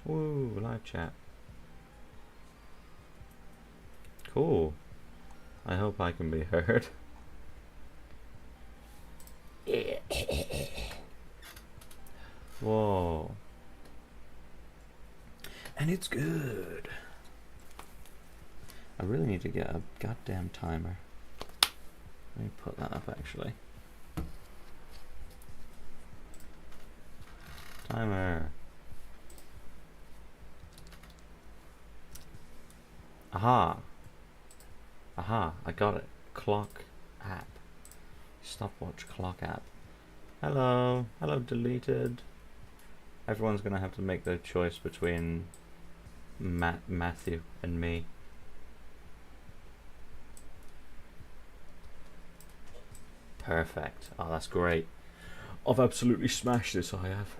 Woo, live chat. Cool. I hope I can be heard. Whoa. And it's good. I really need to get a goddamn timer. Let me put that up actually. Timer. Aha. Aha, I got it. Clock app. Stopwatch clock app. Hello. Hello, deleted. Everyone's gonna have to make their choice between Matthew and me. Perfect. Oh, that's great. I've absolutely smashed this, I have.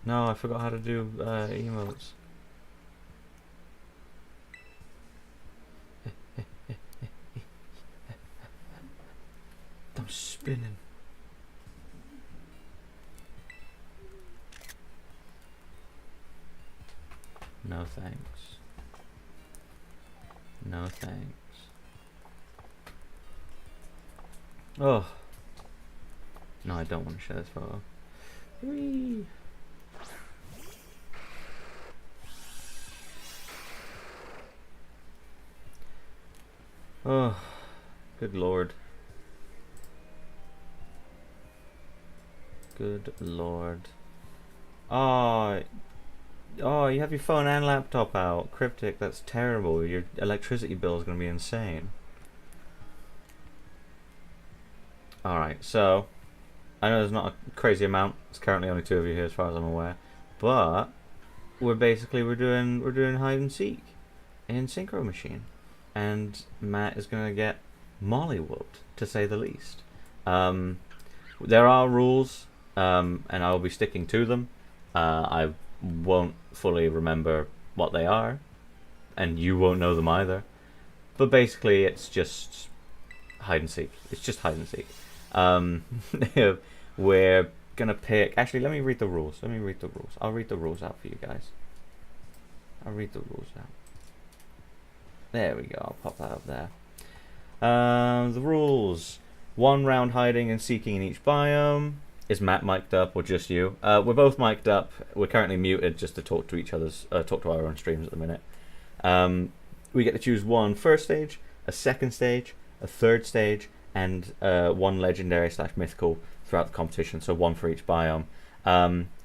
No, I forgot how to do emotes. I'm spinning. No thanks. No thanks. Oh. No, I don't want to share this photo. Whee. Oh, good lord. Good lord. Oh, you have your phone and laptop out. Cryptic, that's terrible. Your electricity bill is going to be insane. Alright, so I know there's not a crazy amount. It's currently only 2 of you here as far as I'm aware. But we're doing hide and seek in Synchro Machine. And Matt is going to get mollywooped, to say the least. There are rules, and I will be sticking to them. I won't fully remember what they are, and you won't know them either. But basically, it's just hide and seek. It's just hide and seek. We're going to pick... Actually, let me read the rules. I'll read the rules out for you guys. I'll read the rules out. There we go, I'll pop that up there. The rules. 1 round hiding and seeking in each biome. Is Matt mic'd up or just you? We're both mic'd up. We're currently muted just to talk to each other's, talk to our own streams at the minute. We get to choose 1 first stage, a second stage, a third stage, and 1 legendary / mythical throughout the competition. So 1 for each biome.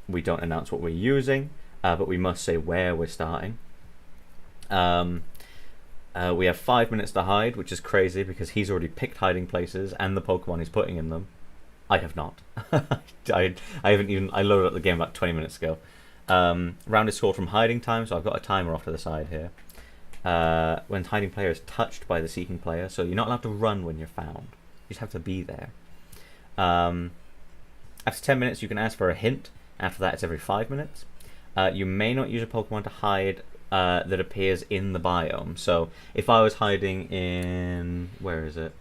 We don't announce what we're using, but we must say where we're starting. We have 5 minutes to hide, which is crazy because he's already picked hiding places and the Pokemon he's putting in them. I have not. I loaded up the game about 20 minutes ago. Round is scored from hiding time, so I've got a timer off to the side here. When hiding player is touched by the seeking player, so you're not allowed to run when you're found. You just have to be there. After 10 minutes, you can ask for a hint. After that, it's every 5 minutes. You may not use a Pokemon to hide that appears in the biome. So if I was hiding in... Where is it?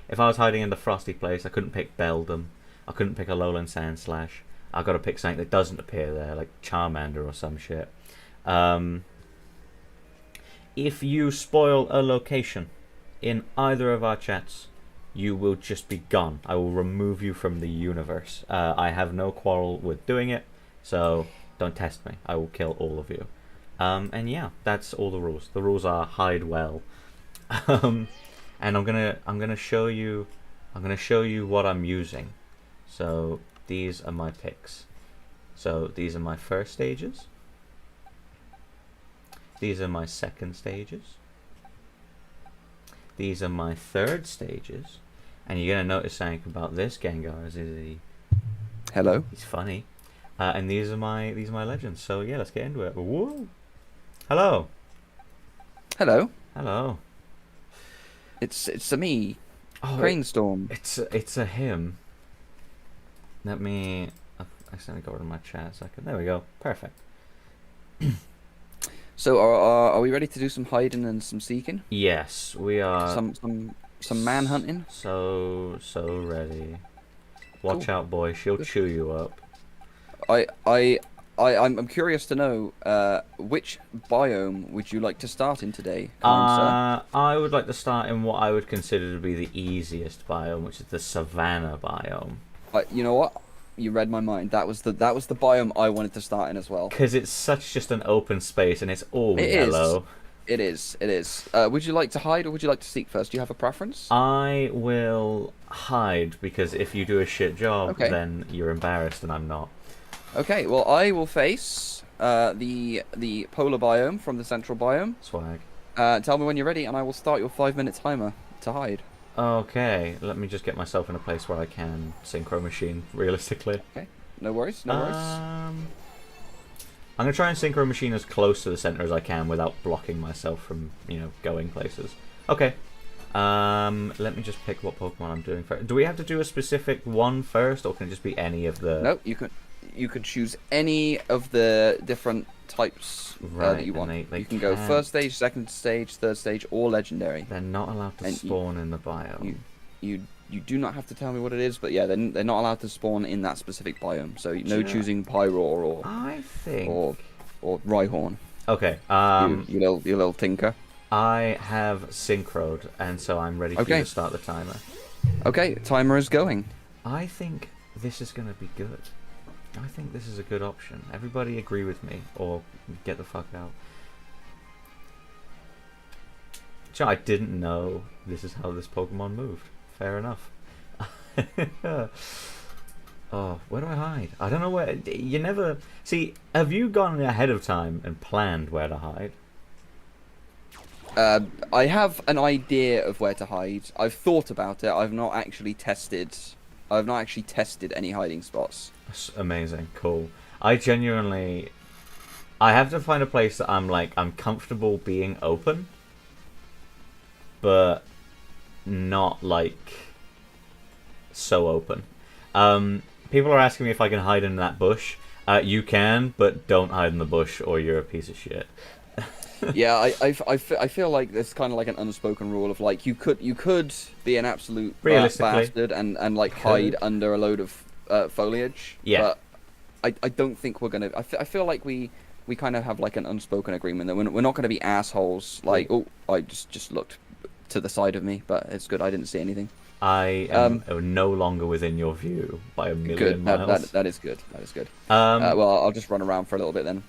If I was hiding in the frosty place, I couldn't pick Beldum. I couldn't pick a Lowland Sandslash. I've got to pick something that doesn't appear there, like Charmander or some shit. If you spoil a location in either of our chats, you will just be gone. I will remove you from the universe. I have no quarrel with doing it, so don't test me. I will kill all of you. And yeah, that's all the rules. The rules are hide well. And I'm gonna show you what I'm using. So these are my picks. So these are my first stages. These are my second stages. These are my third stages. And you're gonna notice something about this Gengar is Hello. He's funny. And these are my legends. So yeah, let's get into it. Whoa. Hello. Hello. Hello. It's a me. Oh, Cranestorm. It's a him. Let me accidentally got rid of my chat a second. There we go. Perfect. So are we ready to do some hiding and some seeking? Yes, we are. Some some manhunting. So ready. Watch Cool. out, boy. She'll chew you up. I'm curious to know which biome would you like to start in today, kind sir? I would like to start in what I would consider to be the easiest biome, which is the savanna biome. You know what? You read my mind. That was the biome I wanted to start in as well. Because it's such just an open space and it's all It yellow. is. It is. It is. Would you like to hide or would you like to seek first? Do you have a preference? I will hide because if you do a shit job, Okay. then you're embarrassed and I'm not. Okay. Well, I will face the polar biome from the central biome. Swag. Tell me when you're ready, and I will start your 5-minute timer to hide. Okay, let me just get myself in a place where I can synchro machine realistically. Okay. No worries. No worries. I'm gonna try and synchro machine as close to the center as I can without blocking myself from, going places. Okay. Let me just pick what Pokemon I'm doing first. Do we have to do a specific one first, or can it just be any of the? No, you could choose any of the different types that you want. They You can go first stage, second stage, third stage, or legendary. They're not allowed to And spawn in the biome. You do not have to tell me what it is, but yeah, they're not allowed to spawn in that specific biome. So no you know- choosing Pyroar I think. or Rhyhorn. Okay. You little tinker. I have synchroed, and so I'm ready for you Okay. to start the timer. Okay, timer is going. I think this is going to be good. I think this is a good option. Everybody agree with me, or get the fuck out. I didn't know this is how this Pokemon moved. Fair enough. Oh, where do I hide? I don't know where. You never see. Have you gone ahead of time and planned where to hide? I have an idea of where to hide. I've thought about it. I've not actually tested any hiding spots. That's amazing. Cool. I genuinely. I have to find a place that I'm comfortable being open, but not so open. People are asking me if I can hide in that bush. You can, but don't hide in the bush or you're a piece of shit. Yeah, I feel like there's kind of like an unspoken rule of like you could be an absolute Realistically, bastard and hide under a load of foliage. Yeah. But I don't think we're gonna. I feel like we kind of have like an unspoken agreement that we're not gonna be assholes. Like, oh, I just looked to the side of me, but it's good. I didn't see anything. I am no longer within your view by a million Good. miles. That is good. That is good. Well, Well, I'll just run around for a little bit then.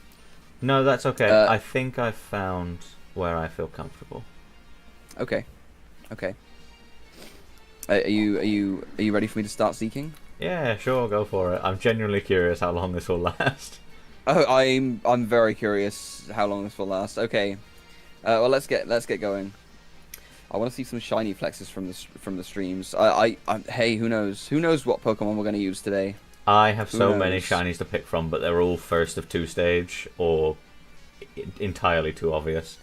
no, that's okay. I think I've found where I feel comfortable. Okay. Okay. Are you ready for me to start seeking? Yeah, sure, go for it. I'm genuinely curious how long this will last. Oh, I'm very curious how long this will last. Okay. Well, let's get going. I want to see some shiny flexes from the streams. Hey, who knows? Who knows what Pokemon we're going to use today? I have Who so many knows? shinies to pick from, but they're all first of 2 stage or entirely too obvious.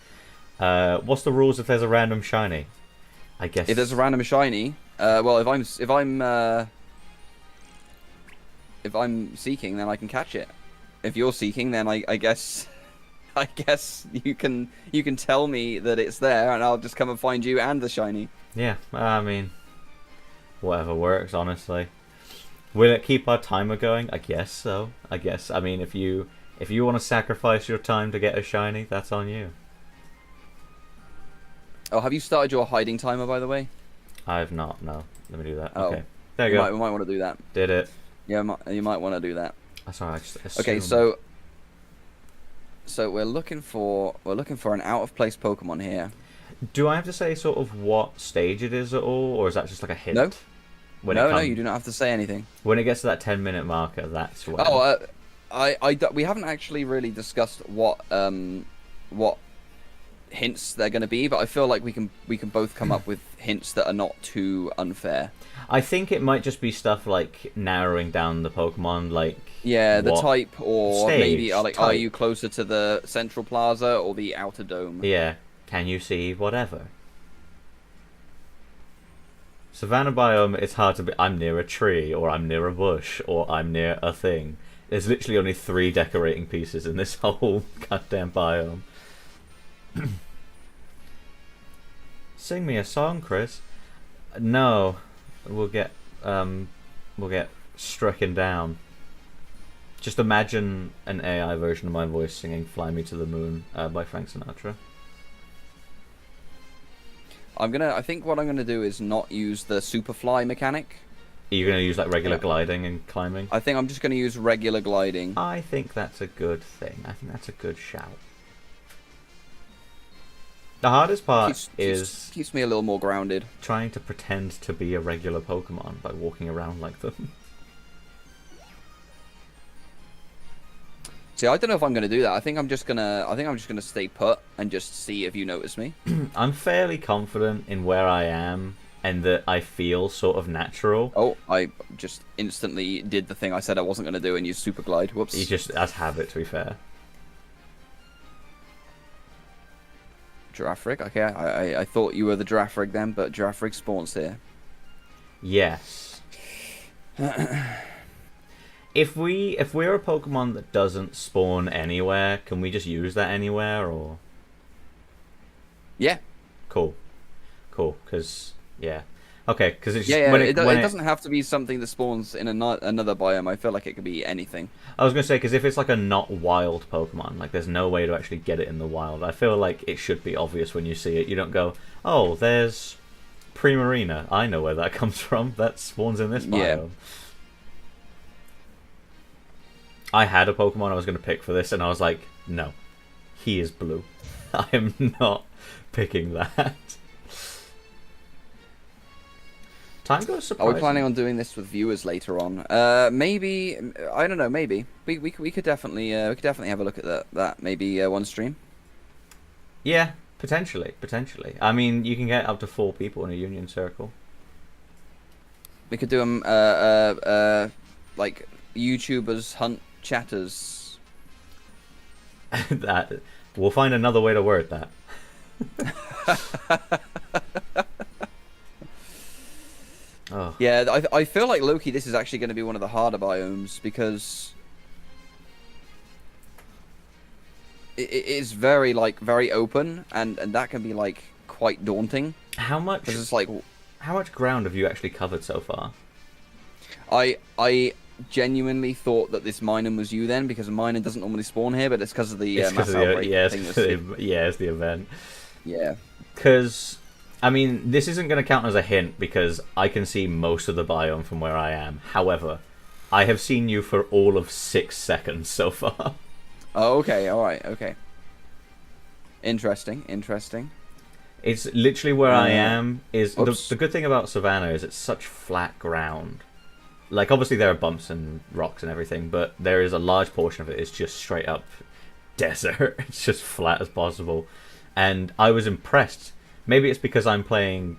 What's the rules if there's a random shiny? I guess If there's a random shiny, well, if I'm seeking, then I can catch it. If you're seeking, then I guess you can tell me that it's there, and I'll just come and find you and the shiny. Yeah, I mean, whatever works, honestly. Will it keep our timer going? I guess so. I mean, if you want to sacrifice your time to get a shiny, that's on you. Oh, have you started your hiding timer, by the way? I've not. No, let me do that. Oh. Okay, there you go. We might want to do that. Did it? Yeah, you might want to do that. That's alright. Okay, so we're looking for an out of place Pokemon here. do I have to say sort of what stage it is at all, or is that just like a hint? No. When No, you do not have to say anything. When it gets to that 10-minute marker, that's when. Oh, we haven't actually really discussed what hints they're going to be, but I feel like we can both come up with hints that are not too unfair. I think it might just be stuff like narrowing down the Pokemon, like Yeah, the what type, or stage, maybe are type. you closer to the central plaza or the outer dome? Yeah, can you see whatever? Savannah biome, it's hard to be. I'm near a tree, or I'm near a bush, or I'm near a thing. There's literally only 3 decorating pieces in this whole goddamn biome. Sing me a song, Chris. No, we'll get we'll get stricken down. Just imagine an AI version of my voice singing "Fly Me to the Moon" by Frank Sinatra. I think what I'm gonna do is not use the Superfly mechanic. Are you gonna use like regular gliding and climbing? I think I'm just gonna use regular gliding. I think that's a good thing. I think that's a good shout. The hardest part Keeps me a little more grounded. trying to pretend to be a regular Pokemon by walking around like them. See, I don't know if I'm gonna do that. I think I'm just gonna stay put and just see if you notice me. I'm fairly confident in where I am and that I feel sort of natural. Oh, I just instantly did the thing I said I wasn't gonna do and used Super Glide. Whoops. You just as habit, to be fair. Giraffrig. Okay, I thought you were the Giraffrig then, but Giraffrig spawns here. Yes. If we're a Pokemon that doesn't spawn anywhere, can we just use that anywhere, or? Yeah. Cool. Because yeah. Okay, because it's Yeah, when it when doesn't have to be something that spawns in another biome. I feel like it could be anything. I was gonna say, because if it's like a not wild Pokemon, like there's no way to actually get it in the wild. I feel like it should be obvious when you see it. You don't go, oh, there's Primarina. I know where that comes from. That spawns in this biome. Yeah. I had a Pokemon I was gonna pick for this, and I was like, no, he is blue. I am not picking that. Time goes Are surprising. we planning on doing this with viewers later on? Maybe. I don't know. Maybe we could definitely have a look at that maybe one stream. Yeah, potentially. I mean, you can get up to 4 people in a union circle. We could do them like YouTubers hunt chatters. That we'll find another way to word that. Oh. Yeah, I feel like Loki. This is actually going to be one of the harder biomes because it is very open, and that can be like quite daunting. How much? It's like, how much ground have you actually covered so far? I genuinely thought that this Minun was you then, because Minun doesn't normally spawn here, but it's because of the mass outbreak thing. It's the event. Yeah. Because, I mean, this isn't going to count as a hint because I can see most of the biome from where I am. However, I have seen you for all of 6 seconds so far. Oh, okay, alright, okay. Interesting. It's literally where I am. The good thing about Savannah is it's such flat ground. Like, obviously there are bumps and rocks and everything, but there is a large portion of it is just straight up desert. It's just flat as possible. And I was impressed. Maybe it's because I'm playing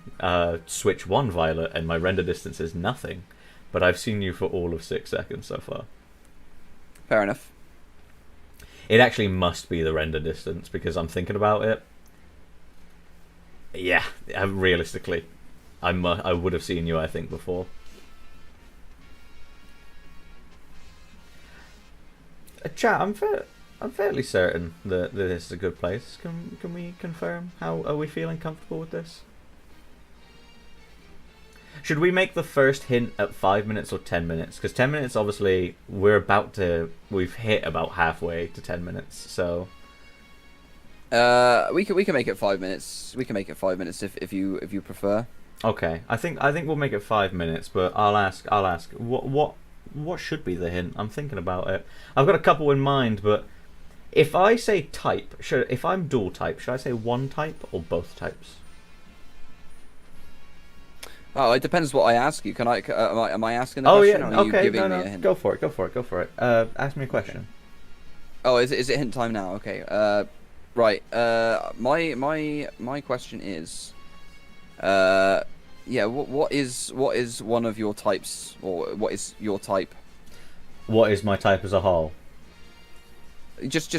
Switch 1 Violet and my render distance is nothing, but I've seen you for all of 6 seconds so far. Fair enough. It actually must be the render distance because I'm thinking about it. Yeah, realistically, I would have seen you, I think, before. Chat, I'm fairly certain that this is a good place. Can we confirm? How are we feeling comfortable with this? Should we make the first hint at 5 minutes or 10 minutes? Because 10 minutes, obviously, we've hit about halfway to 10 minutes. So we can make it 5 minutes. We can make it 5 minutes if you prefer. Okay, I think we'll make it 5 minutes. But I'll ask. What should be the hint? I'm thinking about it. I've got a couple in mind, but if I say type, if I'm dual type, should I say one type or both types? Oh, it depends what I ask you. Can am I asking the question? Or Yeah, are you okay, giving me a hint? Go for it. Ask me a question. Oh, is it hint time now? Okay. Right. My question is, yeah. What is one of your types, or what is your type? What is my type as a whole?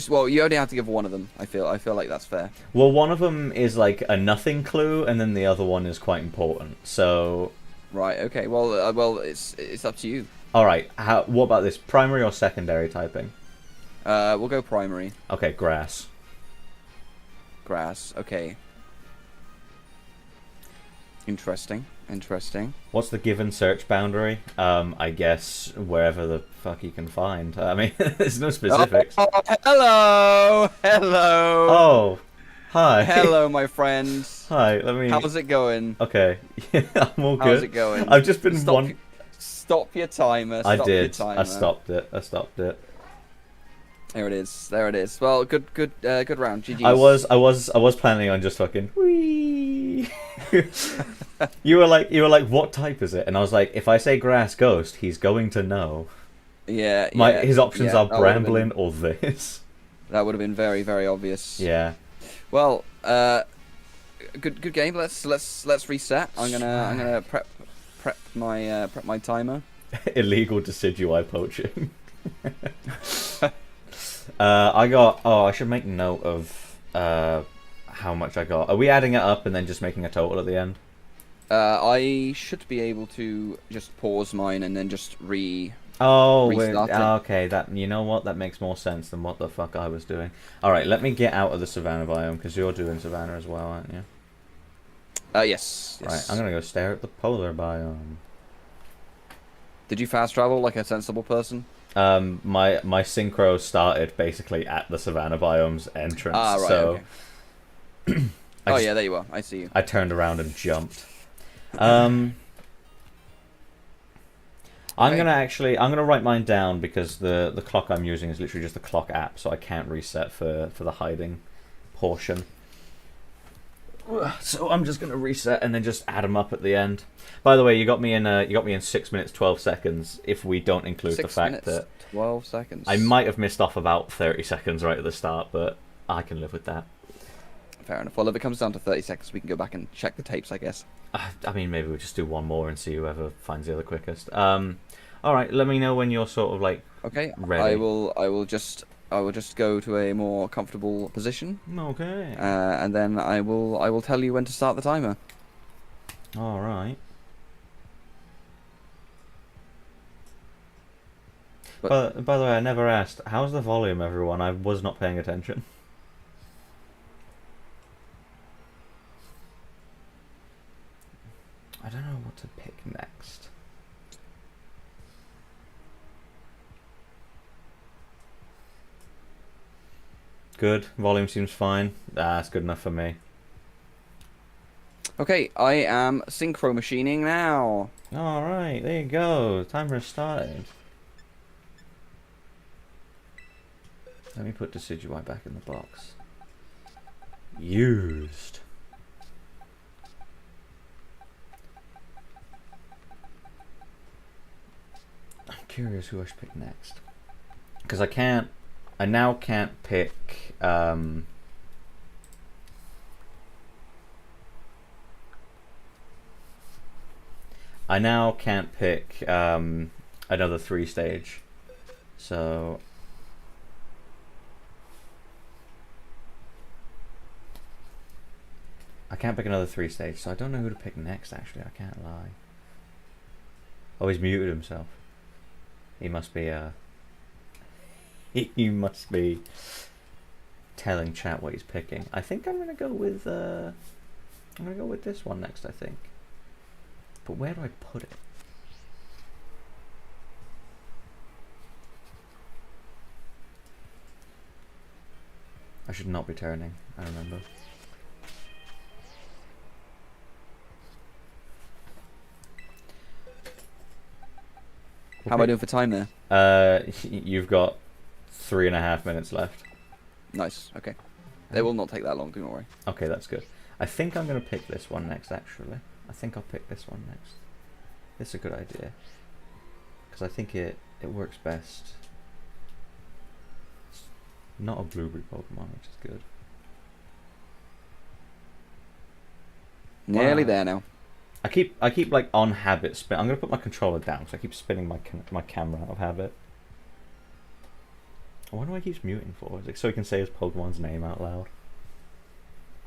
Well, you only have to give one of them. I feel like that's fair. Well, one of them is like a nothing clue, and then the other one is quite important. So. Right. Okay. Well, it's up to you. All right. What about this? Primary or secondary typing? We'll go primary. Okay, grass. Grass. Okay. Interesting. Interesting. What's the given search boundary? I guess wherever the fuck you can find. I mean, there's no specifics. Oh, hello! Hello! Oh, hi. Hello, my friend. Hi, let me... How's it going? Okay, yeah, I'm all good. How's it going? I've just been Stop your timer. I Stop did. Your timer. I stopped it. There it is. There it is. Well, good round. GG's. I was planning on just fucking whee. You were like, what type is it? And I was like, if I say grass ghost, he's going to know. Yeah. His options are that Bramblin or this. That would have been very, very obvious. Yeah. Well, good game. Let's reset. I'm gonna prep my timer. Illegal decidui poaching. I should make note of how much I got. Are we adding it up and then just making a total at the end? I should be able to just pause mine and then just restart it. Okay. That, you know what? That makes more sense than what the fuck I was doing. All right, let me get out of the savannah biome because you're doing savannah as well, aren't you? Yes. Right, I'm gonna go stare at the polar biome. Did you fast travel like a sensible person? My synchro started basically at the savannah biome's entrance. Right. So okay. Yeah, there you are. I see you. I turned around and jumped. I'm gonna write mine down because the clock I'm using is literally just the clock app, so I can't reset for the hiding portion. So I'm just gonna reset and then just add them up at the end. By the way, you got me in 6 minutes 12 seconds. If we don't include the fact that 12 seconds, I might have missed off about 30 seconds right at the start, but I can live with that. Fair enough. Well, if it comes down to 30 seconds, we can go back and check the tapes, I guess. I mean, maybe we'll just do one more and see whoever finds the other quickest. All right, let me know when you're sort of like ready. I will just go to a more comfortable position. Okay. And then I will tell you when to start the timer. All right. But by the way, I never asked. How's the volume, everyone? I was not paying attention. I don't know what to pick next. Good. Volume seems fine. That's good enough for me. Okay, I am synchro machining now. Alright, there you go. Timer started. Let me put decidui back in the box. Used. I'm curious who I should pick next. Because I now can't pick, I now can't pick, another 3-stage. So I can't pick another 3-stage, so I don't know who to pick next, actually. I can't lie. Oh, he's muted himself. He must be, he must be telling chat what he's picking. I think I'm gonna go with, this one next, I think. But where do I put it? I should not be turning, I remember. How am I doing for time there? You've got 3.5 minutes left. Nice. Okay. They will not take that long. Don't worry. Okay, that's good. I think I'm gonna pick this one next. Actually, I think I'll pick this one next. This is a good idea because I think it works best. It's not a blueberry Pokemon, which is good. Nearly there now. I keep like on habit spin. I'm gonna put my controller down because I keep spinning my camera out of habit. I wonder why he keeps muting for. Is it so he can say his Pokemon's name out loud?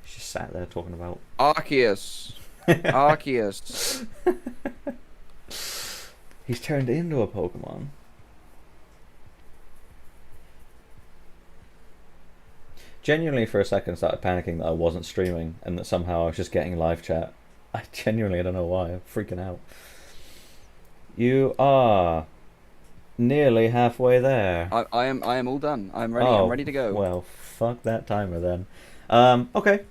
He's just sat there talking about Arceus. Arceus. He's turned into a Pokemon. Genuinely, for a second, started panicking that I wasn't streaming and that somehow I was just getting live chat I genuinely don't know why. I'm freaking out. You are nearly halfway there. I am all done. I'm ready. Oh, I'm ready to go. well, fuck that timer then. Okay.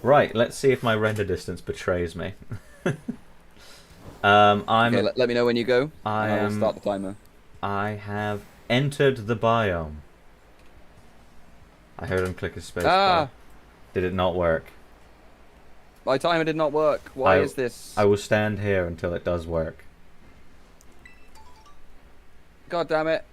Right, let's see if my render distance betrays me. I'm. Okay, let me know when you go, I and I will am. start the timer. I have entered the biome. I heard him click his space bar. Ah, Did it not work? my timer did not work. Why is this? I will stand here until it does work. God damn it!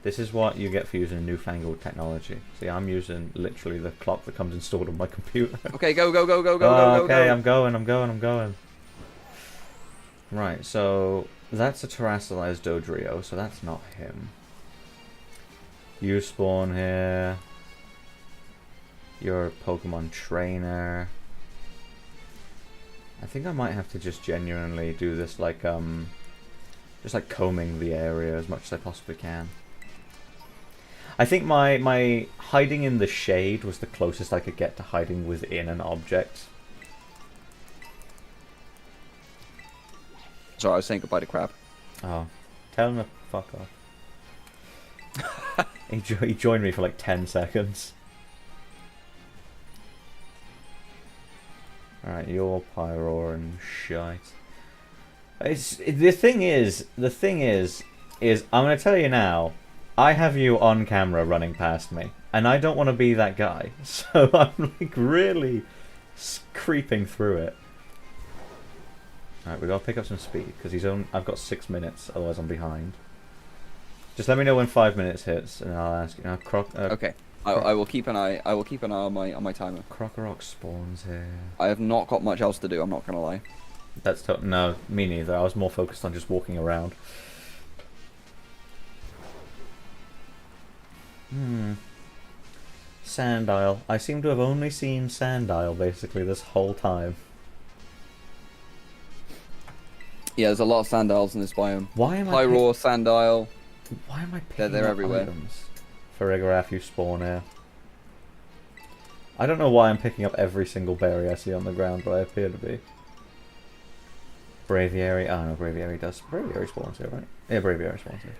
This is what you get for using newfangled technology. See, I'm using literally the clock that comes installed on my computer. Okay, go, go, go, go, go, Oh, go, go, okay, go. I'm going. Right, so that's a terrestrialized Dodrio, so that's not him. You spawn here. You're a Pokemon trainer. I think I might have to just genuinely do this like just like combing the area as much as I possibly can. I think my hiding in the shade was the closest I could get to hiding within an object. Sorry, I was saying goodbye to Crab. Oh, tell him to fuck off. He joined me for like 10 seconds. Alright, you're Pyroar and shite. The thing is, I'm gonna tell you now, I have you on camera running past me, and I don't want to be that guy, so I'm like really creeping through it. Alright, we gotta pick up some speed, because I've got 6 minutes, otherwise I'm behind. Just let me know when 5 minutes hits, and I'll ask you. Okay, I will keep an eye. I will keep an eye on my timer. Crocorock spawns here. I have not got much else to do. I'm not gonna lie. No, me neither. I was more focused on just walking around. Sandile. I seem to have only seen Sandile basically this whole time. Yeah, there's a lot of Sandiles in this biome. Why am Pyroar, Sandile. Why am I picking They're up everywhere. items? Farigiraf, you spawn here. I don't know why I'm picking up every single berry I see on the ground, but I appear to be. Braviary. Oh no, Braviary does. Braviary spawns here, right? Yeah, Braviary spawns here.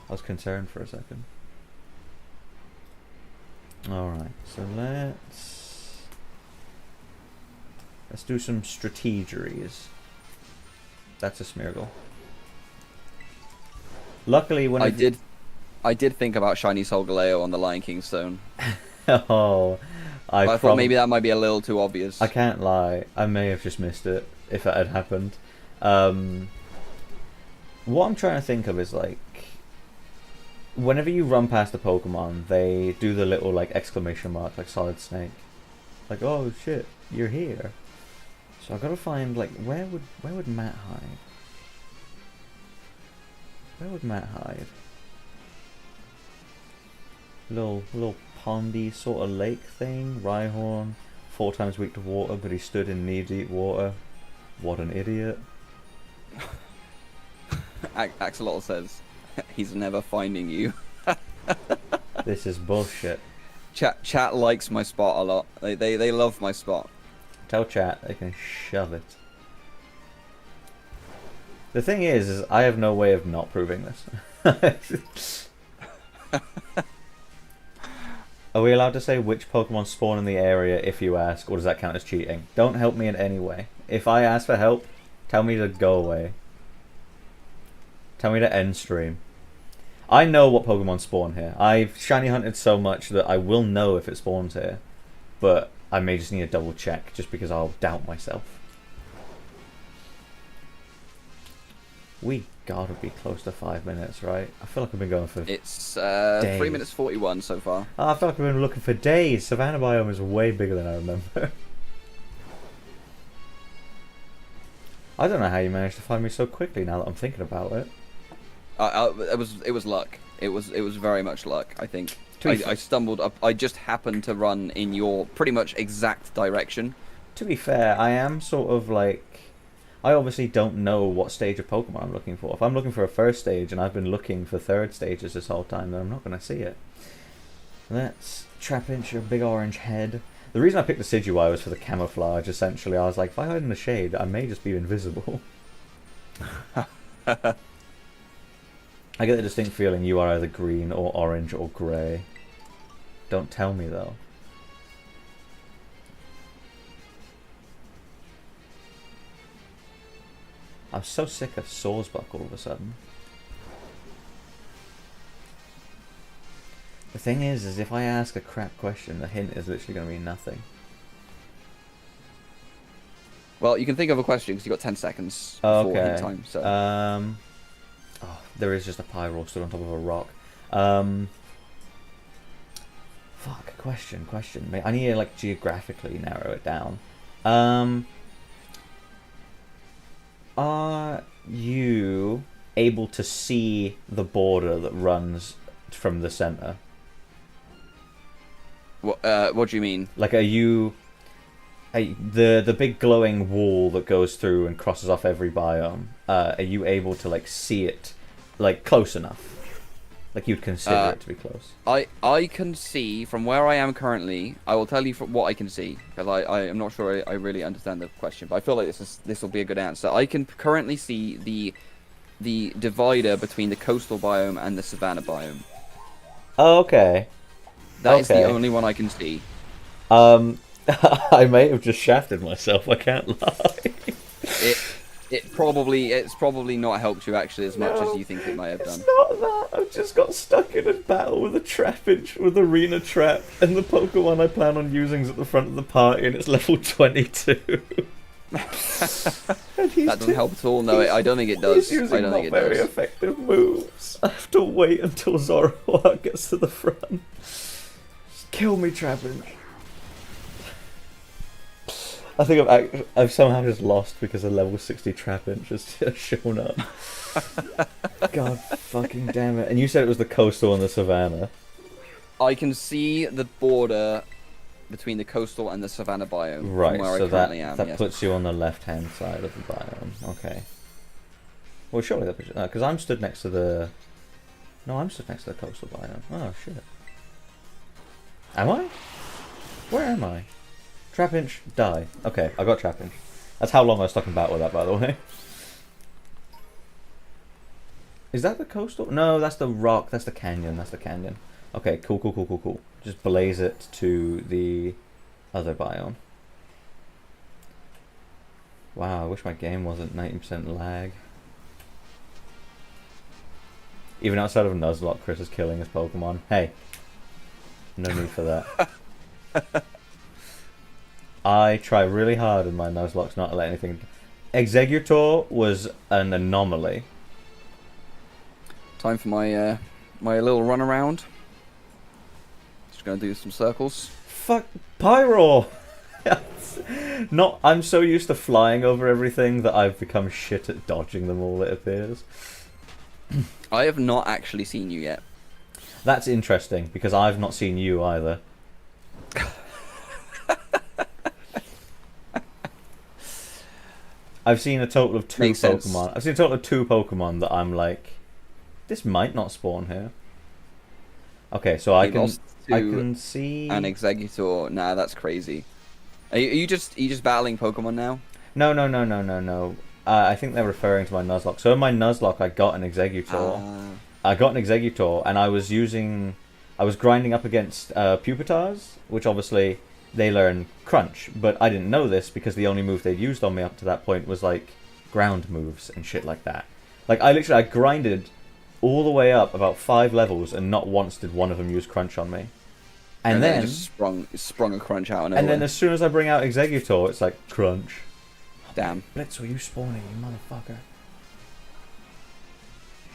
I was concerned for a second. Alright, so let's do some strategeries. That's a Smeargle. Luckily, when I did think about Shiny Solgaleo on the Lion King stone. Oh, I thought maybe that might be a little too obvious. I can't lie. I may have just missed it if that had happened. What I'm trying to think of is like, whenever you run past a Pokemon, they do the little like exclamation mark, like Solid Snake, like oh shit, you're here. So I've got to find like where would Matt hide? Where would Matt hide? Little pondy sort of lake thing. Rhyhorn, 4 times weak to water, but he stood in knee-deep water. What an idiot. Axolotl says, he's never finding you. This is bullshit. Chat likes my spot a lot. They love my spot. Tell chat they can shove it. The thing is I have no way of not proving this. Are we allowed to say which Pokemon spawn in the area if you ask, or does that count as cheating? Don't help me in any way. If I ask for help, tell me to go away. Tell me to end stream. I know what Pokemon spawn here. I've shiny hunted so much that I will know if it spawns here. But I may just need a double check, just because I'll doubt myself. We gotta be close to 5 minutes, right? I feel like I've been going for It's days. 3 minutes 41 so far. I feel like I've been looking for days. Savannah biome is way bigger than I remember. I don't know how you managed to find me so quickly now that I'm thinking about it. It was luck. It was very much luck. I think I stumbled up. I just happened to run in your pretty much exact direction. To be fair, I am sort of like, I obviously don't know what stage of Pokemon I'm looking for. If I'm looking for a first stage and I've been looking for third stages this whole time, then I'm not going to see it. Let's trap into your big orange head. The reason I picked the Decidueye was for the camouflage, essentially. I was like, if I hide in the shade, I may just be invisible. I get the distinct feeling you are either green or orange or grey. Don't tell me, though. I'm so sick of Sawsbuck all of a sudden. The thing is if I ask a crap question, the hint is literally going to be nothing. Well, you can think of a question because you've got 10 seconds before hint time. So. Oh, there is just a Pyro stood on top of a rock. Fuck, question. I need to, like, geographically narrow it down. Are you able to see the border that runs from the center? What do you mean? Like, are you... the big glowing wall that goes through and crosses off every biome, are you able to, like, see it, like, close enough? Like, you'd consider it to be close? I can see, from where I am currently, I will tell you from what I can see, because I am not sure I really understand the question, but I feel like this will be a good answer. I can currently see the divider between the coastal biome and the savanna biome. Oh, okay. That is the only one I can see. I may have just shafted myself, I can't lie. It's probably not helped you actually as much as you think it might have done. It's not that. I've just got stuck in a battle with a Trapinch with Arena Trap, and the Pokemon I plan on using is at the front of the party, and it's level 22. That doesn't help at all. No, I don't think it does. He's using I don't think it very does. effective moves. I have to wait until Zoroark gets to the front. Just kill me, Trapinch. I think I've somehow just lost because a level 60 Trapinch has shown up. God fucking damn it. And you said it was the coastal and the savannah. I can see the border between the coastal and the savannah biome. Right, from where so I currently am, that yes. puts you on the left-hand side of the biome. Okay. Well, surely that puts you... because I'm stood next to the... No, I'm stood next to the coastal biome. Oh, shit. Am I? Where am I? Trapinch, die. Okay, I got Trapinch. That's how long I was stuck in battle with that, by the way. Is that the coastal? No, that's the rock. That's the canyon. That's the canyon. Okay, cool. Just blaze it to the other biome. Wow, I wish my game wasn't 90% lag. Even outside of Nuzlocke, Chris is killing his Pokemon. Hey. No need for that. I try really hard in my Nuzlocke not to let anything... Exeggutor was an anomaly. Time for my my little run around. Just gonna do some circles. Fuck Pyro! I'm so used to flying over everything that I've become shit at dodging them all, it appears. I have not actually seen you yet. That's interesting, because I've not seen you either. I've seen a total of two Makes sense. Pokemon. I've seen a total of 2 Pokemon that I'm like, this might not spawn here. Okay, so I can see an Exeggutor. Nah, that's crazy. Are you just battling Pokemon now? No. I think they're referring to my Nuzlocke. So in my Nuzlocke, I got an Exeggutor. I got an Exeggutor, and I was grinding up against Pupitar's, which obviously they learn Crunch, but I didn't know this because the only move they'd used on me up to that point was like ground moves and shit like that. Like I grinded all the way up about 5 levels, and not once did one of them use Crunch on me. And then it just sprung a Crunch out of nowhere. And then as soon as I bring out Exeggutor, it's like Crunch. Damn. Blitz, were you spawning, you motherfucker?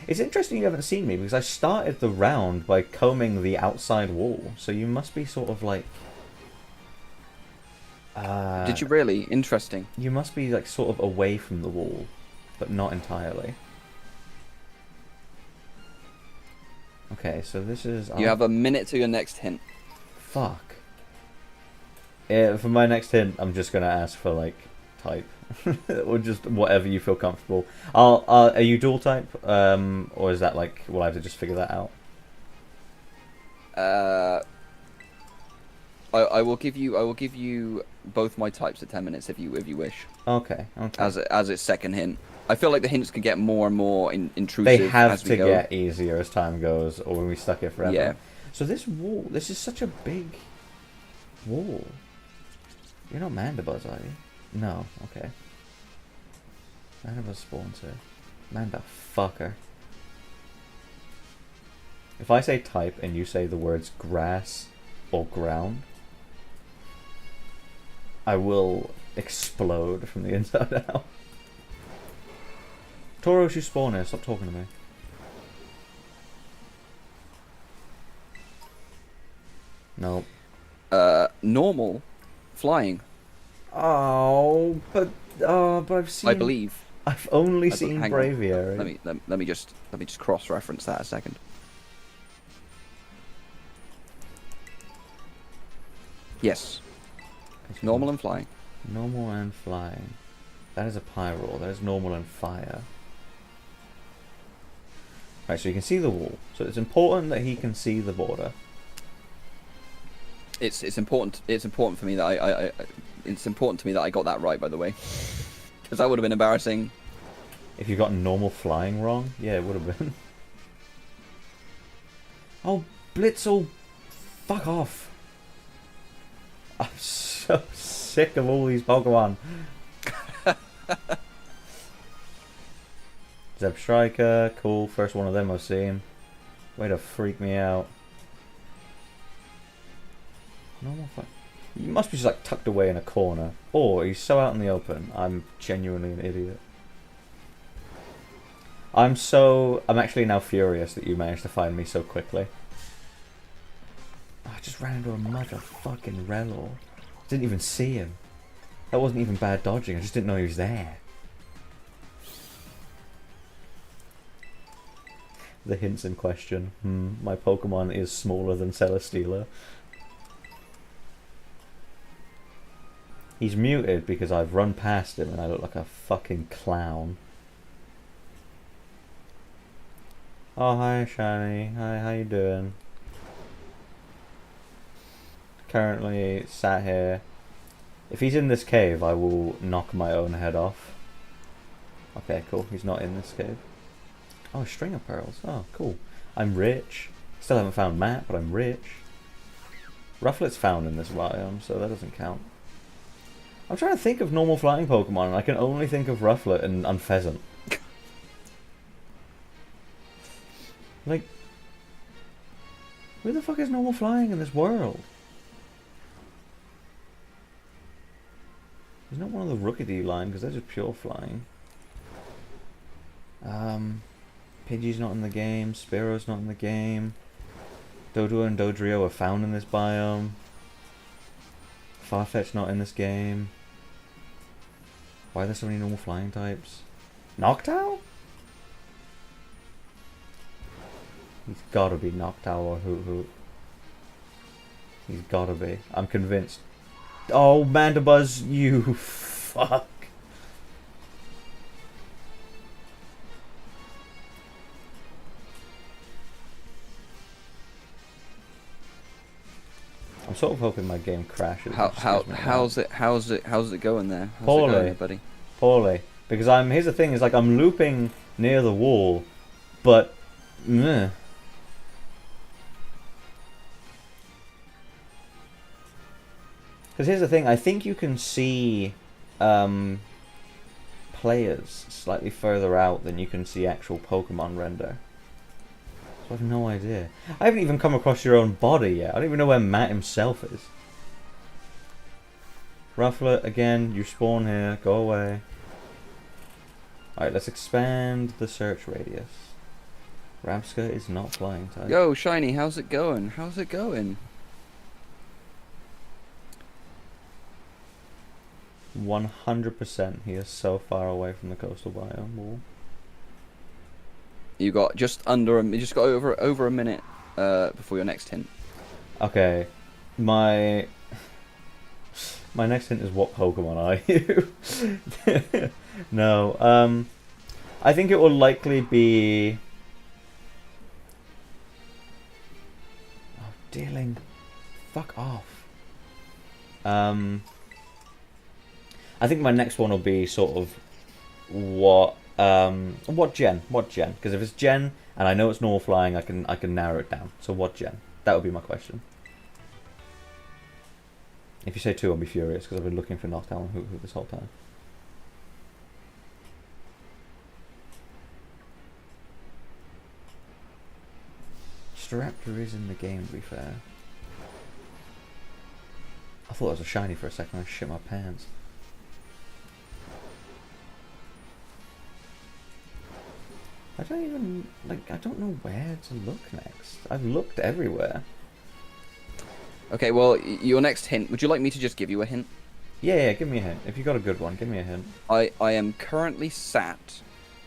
It's interesting you haven't seen me, because I started the round by combing the outside wall, so you must be sort of like... Did you really? Interesting. You must be like sort of away from the wall, but not entirely. Okay, so this is... You have a minute to your next hint. Fuck. Yeah, for my next hint, I'm just gonna ask for like type, or just whatever you feel comfortable. Are you dual type, or is that like will I have to just figure that out? I will give you both my types at 10 minutes if you wish. Okay. As its second hint. I feel like the hints can get more and more intrusive They have as we to go. get easier as time goes, or when we stuck it forever. Yeah. So this wall, this is such a big wall. You're not Mandibuzz, are you? No. Okay. Mandibuzz spawns here. Mandafucker. If I say type and you say the words grass or ground, I will explode from the inside out. Tauros, you spawn here. Stop talking to me. Nope. Normal flying. Oh, but I've seen. I believe. I've only seen hang on. Braviary. Let me just cross-reference that a second. Yes. Normal and flying. Normal and flying. That is a pyro. That is normal and fire. Right, so you can see the wall. So it's important that he can see the border. It's important. It's important for me that it's important to me that I got that right. By the way, because that would have been embarrassing. If you got normal flying wrong, yeah, it would have been. Oh, Blitzel, fuck off! I'm so sick of all these Pokemon. Zeb Striker, cool. First one of them I've seen. Way to freak me out. Normal flight. You must be just like tucked away in a corner, or he's so out in the open. I'm genuinely an idiot. I'm actually now furious that you managed to find me so quickly. Oh, I just ran into a motherfucking Relor. Didn't even see him. That wasn't even bad dodging. I just didn't know he was there. The hints in question. My Pokemon is smaller than Celesteela. He's muted because I've run past him and I look like a fucking clown. Oh, hi, Shiny. Hi, how you doing? Currently sat here. If he's in this cave, I will knock my own head off. Okay, cool. He's not in this cave. Oh, a string of pearls. Oh, cool. I'm rich. Still haven't found Matt, but I'm rich. Rufflet's found in this biome, so that doesn't count. I'm trying to think of normal flying Pokemon, and I can only think of Rufflet and Unpheasant. Like, who the fuck is normal flying in this world? He's not one of the Rookidee line, because they're just pure flying. Pidgey's not in the game, Spearow's not in the game. Doduo and Dodrio are found in this biome. Farfetch not in this game. Why are there so many normal flying types? Noctowl? He's gotta be Noctowl or Hoot. He's gotta be. I'm convinced. Oh, Mandibuzz, you fuck. I'm sort of hoping my game crashes. How's it going there? How's Poorly, it going, buddy? Poorly, because here's the thing: is like I'm looping near the wall, but meh. Because here's the thing: I think you can see players slightly further out than you can see actual Pokemon render. So I have no idea. I haven't even come across your own body yet. I don't even know where Matt himself is. Rufflet, again, you spawn here. Go away. Alright, let's expand the search radius. Ramska is not flying type. Yo, Shiny, how's it going? How's it going? 100%. He is so far away from the coastal biome wall. You got just over a minute before your next hint. Okay, my next hint is what Pokemon are you? No, I think it will likely be. Oh, Dealing. Fuck off. I think my next one will be sort of what gen? What gen? Because if it's gen and I know it's normal flying, I can narrow it down. So what gen? That would be my question. If you say 2, I'll be furious because I've been looking for knockdown Hoo this whole time. Staraptor is in the game, to be fair. I thought it was a shiny for a second. I shit my pants. I don't even, like, I don't know where to look next. I've looked everywhere. Okay, well, your next hint. Would you like me to just give you a hint? Yeah, give me a hint. If you got a good one, give me a hint. I am currently sat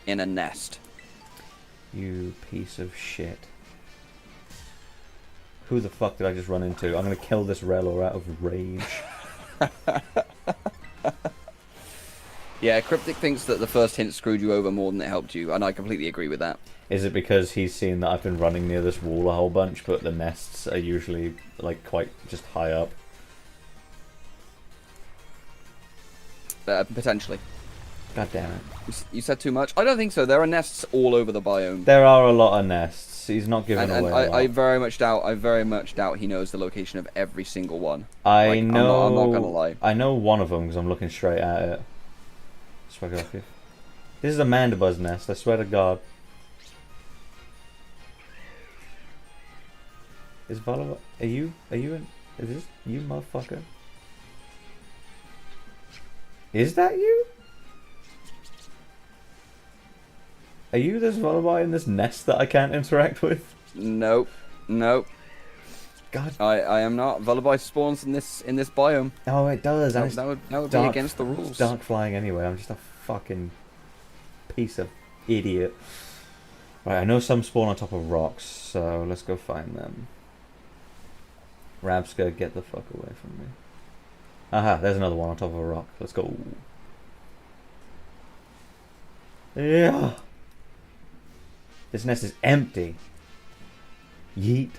in a nest. You piece of shit. Who the fuck did I just run into? I'm gonna kill this Relor out of rage. Yeah, Cryptic thinks that the first hint screwed you over more than it helped you, and I completely agree with that. Is it because he's seen that I've been running near this wall a whole bunch, but the nests are usually, like, quite just high up? Potentially. God damn it. You said too much? I don't think so. There are nests all over the biome. There are a lot of nests. He's not giving away a lot. I very much doubt he knows the location of every single one. I know. I'm not gonna lie. I know one of them because I'm looking straight at it. Swag off you. This is a Mandibuzz nest. I swear to God. Is Volleyball? Are you in? Is this you, motherfucker? Is that you? Are you this Volleyball in this nest that I can't interact with? Nope. God. I am not. Volleyball spawns in this biome. Oh, it does. That would be against the rules. It's dark flying anyway. I'm just a fucking piece of idiot. Right, I know some spawn on top of rocks, so let's go find them. Rabska, get the fuck away from me. Aha, there's another one on top of a rock. Let's go. Yeah. This nest is empty. Yeet.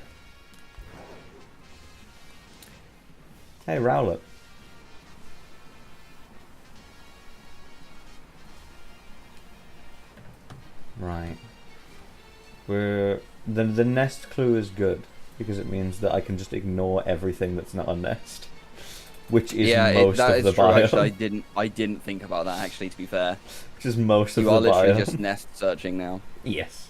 Hey, Rowlet. Right. The nest clue is good because it means that I can just ignore everything that's not a nest, which is most of the biome. Actually, I didn't think about that. Actually, to be fair, which is most of the biome. You are literally just nest searching now. Yes.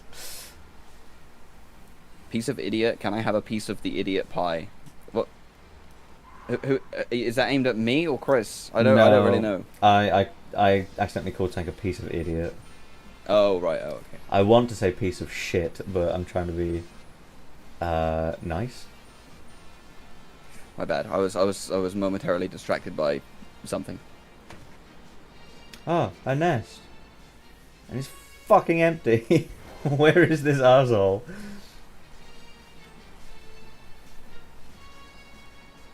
Piece of idiot. Can I have a piece of the idiot pie? What? Who is that aimed at me or Chris? I don't really know. I accidentally called Tank a piece of idiot. Oh right. Oh okay. I want to say piece of shit, but I'm trying to be nice. My bad. I was momentarily distracted by something. Oh, a nest. And it's fucking empty. Where is this asshole?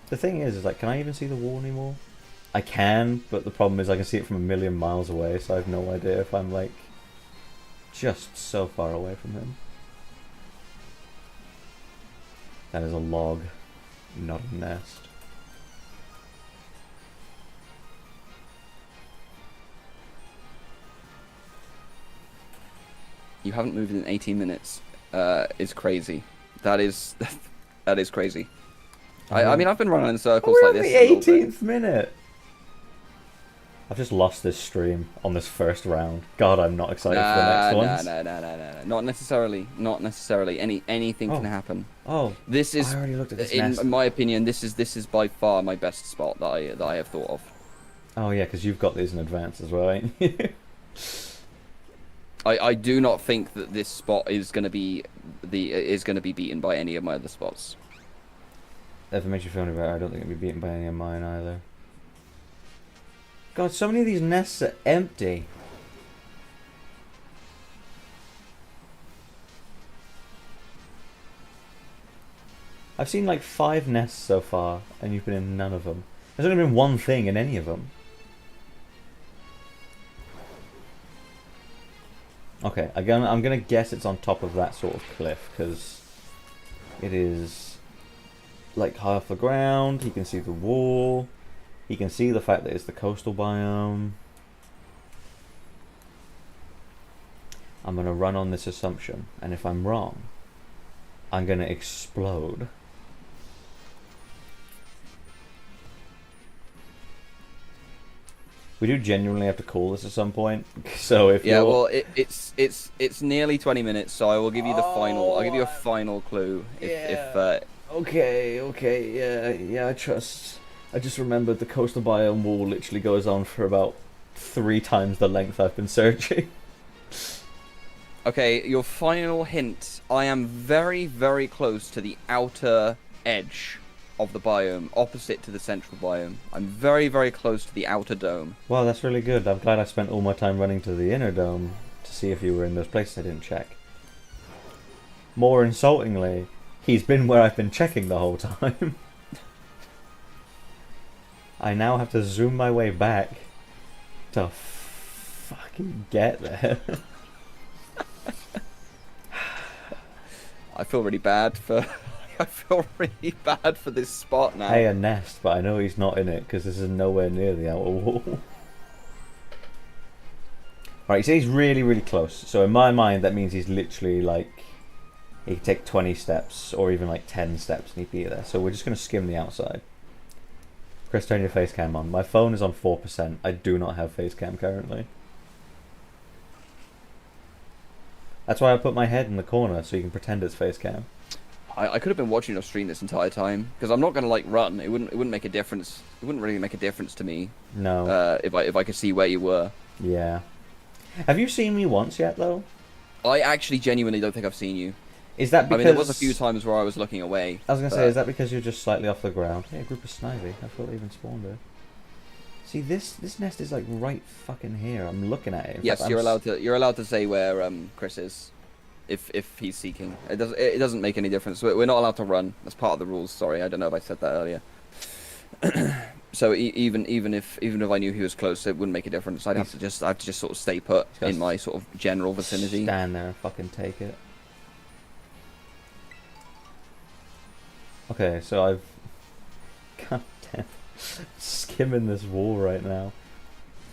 The thing is like, can I even see the wall anymore? I can, but the problem is I can see it from a million miles away, so I have no idea if I'm like just so far away from him. That is a log, not a nest. You haven't moved in 18 minutes. Is crazy. That is crazy. I mean, I've been running in circles like this. We're the 18th minute. I've just lost this stream on this first round. God, I'm not excited for the next ones. No. Not necessarily. Not necessarily. Anything can happen. Oh, this is. I already looked at this in nest. my opinion, this is by far my best spot that I have thought of. Oh yeah, because you've got these in advance as well, ain't you? I do not think that this spot is gonna be beaten by any of my other spots. If it makes you feel any better, I don't think it'll be beaten by any of mine either. God, so many of these nests are empty. I've seen like 5 nests so far, and you've been in none of them. There's only been one thing in any of them. Okay, again, I'm gonna guess it's on top of that sort of cliff, because it is like high off the ground, you can see the wall. He can see the fact that it's the coastal biome. I'm going to run on this assumption, and if I'm wrong, I'm going to explode. We do genuinely have to call this at some point. So if Yeah, you're... well, it's nearly 20 minutes, so I will give you the final. I'll give you a final clue. Okay, yeah, I trust. I just remembered the coastal biome wall literally goes on for about 3 times the length I've been searching. Okay, your final hint. I am very, very close to the outer edge of the biome, opposite to the central biome. I'm very, very close to the outer dome. Wow, that's really good. I'm glad I spent all my time running to the inner dome to see if you were in those places I didn't check. More insultingly, he's been where I've been checking the whole time. I now have to zoom my way back to fucking get there. I feel really bad for... I feel really bad for this spot now. Hey, a nest, but I know he's not in it because this is nowhere near the outer wall. Right, so he's really, really close. So in my mind, that means he's literally like... He could take 20 steps or even like 10 steps and he'd be there. So we're just going to skim the outside. Chris, turn your face cam on. My phone is on 4%. I do not have face cam currently. That's why I put my head in the corner so you can pretend it's face cam. I could have been watching your stream this entire time because I'm not gonna like run. It wouldn't make a difference. It wouldn't really make a difference to me. No. If I could see where you were. Yeah. Have you seen me once yet though? I actually genuinely don't think I've seen you. Is that because... I mean, there was a few times where I was looking away. I was gonna say, is that because you're just slightly off the ground? Hey, a group of snivy. I thought they even spawned there. See, this nest is like right fucking here. I'm looking at it. Yes, you're allowed to say where Chris is. If he's seeking, it doesn't make any difference. We're not allowed to run. That's part of the rules. Sorry, I don't know if I said that earlier. So even if I knew he was close, it wouldn't make a difference. I have to just sort of stay put in my sort of general vicinity. Stand there and fucking take it. Okay, so I've... God damn. Skimming this wall right now.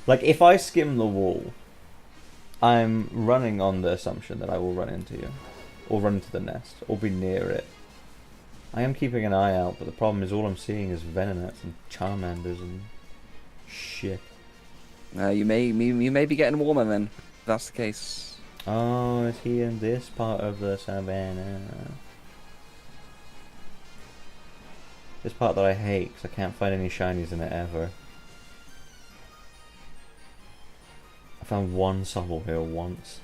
Like, if I skim the wall, I'm running on the assumption that I will run into you. Or run into the nest. Or be near it. I am keeping an eye out, but the problem is all I'm seeing is Venonats and Charmanders and... shit. You may be getting warmer then, if that's the case. Oh, is he in this part of the savannah? This part that I hate, because I can't find any shinies in it ever. I found one Sobble here once.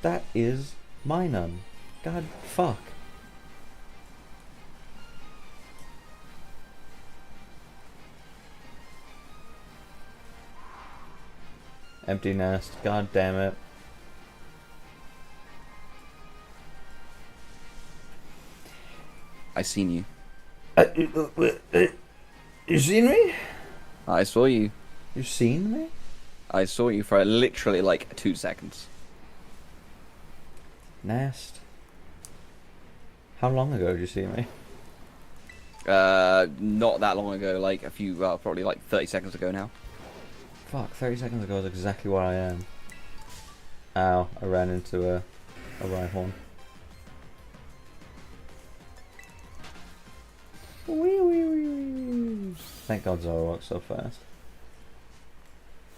That is Minun. God fuck. Empty nest. God damn it. I seen you. You seen me? I saw you. You seen me? I saw you for literally like 2 seconds. Nest. How long ago did you see me? Not that long ago. Like a few, probably like 30 seconds ago now. Fuck, 30 seconds ago is exactly where I am. Ow, I ran into a Rhyhorn. Wee wee wee wee. Thank God Zoroark's so fast.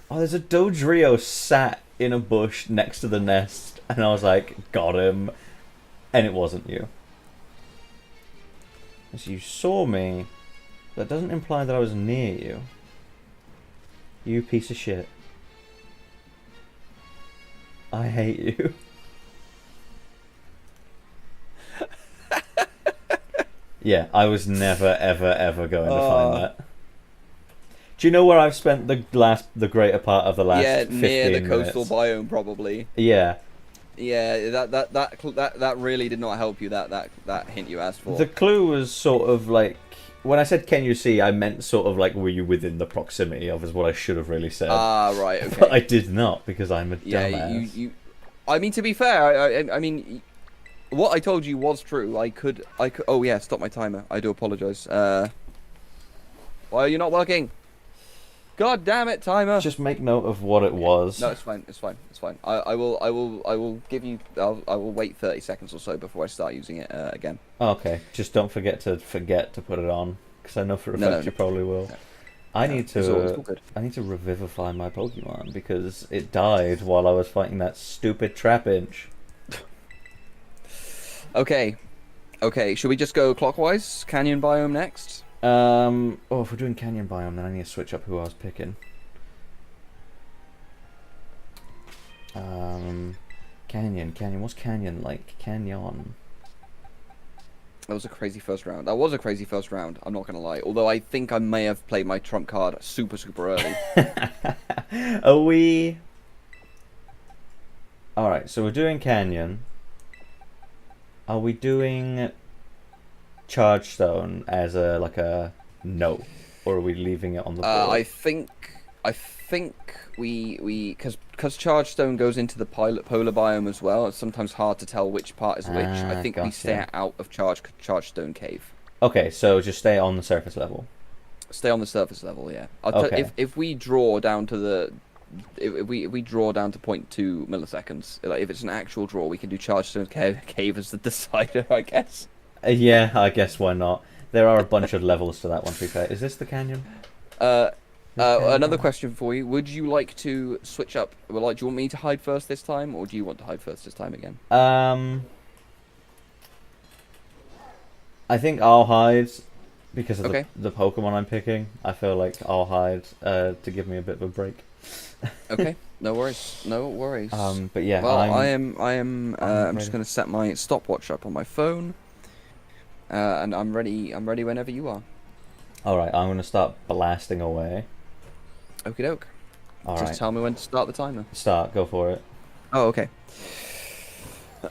Oh, there's a Dodrio sat in a bush next to the nest, and I was like, got him. And it wasn't you. So you saw me. That doesn't imply that I was near you. You piece of shit. I hate you. Yeah, I was never, ever, ever going to find that. Do you know where I've spent the greater part of the last 15 minutes? Yeah, near the coastal biome, probably. Yeah. Yeah, that really did not help you. That hint you asked for. The clue was sort of like, when I said "Can you see?" I meant sort of like, were you within the proximity of, is what I should have really said. Ah, right. Okay. But I did not, because I'm a dumbass. You. I mean, to be fair, I mean, what I told you was true. I could. Oh yeah, stop my timer. I do apologize. Why are you not working? God damn it, timer. Just make note of what it was. No, it's fine. It's fine. It's fine. I will give you. I will wait 30 seconds or so before I start using it again. Okay. Just don't forget to put it on, because I know for a fact you probably will. No. I No, need it's all to. good. I need to revivify my Pokemon because it died while I was fighting that stupid Trapinch. Okay. Okay. Should we just go clockwise? Canyon biome next. Oh, if we're doing Canyon biome, then I need to switch up who I was picking. Canyon. What's Canyon like? Canyon. That was a crazy first round. I'm not gonna lie. Although I think I may have played my trump card super early. Are we? All right. So we're doing Canyon. Are we doing Charge Stone as a no, or are we leaving it on the board? I think we because Charge Stone goes into the polar biome as well. It's sometimes hard to tell which part is which. I think we stay out of Charge Stone Cave. Okay, so just stay on the surface level. Stay on the surface level, yeah. Okay. If we draw down to the if we draw down to 0.2 milliseconds, like if it's an actual draw, we can do Charge Stone Cave as the decider, I guess. Yeah, I guess why not? There are a bunch of levels to that one, to be fair. Is this the canyon? Another question for you. Would you like to switch up? Do you want me to hide first this time, or do you want to hide first this time again? I think I'll hide because of the Pokemon I'm picking. I feel like I'll hide to give me a bit of a break. Okay, no worries. But yeah, well, I'm just gonna set my stopwatch up on my phone, and I'm ready whenever you are. All right, I'm gonna start blasting away. Okie doke. All just right. tell me when to start the timer. Start. Go for it. Oh, okay.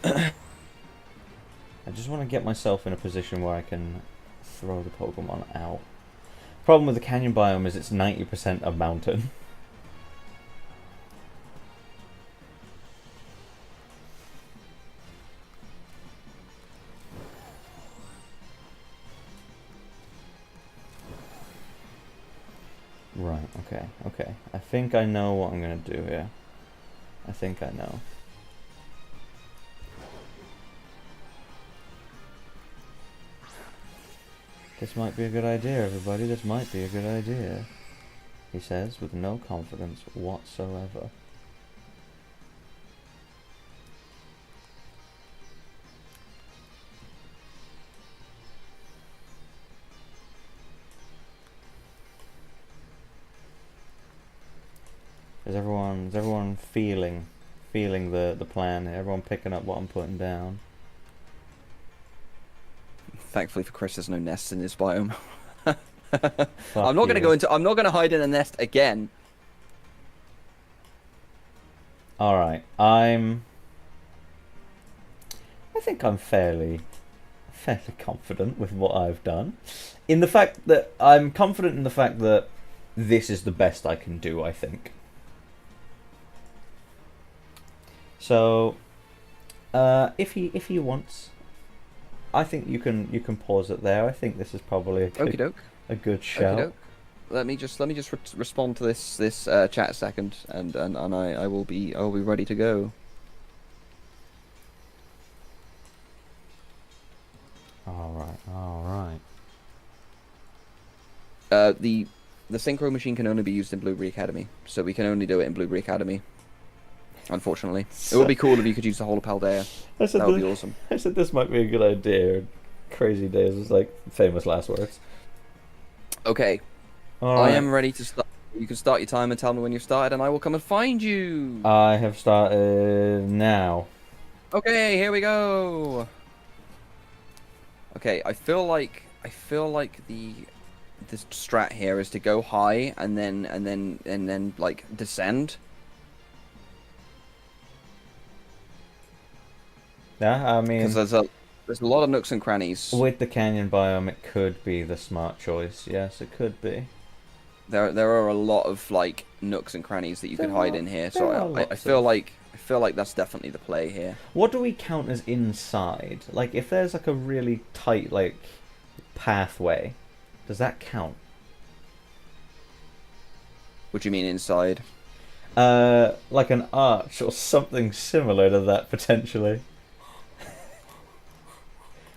I just want to get myself in a position where I can throw the Pokemon out. Problem with the canyon biome is it's 90% a mountain. Right, okay. I think I know what I'm going to do here. I think I know. This might be a good idea, everybody. This might be a good idea. He says with no confidence whatsoever. Is everyone feeling the plan? Everyone picking up what I'm putting down? Thankfully for Chris, there's no nests in this biome. Fuck I'm not you. I'm not gonna hide in a nest again. All right, I think I'm fairly confident with what I've done. I'm confident in the fact that this is the best I can do, I think. So, if he wants, I think you can pause it there. I think this is probably a good shout. Let me just respond to this chat a second, and I will be ready to go. All right. The synchro machine can only be used in Blueberry Academy, so we can only do it in Blueberry Academy. Unfortunately, it would be cool if you could use the whole of Paldea. That would be awesome. I said this might be a good idea. Crazy Days was like famous last words. Okay, I am ready to start. You can start your time and tell me when you've started, and I will come and find you. I have started now. Okay, here we go. Okay, I feel like the strat here is to go high and then like descend. Yeah, I mean, because there's a lot of nooks and crannies. With the canyon biome, it could be the smart choice. Yes, it could be. There are a lot of like nooks and crannies that you could hide in here. So I feel like I feel like that's definitely the play here. What do we count as inside? Like, if there's like a really tight like pathway, does that count? What do you mean inside? Like an arch or something similar to that potentially.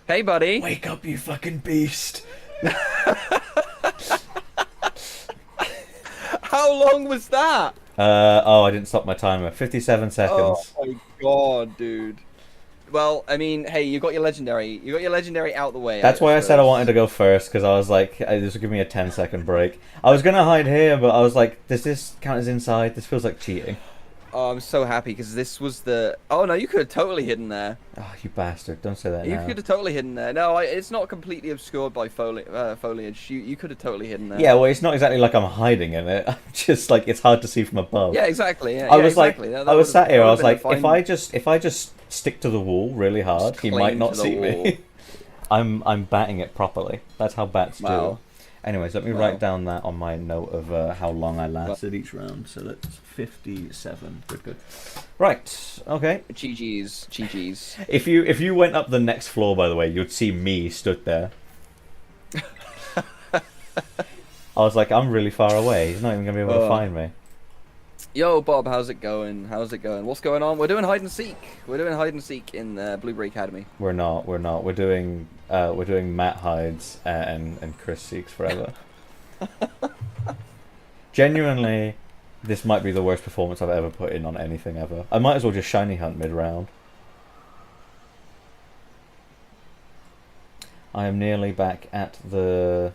Hey, buddy. Wake up, you fucking beast! How long was that? Oh, I didn't stop my timer. 57 seconds. Oh my god, dude. Well, I mean, hey, you got your legendary. You got your legendary out the way. That's why I said I wanted to go first, because I was like, this would give me a 10-second break. I was gonna hide here, but I was like, does this count as inside? This feels like cheating. Oh, I'm so happy because this was the. Oh no, you could have totally hidden there. Oh, you bastard! Don't say that You now. could have totally hidden there. No, it's not completely obscured by foliage. You could have totally hidden there. Yeah, well, it's not exactly like I'm hiding in it. I'm just like it's hard to see from above. Yeah, exactly. Yeah, I was exactly. like, I was sat here. I was like, if I just stick to the wall really hard, Just he cling might to not the see wall. me. I'm batting it properly. That's how bats do. Anyways, let me write down that on my note of how long I lasted each round. So that's 57. Good. Right. Okay. GG's. If you went up the next floor, by the way, you'd see me stood there. I was like, I'm really far away. He's not even gonna be able to find me. Yo, Bob, how's it going? What's going on? We're doing hide and seek. In Blueberry Academy. We're not. We're doing Matt hides and Chris seeks forever. Genuinely, this might be the worst performance I've ever put in on anything ever. I might as well just shiny hunt mid-round. I am nearly back at the...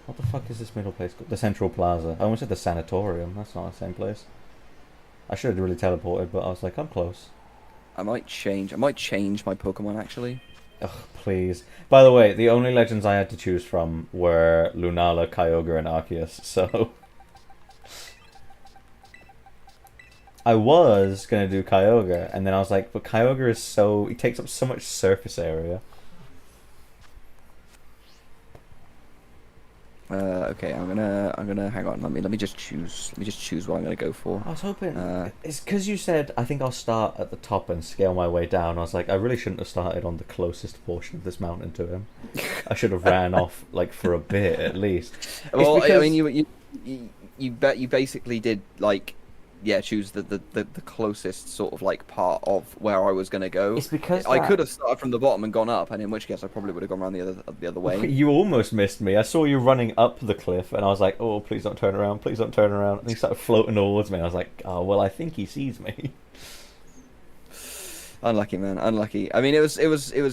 What the fuck is this middle place called? The Central Plaza. I almost said the Sanatorium. That's not the same place. I should have really teleported, but I was like, I'm close. I might change my Pokemon actually. Ugh, please. By the way, the only legends I had to choose from were Lunala, Kyogre, and Arceus, so... I was gonna do Kyogre, and then I was like, but Kyogre is so... He takes up so much surface area. Okay, I'm gonna hang on. Let me just choose what I'm gonna go for. I was hoping... it's because you said, I think I'll start at the top and scale my way down. I was like, I really shouldn't have started on the closest portion of this mountain to him. I should have ran off, like, for a bit, at least. Well, because... I mean, you basically did, like... Yeah, choose the closest sort of like part of where I was gonna go. It's because I could have started from the bottom and gone up, and in which case I probably would have gone around the other way. You almost missed me. I saw you running up the cliff, and I was like, "Oh, please don't turn around! Please don't turn around!" And he started floating towards me. And I was like, "Oh, well, I think he sees me." Unlucky, man. Unlucky. I mean, it was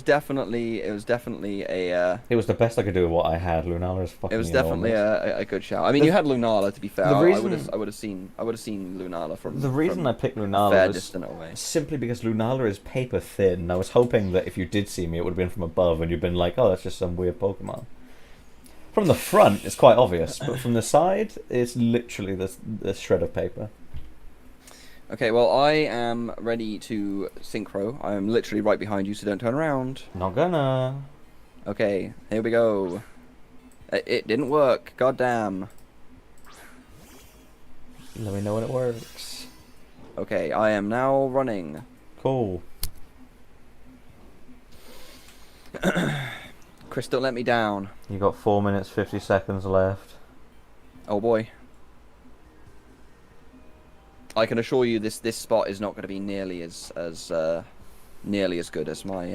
definitely a. It was the best I could do with what I had. Lunala is fucking. It was definitely a good shout. I mean, you had Lunala, to be fair. I would have seen Lunala from. The reason I picked Lunala fair was distant away. Simply because Lunala is paper thin. I was hoping that if you did see me, it would have been from above, and you'd been like, "Oh, that's just some weird Pokemon." From the front, it's quite obvious, but from the side, it's literally this shred of paper. Okay, well, I am ready to synchro. I am literally right behind you, so don't turn around. Not gonna. Okay, here we go. It didn't work. Goddamn. Let me know when it works. Okay, I am now running. Cool. Chris, don't let me down. You got 4 minutes 50 seconds left. Oh boy. I can assure you this spot is not going to be nearly as good as my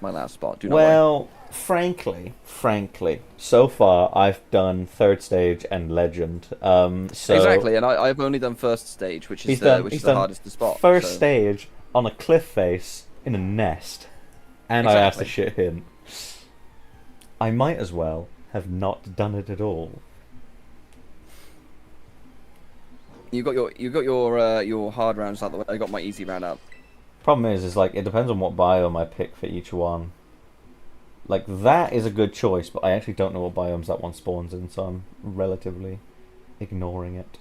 last spot. Do not worry. Frankly, so far I've done third stage and legend. So exactly, and I've only done first stage, which is the hardest to spot. First stage on a cliff face in a nest, and I asked a shit hint. I might as well have not done it at all. You got your hard rounds out the way. I got my easy round up. Problem is like it depends on what biome I pick for each one. Like that is a good choice, but I actually don't know what biomes that one spawns in, so I'm relatively ignoring it.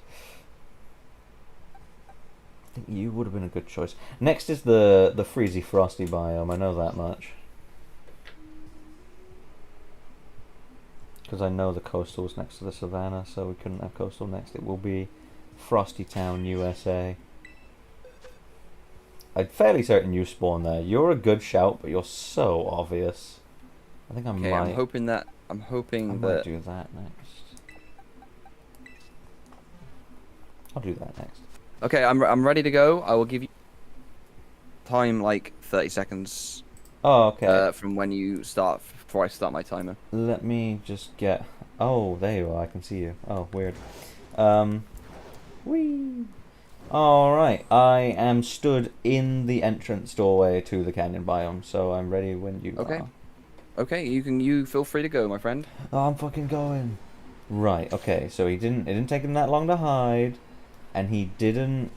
I think you would have been a good choice. Next is the freezy frosty biome. I know that much. Because I know the coastal was next to the savannah, so we couldn't have coastal next. It will be Frosty Town, USA. I'm fairly certain you spawn there. You're a good shout, but you're so obvious. I think I Okay, might. I'm hoping I that. might do that next. I'll do that next. Okay, I'm ready to go. I will give you time like 30 seconds Oh, okay. from when you start before I start my timer. Let me just get. Oh, there you are. I can see you. Oh, weird. Um, whee. All right. I am stood in the entrance doorway to the canyon biome, so I'm ready when you Okay. are. Okay, you feel free to go, my friend. Oh, I'm fucking going. Right. Okay. So he didn't. It didn't take him that long to hide, and he didn't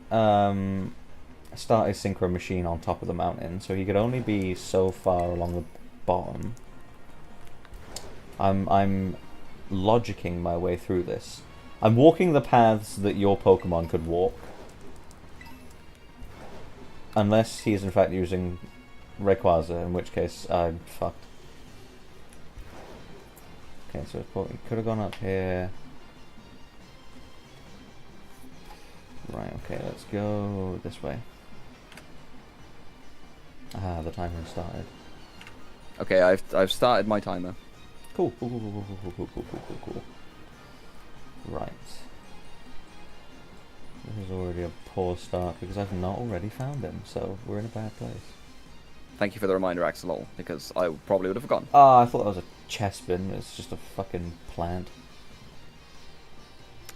start his synchro machine on top of the mountain, so he could only be so far along the bottom. I'm logicking my way through this. I'm walking the paths that your Pokemon could walk. Unless he is in fact using Rayquaza, in which case I'm fucked. Okay, so he could have gone up here. Right, okay, let's go this way. Ah, the timer started. Okay, I've started my timer. Cool. Right. This is already a poor start because I've not already found him, so we're in a bad place. Thank you for the reminder, Axolotl, because I probably would have forgotten. Ah, I thought that was a chest bin. It's just a fucking plant.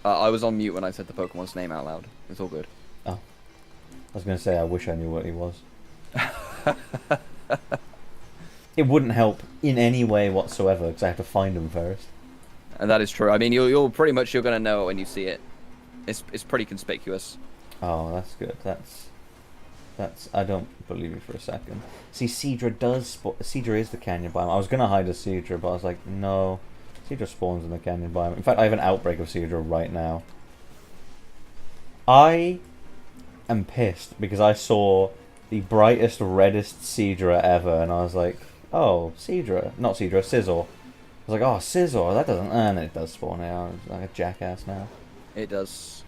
I was on mute when I said the Pokemon's name out loud. It's all good. Oh. I was going to say, I wish I knew what he was. It wouldn't help in any way whatsoever because I have to find him first. And that is true. I mean, you're pretty much you're gonna know it when you see it. It's pretty conspicuous. Oh, that's good. That's. I don't believe you for a second. See, Seadra does. Seadra is the canyon biome. I was gonna hide a Seadra, but I was like, no. Seadra spawns in the canyon biome. In fact, I have an outbreak of Seadra right now. I am pissed because I saw the brightest, reddest Seadra ever, and I was like, oh, Seadra. Not Seadra, Scizor. I was like, oh, Scizor, that doesn't... And it does spawn here. I'm like a jackass now. It does.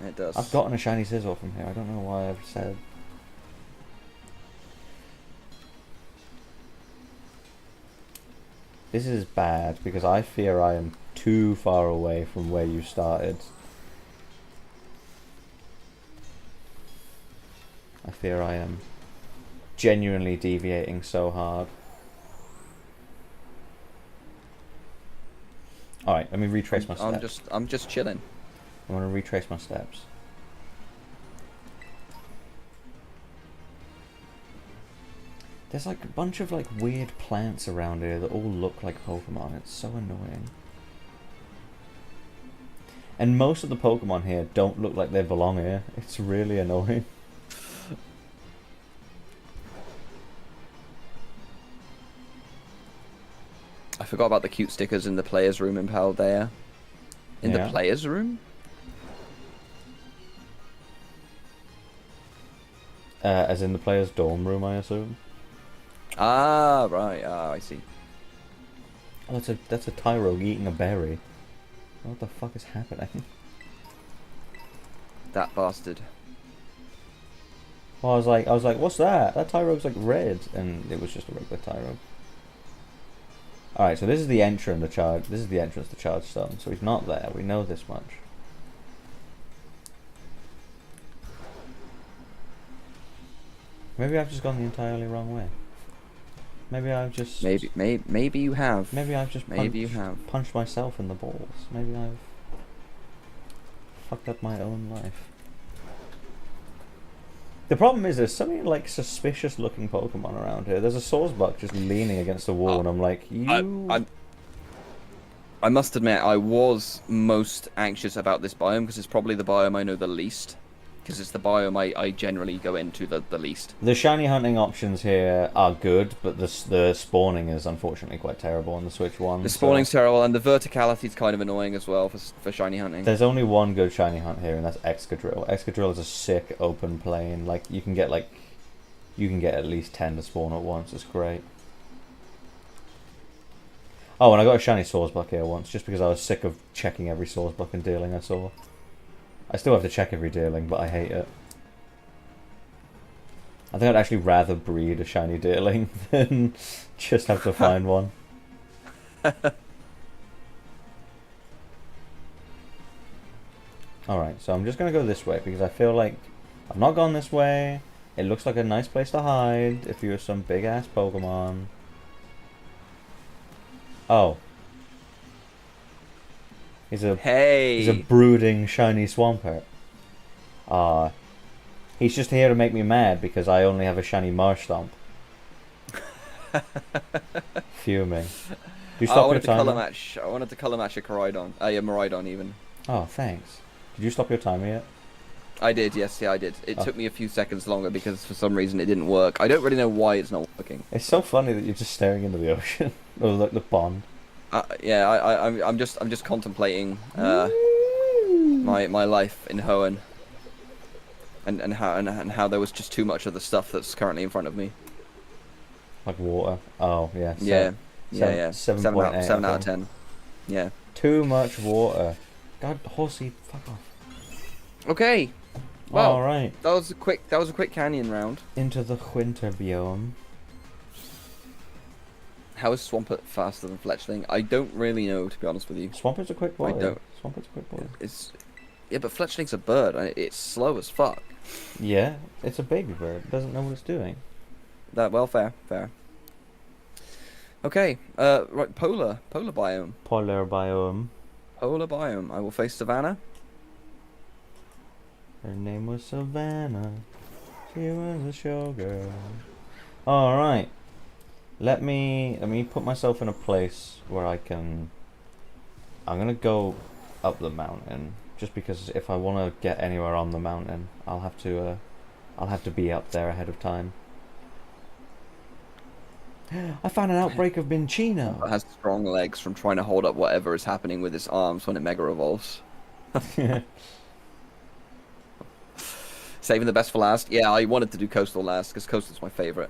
It does. I've gotten a shiny Scizor from here. I don't know why I've said... This is bad, because I fear I am too far away from where you started. I fear I am genuinely deviating so hard. Alright, let me retrace my steps. I'm just chilling. I'm gonna retrace my steps. There's like a bunch of like weird plants around here that all look like Pokemon. It's so annoying. And most of the Pokemon here don't look like they belong here. It's really annoying. I forgot about the cute stickers in the players' room in Paldea. In the players' room? As in the players' dorm room, I assume. Ah, right. Ah, I see. Oh, that's a Tyrogue eating a berry. What the fuck is happening? That bastard. Well, I was like, what's that? That Tyrogue's like red, and it was just a regular Tyrogue. All right, so this is the entrance to charge. This is the entrance to Charge Stone. So he's not there. We know this much. Maybe I've just gone the entirely wrong way. Maybe I've just... Maybe you have. Maybe I've just punched myself in the balls. Maybe I've fucked up my own life. The problem is there's so many like suspicious looking Pokemon around here. There's a Swordsbuck just leaning against the wall and I'm like, I must admit, I was most anxious about this biome because it's probably the biome I know the least. Because it's the biome I generally go into the least. The shiny hunting options here are good, but the spawning is unfortunately quite terrible on the Switch one. The spawning's terrible, and the verticality is kind of annoying as well for shiny hunting. There's only one good shiny hunt here, and that's Excadrill. Excadrill is a sick open plane. Like you can get at least 10 to spawn at once. It's great. Oh, and I got a shiny Swordsbuck here once, just because I was sick of checking every Swordsbuck and dealing I saw. I still have to check every dealing, but I hate it. I think I'd actually rather breed a shiny Deerling than just have to find one. Alright, so I'm just going to go this way because I feel like I've not gone this way. It looks like a nice place to hide if you're some big ass Pokemon. Oh. He's a brooding shiny Swampert. He's just here to make me mad because I only have a shiny Marshtomp. Fuming. Do you stop your timer? I wanted to color match a Koraidon. Yeah, Miraidon even. Oh, thanks. Did you stop your timer yet? I did, yes, yeah, I did. It took me a few seconds longer because for some reason it didn't work. I don't really know why it's not working. It's so funny that you're just staring into the ocean or like the pond. Yeah, I'm just contemplating my life in Hoenn, and how there was just too much of the stuff that's currently in front of me. Like water. Oh yeah. Yeah. 7 out of 10. Yeah. Too much water. God, horsey, fuck off. Okay. Well, all right. That was a quick canyon round. Into the winter biome. How is Swampert faster than Fletchling? I don't really know, to be honest with you. Swampert's a quick boy. I don't. Swampert's a quick boy. Yeah, but Fletchling's a bird. It's slow as fuck. Yeah, it's a baby bird. It doesn't know what it's doing. Fair. Okay. Right. Polar biome. Polar biome. Polar biome. I will face Savannah. Her name was Savannah. She was a showgirl. All right. Let me put myself in a place where I can. I'm gonna go up the mountain just because if I want to get anywhere on the mountain, I'll have to be up there ahead of time. I found an outbreak of Minchino. It has strong legs from trying to hold up whatever is happening with its arms when it mega evolves. Saving the best for last. Yeah, I wanted to do coastal last because coastal's my favorite.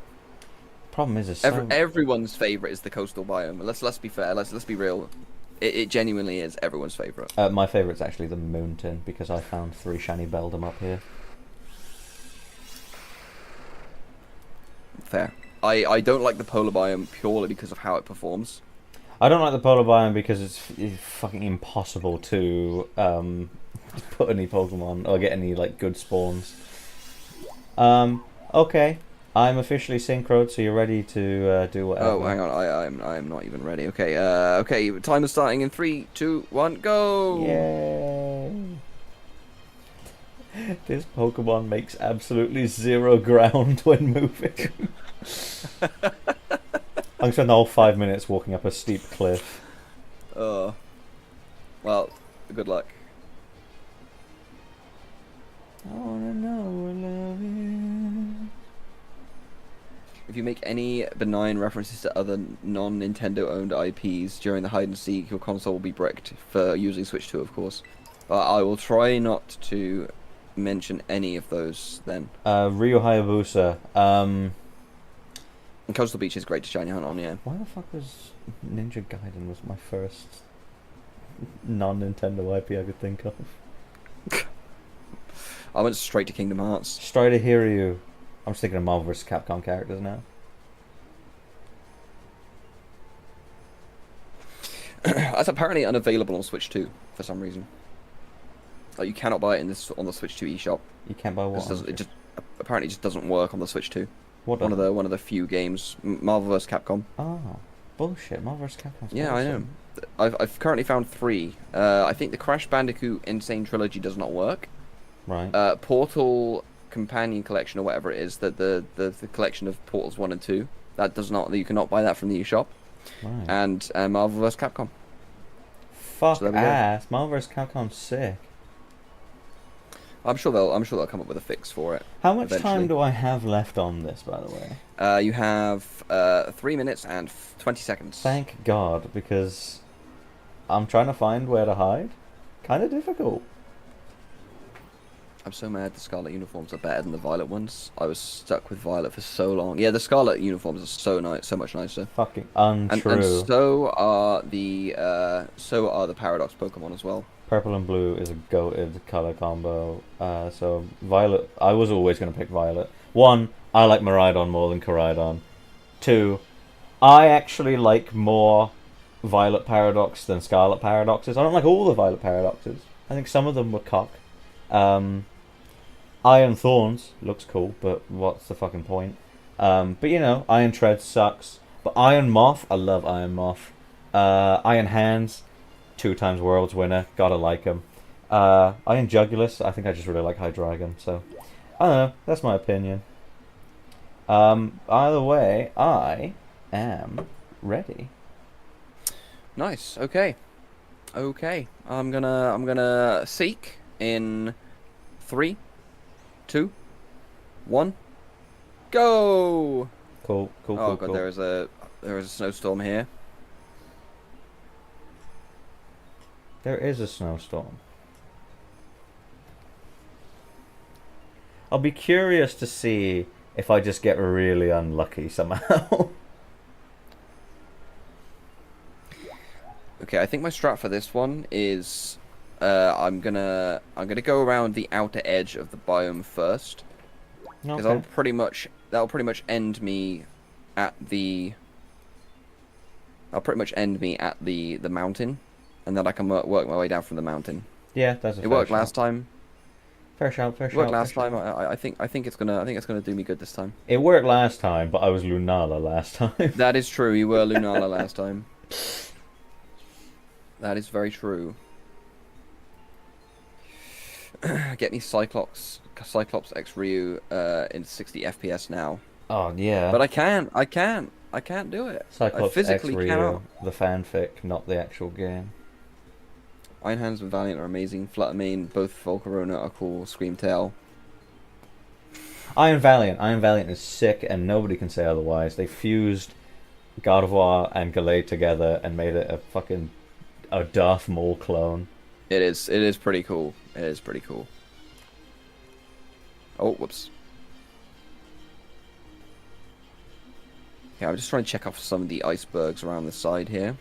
Problem is, everyone's favorite is the coastal biome. Let's be fair. Let's be real. It genuinely is everyone's favorite. My favorite's actually the Moonton because I found 3 shiny Beldum up here. Fair. I don't like the polar biome purely because of how it performs. I don't like the polar biome because it's fucking impossible to put any Pokemon or get any like good spawns. Okay. I'm officially synchroed, so you're ready to do whatever. Oh, hang on, I am not even ready. Okay, okay, time is starting in 3, 2, 1, go! Yay! This Pokemon makes absolutely 0 ground when moving. I'm spending the whole 5 minutes walking up a steep cliff. Oh. Well, good luck. I wanna know what love is. If you make any benign references to other non-Nintendo owned IPs during the hide and seek, your console will be bricked for using Switch 2, of course. But I will try not to mention any of those then. Ryu Hayabusa. And Coastal Beach is great to shiny hunt on, yeah. Why the fuck was Ninja Gaiden was my first non-Nintendo IP I could think of? I went straight to Kingdom Hearts. Strider Hiryu. I'm just thinking of Marvel vs. Capcom characters now. That's apparently unavailable on Switch 2 for some reason. Like you cannot buy it on the Switch 2 eShop. You can't buy what? It just apparently just doesn't work on the Switch 2. What? One of the few games, Marvel vs. Capcom. Oh, bullshit! Marvel vs. Capcom. Yeah, awesome. I know. I've currently found 3. I think the Crash Bandicoot Insane Trilogy does not work. Right. Portal Companion Collection or whatever it is, the collection of Portals 1 and 2, that does not. You cannot buy that from the eShop. Right. And Marvel vs. Capcom. Fuck so ass. Marvel vs. Capcom's sick. I'm sure they'll come up with a fix for it. How much eventually. time do I have left on this, by the way? You have 3 minutes and 20 seconds. Thank God, because I'm trying to find where to hide. Kind of difficult. I'm so mad the Scarlet uniforms are better than the Violet ones. I was stuck with Violet for so long. Yeah, the Scarlet uniforms are so much nicer. Fucking untrue. And so are the Paradox Pokemon as well. Purple and blue is a goated color combo. So Violet, I was always going to pick Violet. One, I like Miraidon more than Koraidon. 2, I actually like more Violet Paradox than Scarlet Paradoxes. I don't like all the Violet Paradoxes. I think some of them were cock. Um, Iron Thorns looks cool, but what's the fucking point? But you know, Iron Tread sucks. But Iron Moth, I love Iron Moth. Iron Hands, 2 times Worlds winner, gotta like him. Iron Jugulus, I think I just really like Hydreigon, so I don't know, that's my opinion. Either way, I am ready. Nice. Okay. Okay. I'm gonna seek in 3, 2, 1, go. Cool, cool, Oh cool, god, cool. there is a snowstorm here. There is a snowstorm. I'll be curious to see if I just get really unlucky somehow. Okay, I think my strat for this one is I'm gonna go around the outer edge of the biome first, because Okay. that'll pretty much end me at the the mountain, and then I can work my way down from the mountain. Yeah, that's a It fair worked shout. last time. Fair shout, fair It shout. worked last fair time. shout. I think it's gonna do me good this time. It worked last time, but I was Lunala last time. That is true. You were Lunala last time. That is very true. Get me Cyclops X Ryu in 60 FPS now. Oh yeah. But I can't do it. I Cyclops physically X Ryu, cannot. the fanfic, not the actual game. Iron Hands and Valiant are amazing. Fluttermane, both Volcarona are cool. Screamtail. Iron Valiant is sick, and nobody can say otherwise. They fused Gardevoir and Gallade together and made it a Darth Maul clone. It is pretty cool. It is pretty cool. Oh, whoops. Yeah, I'm just trying to check out some of the icebergs around the side here.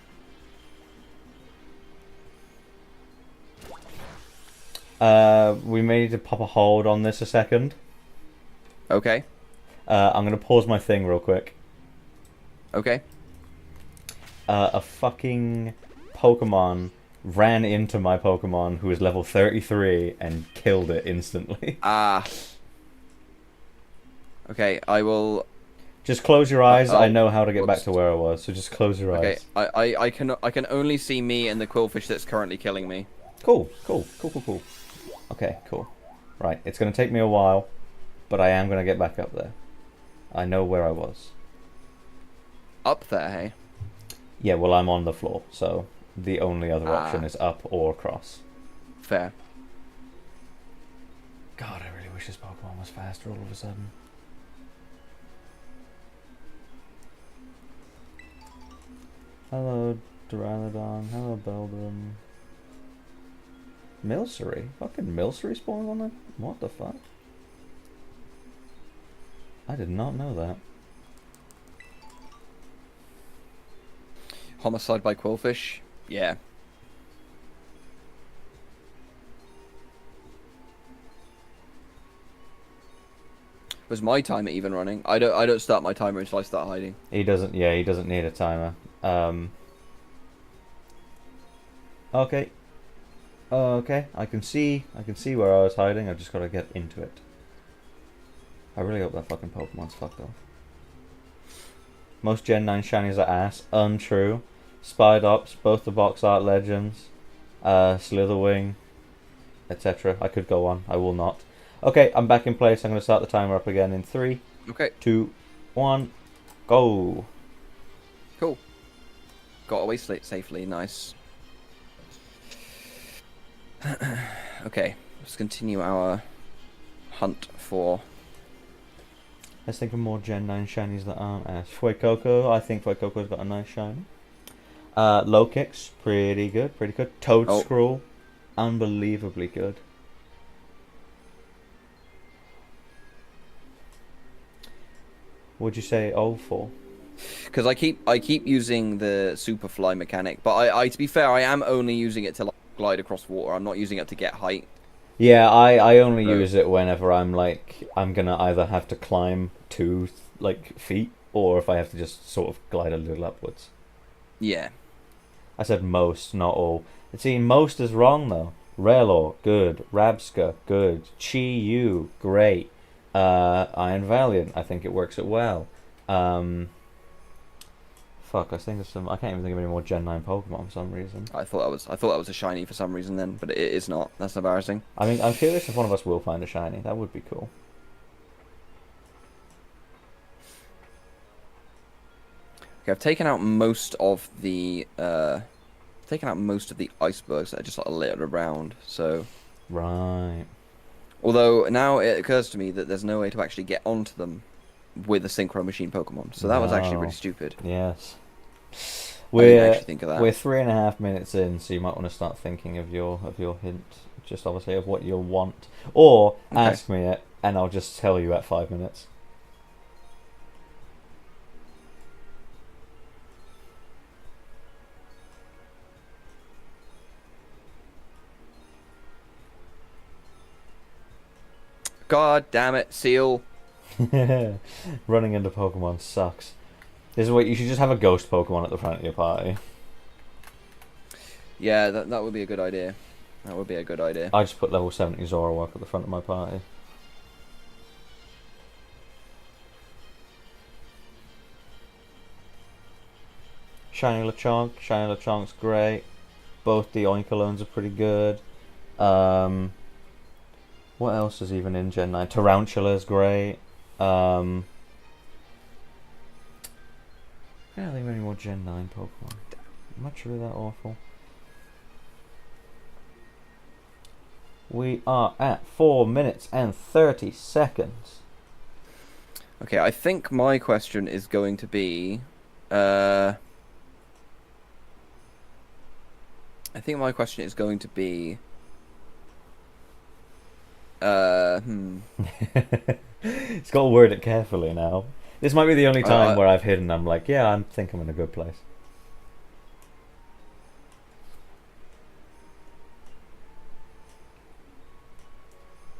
We may need to pop a hold on this a second. Okay. I'm gonna pause my thing real quick. Okay. A fucking Pokemon ran into my Pokemon who is level 33 and killed it instantly. Ah. Okay, I will. Just close your eyes. Oh, I know how to get back whoops. to where I was, so just close your Okay, eyes. I can only see me and the quillfish that's currently killing me. Cool. Okay, cool. Right, it's gonna take me a while, but I am gonna get back up there. I know where I was. Up there, hey. Yeah, well, I'm on the floor, so the only other Ah. option is up or across. Fair. God, I really wish this Pokemon was faster all of a sudden. Hello, Duraludon. Hello, Beldum. Milcery? Fucking Milcery spawns on them? What the fuck? I did not know that. Homicide by quillfish? Yeah. Was my timer even running? I don't start my timer until I start hiding. He doesn't need a timer. Okay. Okay, I can see where I was hiding. I just gotta get into it. I really hope that fucking Pokemon's fucked off. Most Gen 9 shinies are ass. Untrue. Spidops, both the box art legends, Slitherwing, etc. I could go on. I will not. Okay, I'm back in place. I'm gonna start the timer up again in 3, Okay, 2, 1, go. cool. Got away safely, nice. Okay, let's continue our hunt for... Let's think of more Gen 9 shinies that aren't ass. Fuecoco, I think Fuecoco's got a nice shiny. Low kicks, pretty good. Toad Oh. Scroll, unbelievably good. What'd you say O for? Because I keep using the Superfly mechanic, but I to be fair, I am only using it to like, glide across water. I'm not using it to get height. Yeah, I only So, use it whenever I'm gonna either have to climb 2 feet, or if I have to just sort of glide a little upwards. yeah. I said most, not all. See, most is wrong though. Relor, good. Rabska, good. Chi Yu, great. Iron Valiant, I think it works it well. Fuck, I think there's some. I can't even think of any more Gen 9 Pokemon for some reason. I thought that was a shiny for some reason then, but it is not. That's embarrassing. I mean, I'm curious if one of us will find a shiny. That would be cool. Okay, I've taken out most of the icebergs that are just like littered around. So, Right. although now it occurs to me that there's no way to actually get onto them with a Synchro Machine Pokemon. So that was actually No. pretty stupid. Yes. I didn't We're actually think of that. we're 3.5 minutes in, so you might want to start thinking of your hint, just obviously of what you'll want, or Okay. ask me it, and I'll just tell you at 5 minutes. God damn it, Seal. Running into Pokemon sucks. This is what you should just have a ghost Pokemon at the front of your party. Yeah, that would be a good idea. That would be a good idea. I just put level 70 Zoroark at the front of my party. Shiny Lechonk's great. Both the Oinkolones are pretty good. What else is even in Gen 9? Tarantula's great. I can't think of any more Gen 9 Pokemon. Am I truly that awful? We are at 4 minutes and 30 seconds. Okay, I think my question is going to be, I think my question is going to be, It's got to word it carefully now. This might be the only time I- where I've hidden. I'm like, yeah, I think I'm in a good place.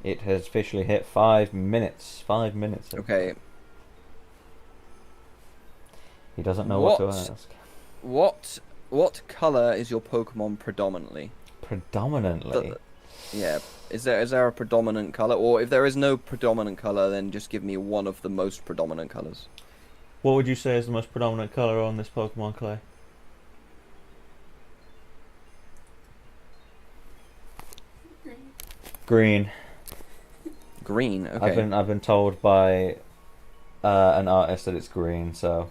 It has officially hit 5 minutes. 5 minutes. Okay, He doesn't know what to What? ask. what color is your Pokemon predominantly? Predominantly. Yeah, is there a predominant color, or if there is no predominant color, then just give me one of the most predominant colors. What would you say is the most predominant color on this Pokemon, Clay? Green. Green. Okay. I've been told by an artist that it's green, so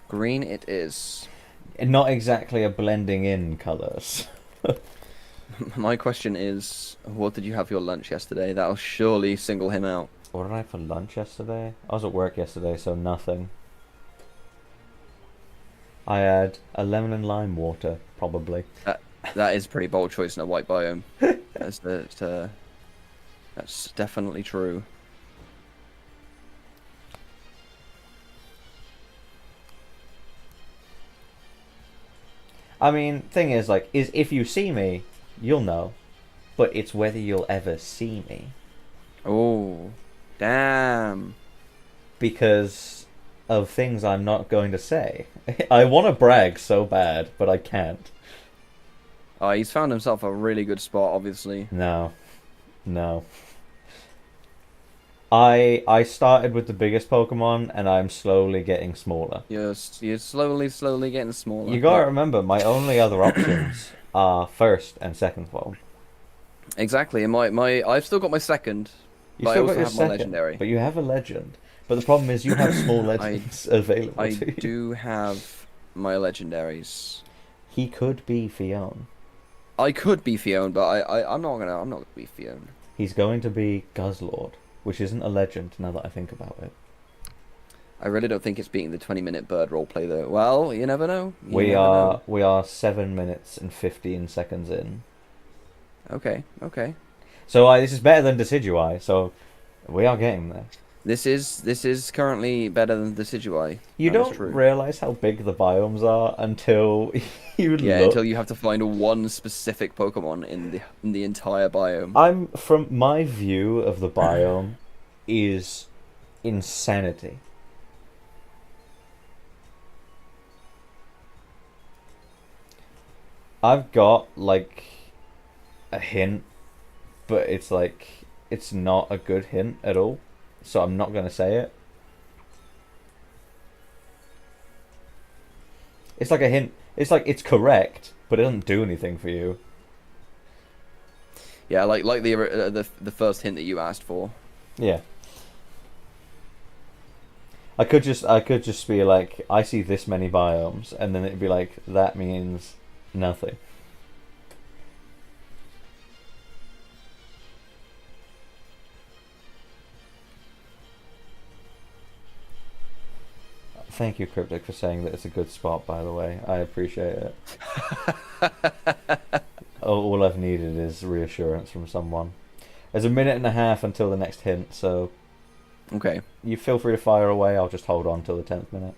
Green it is. not exactly a blending in colours. My question is, what did you have for your lunch yesterday? That'll surely single him out. What did I have for lunch yesterday? I was at work yesterday, so nothing. I had a lemon and lime water, probably. That is a pretty bold choice in a white biome. That's definitely true. I mean, thing is, like, is if you see me, you'll know. But it's whether you'll ever see me. Oh, damn. Because of things I'm not going to say. I want to brag so bad, but I can't. He's found himself a really good spot, obviously. No. No. I started with the biggest Pokemon, and I'm slowly getting smaller. You're slowly getting smaller. You gotta remember, my only other options are first and second form. Exactly. And I've still got my second, You but I still also got your have my second, legendary. but you have a legend. But the problem is, you have small legends available I to you. do have my legendaries. He could be Fionn. I could be Fiona, but I'm not gonna be Fiona. He's going to be Guzzlord, which isn't a legend now that I think about it. I really don't think it's beating the 20-minute bird roleplay though. Well, you never know. We are 7 minutes and 15 seconds in. Okay. So this is better than Decidueye, so we are getting there. This is currently better than the Decidueye. You That is don't true. realize how big the biomes are until you Yeah, until you look. have to find one specific Pokemon in the entire biome. I'm from my view of the biome is insanity. I've got like a hint, but it's like it's not a good hint at all, so I'm not gonna say it. It's like a hint. It's like it's correct, but it doesn't do anything for you. Yeah, like the first hint that you asked for. Yeah. I could just be like, I see this many biomes, and then it'd be like that means nothing. Thank you, Cryptic, for saying that it's a good spot. By the way, I appreciate it. All I've needed is reassurance from someone. There's a minute and a half until the next hint, so Okay. you feel free to fire away. I'll just hold on till the 10th minute.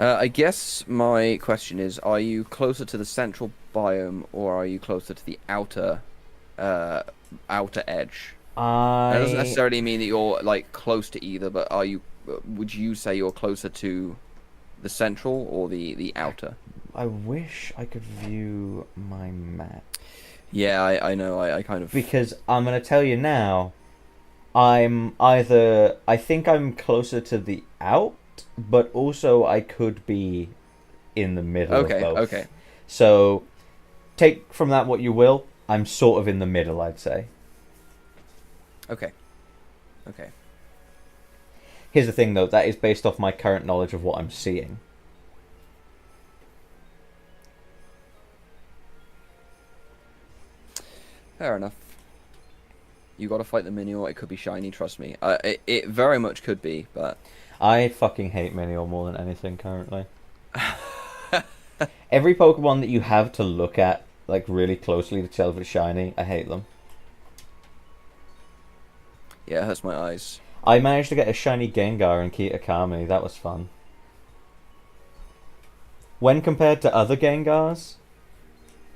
I guess my question is: are you closer to the central biome, or are you closer to the uh, outer edge? That doesn't I necessarily mean that you're like close to either, but are you? Would you say you're closer to the central or the outer? I wish I could view my map. Yeah, I know. I kind of. Because I'm gonna tell you now, I think I'm closer to the out, but also I could be in the middle of Okay. both. Okay. So take from that what you will. I'm sort of in the middle, I'd say. Okay. Okay. Here's the thing though, that is based off my current knowledge of what I'm seeing. Fair enough. You got to fight the Minior. It could be shiny. Trust me. It very much could be, but I fucking hate Minior more than anything currently. Every Pokemon that you have to look at like really closely to tell if it's shiny, I hate them. yeah, it hurts my eyes. I managed to get a shiny Gengar in Kitakami. That was fun. When compared to other Gengars,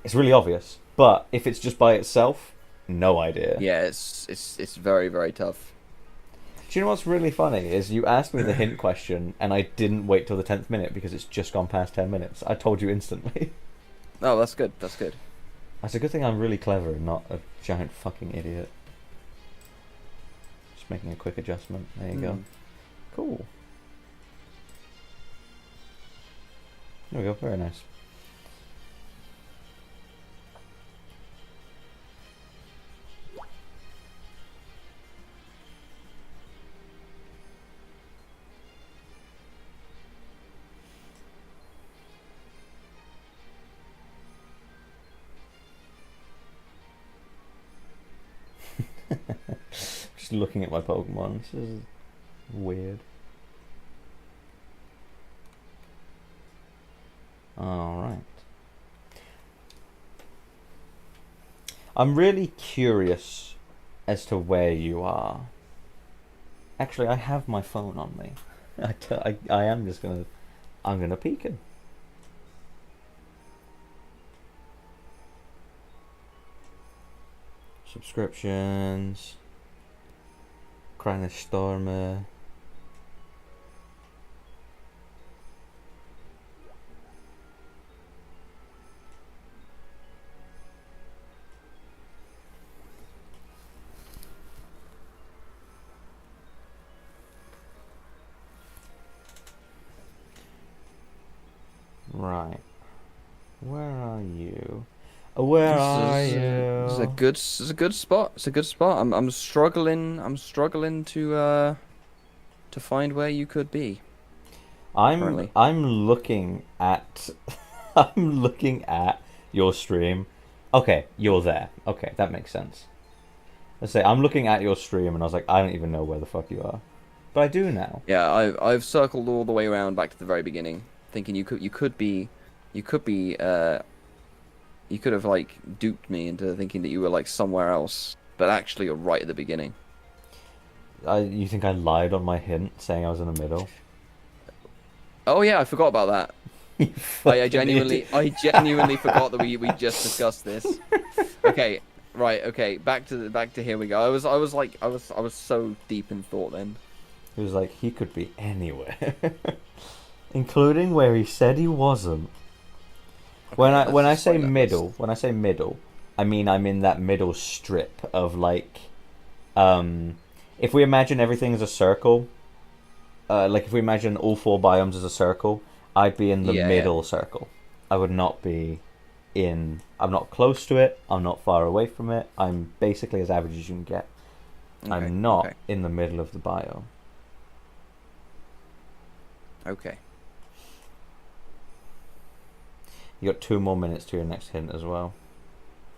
it's really obvious. But if it's just by itself, no idea. Yeah, it's very very tough. Do you know what's really funny is you asked me the hint question and I didn't wait till the 10th minute because it's just gone past 10 minutes. I told you instantly. Oh, that's good. That's good. That's a good thing I'm really clever and not a giant fucking idiot. Just making a quick adjustment. There you go. Cool. There we go. Very nice. Just looking at my Pokemon. This is weird. Alright. I'm really curious as to where you are. Actually, I have my phone on me. I am just gonna... I'm gonna peek in. Subscriptions. Cranestorm. Right. Where are you? Where are you? This is a good spot. It's a good spot. I'm struggling. I'm struggling to find where you could be. Currently. I'm looking at I'm looking at your stream. Okay, you're there. Okay, that makes sense. Let's say I'm looking at your stream and I was like, I don't even know where the fuck you are. But I do now. Yeah, I've circled all the way around back to the very beginning, thinking you could be you could be you could have like duped me into thinking that you were like somewhere else, but actually you're right at the beginning. You think I lied on my hint saying I was in the middle? Oh yeah, I forgot about that. You I fucking idiot. I genuinely forgot that we just discussed this. Okay, right. Okay, back to here we go. I was so deep in thought then. He was like, he could be anywhere, including where he said he wasn't. Okay, let's When I just say find that. middle, I mean I'm in that middle strip of like, if we imagine everything as a circle, like if we imagine all four biomes as a circle, I'd be in the Yeah, yeah. middle circle. I would not be in. I'm not close to it. I'm not far away from it. I'm basically as average as you can get. Okay, I'm not okay, in the middle of the biome. okay. You got 2 more minutes to your next hint as well.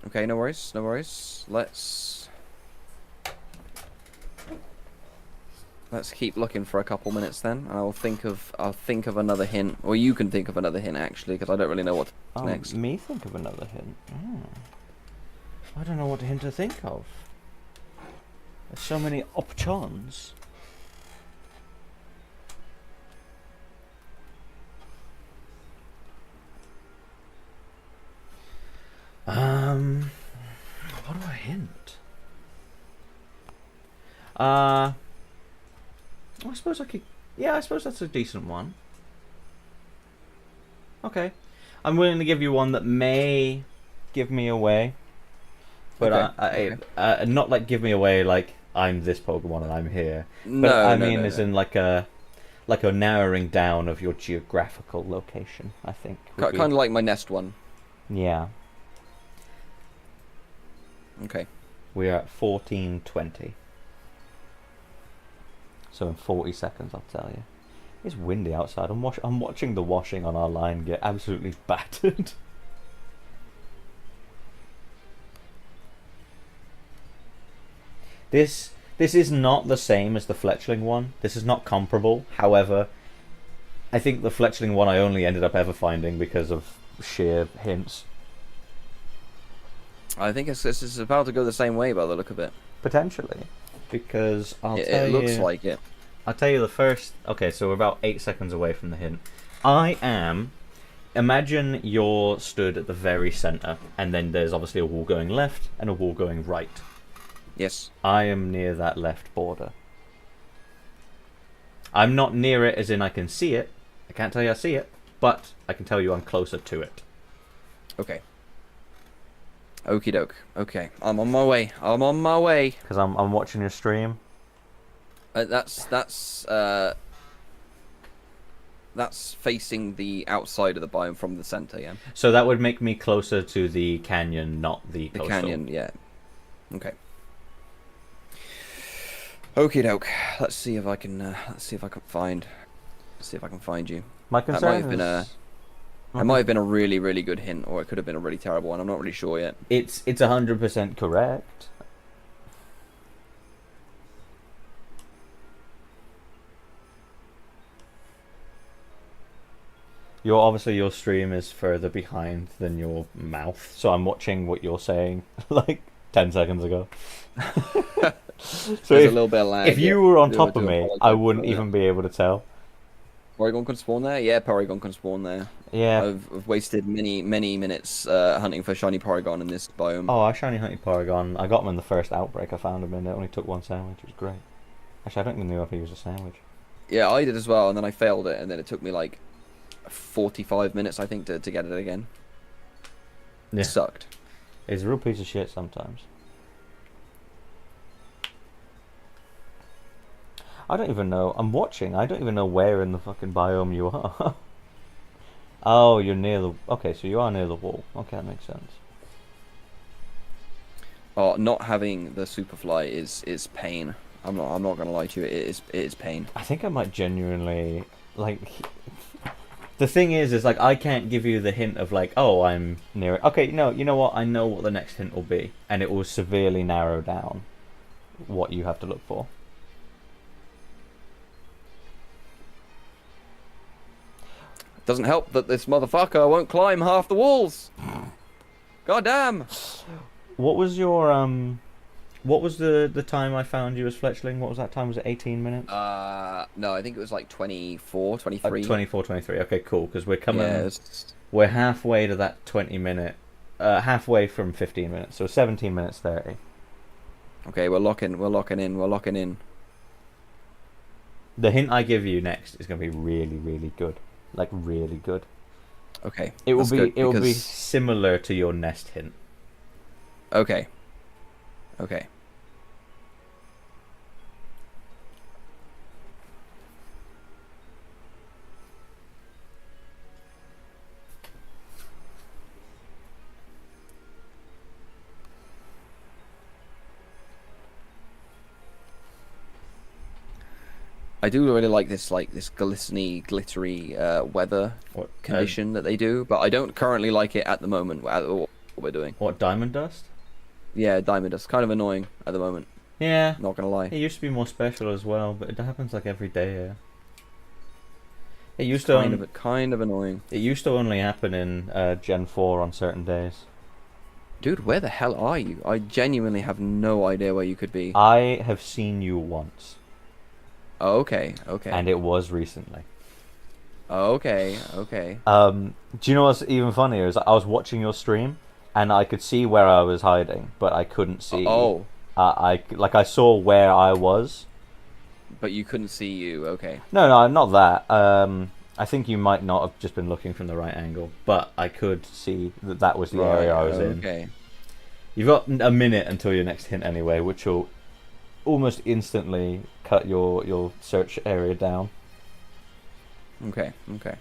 Okay, no worries, no worries. Let's keep looking for a couple minutes then. I'll think of another hint, or you can think of another hint actually, because I don't really know what's next. Me think of another hint. I don't know what hint to think of. There's so many options. What do I hint? I suppose I could. Yeah, I suppose that's a decent one. Okay, I'm willing to give you one that may give me away, but Okay, okay. not like give me away like I'm this Pokemon and I'm here. But No, I no, mean, no, as no. in like a narrowing down of your geographical location. I think would Kind be. of like my nest one. Yeah, Okay. we are at 14:20. So in 40 seconds, I'll tell you. It's windy outside. I'm watching the washing on our line get absolutely battered. This is not the same as the Fletchling one. This is not comparable. However, I think the Fletchling one I only ended up ever finding because of sheer hints. I think it's about to go the same way by the look of it. Potentially. Because It looks like it. I'll tell you the first. Okay, so we're about 8 seconds away from the hint. I am. Imagine you're stood at the very center, and then there's obviously a wall going left and a wall going right. Yes. I am near that left border. I'm not near it as in I can see it. I can't tell you I see it, but I can tell you I'm closer to it. Okay. Okie doke. Okay. I'm on my way. I'm on my way. Because I'm watching your stream. That's facing the outside of the biome from the center, yeah. So that would make me closer to the canyon, not the The coastal. canyon, yeah. Okay. Okie doke. Let's see if I can. Let's see if I can find. See if I can find you. My That might concern have been is... That might have been a really, really good hint, or it could have been a really terrible one. I'm not really sure yet. It's 100% correct. Your stream is further behind than your mouth, so I'm watching what you're saying like 10 seconds ago. So There's a little bit of lag. if you Yeah. were on Do- top do of me, apologize I for wouldn't that. even be able to tell. Porygon can spawn there? Yeah, Porygon can spawn there. Yeah. I've wasted many, many minutes hunting for shiny Porygon in this biome. Oh, I shiny hunted Porygon. I got him in the first outbreak. I found him in it. Only took one sandwich. It was great. Actually, I don't even know if he was a sandwich. Yeah, I did as well, and then I failed it, and then it took me like 45 minutes, I think, to get it again. Yeah. It sucked. It's a real piece of shit sometimes. I don't even know. I'm watching. I don't even know where in the fucking biome you are. Oh, you're near the... Okay, so you are near the wall. Okay, that makes sense. Oh, not having the Superfly is pain. I'm not gonna lie to you. It is pain. I think I might genuinely... Like... The thing is like, I can't give you the hint of like, oh, I'm near it. Okay, no, you know what? I know what the next hint will be. And it will severely narrow down what you have to look for. Doesn't help that this motherfucker won't climb half the walls. God damn. What was your What was the time I found you as fletchling? What was that time? Was it 18 minutes? No, I think it was like 24, 23. 24, 23. Okay, cool. Because we're coming. Yeah, We're halfway to that 20-minute. Halfway from 15 minutes. So 17 minutes 30. okay, we're locking in. The hint I give you next is going to be really, really good. Like really good. Okay, It will that's be. good It will be because- similar to your nest hint. Okay. Okay. I do really like this glistening, glittery weather What condition that they do, but I don't currently like it at the moment. What we're doing. What diamond dust? Yeah, diamond dust, kind of annoying at the moment. Yeah. Not gonna lie. It used to be more special as well, but it happens like every day. Yeah. It used to Kind of annoying. It used to only happen in Gen 4 on certain days. Dude, where the hell are you? I genuinely have no idea where you could be. I have seen you once, Oh, okay, okay. and it was recently. Okay, okay. Do you know what's even funnier is I was watching your stream, and I could see where I was hiding, but I couldn't see. Oh, I saw where I was. but you couldn't see you. Okay. No, not that. I think you might not have just been looking from the right angle, but I could see that that was the area I was in. Okay. You've got a minute until your next hint anyway, which will almost instantly cut your search area down. Okay. Okay.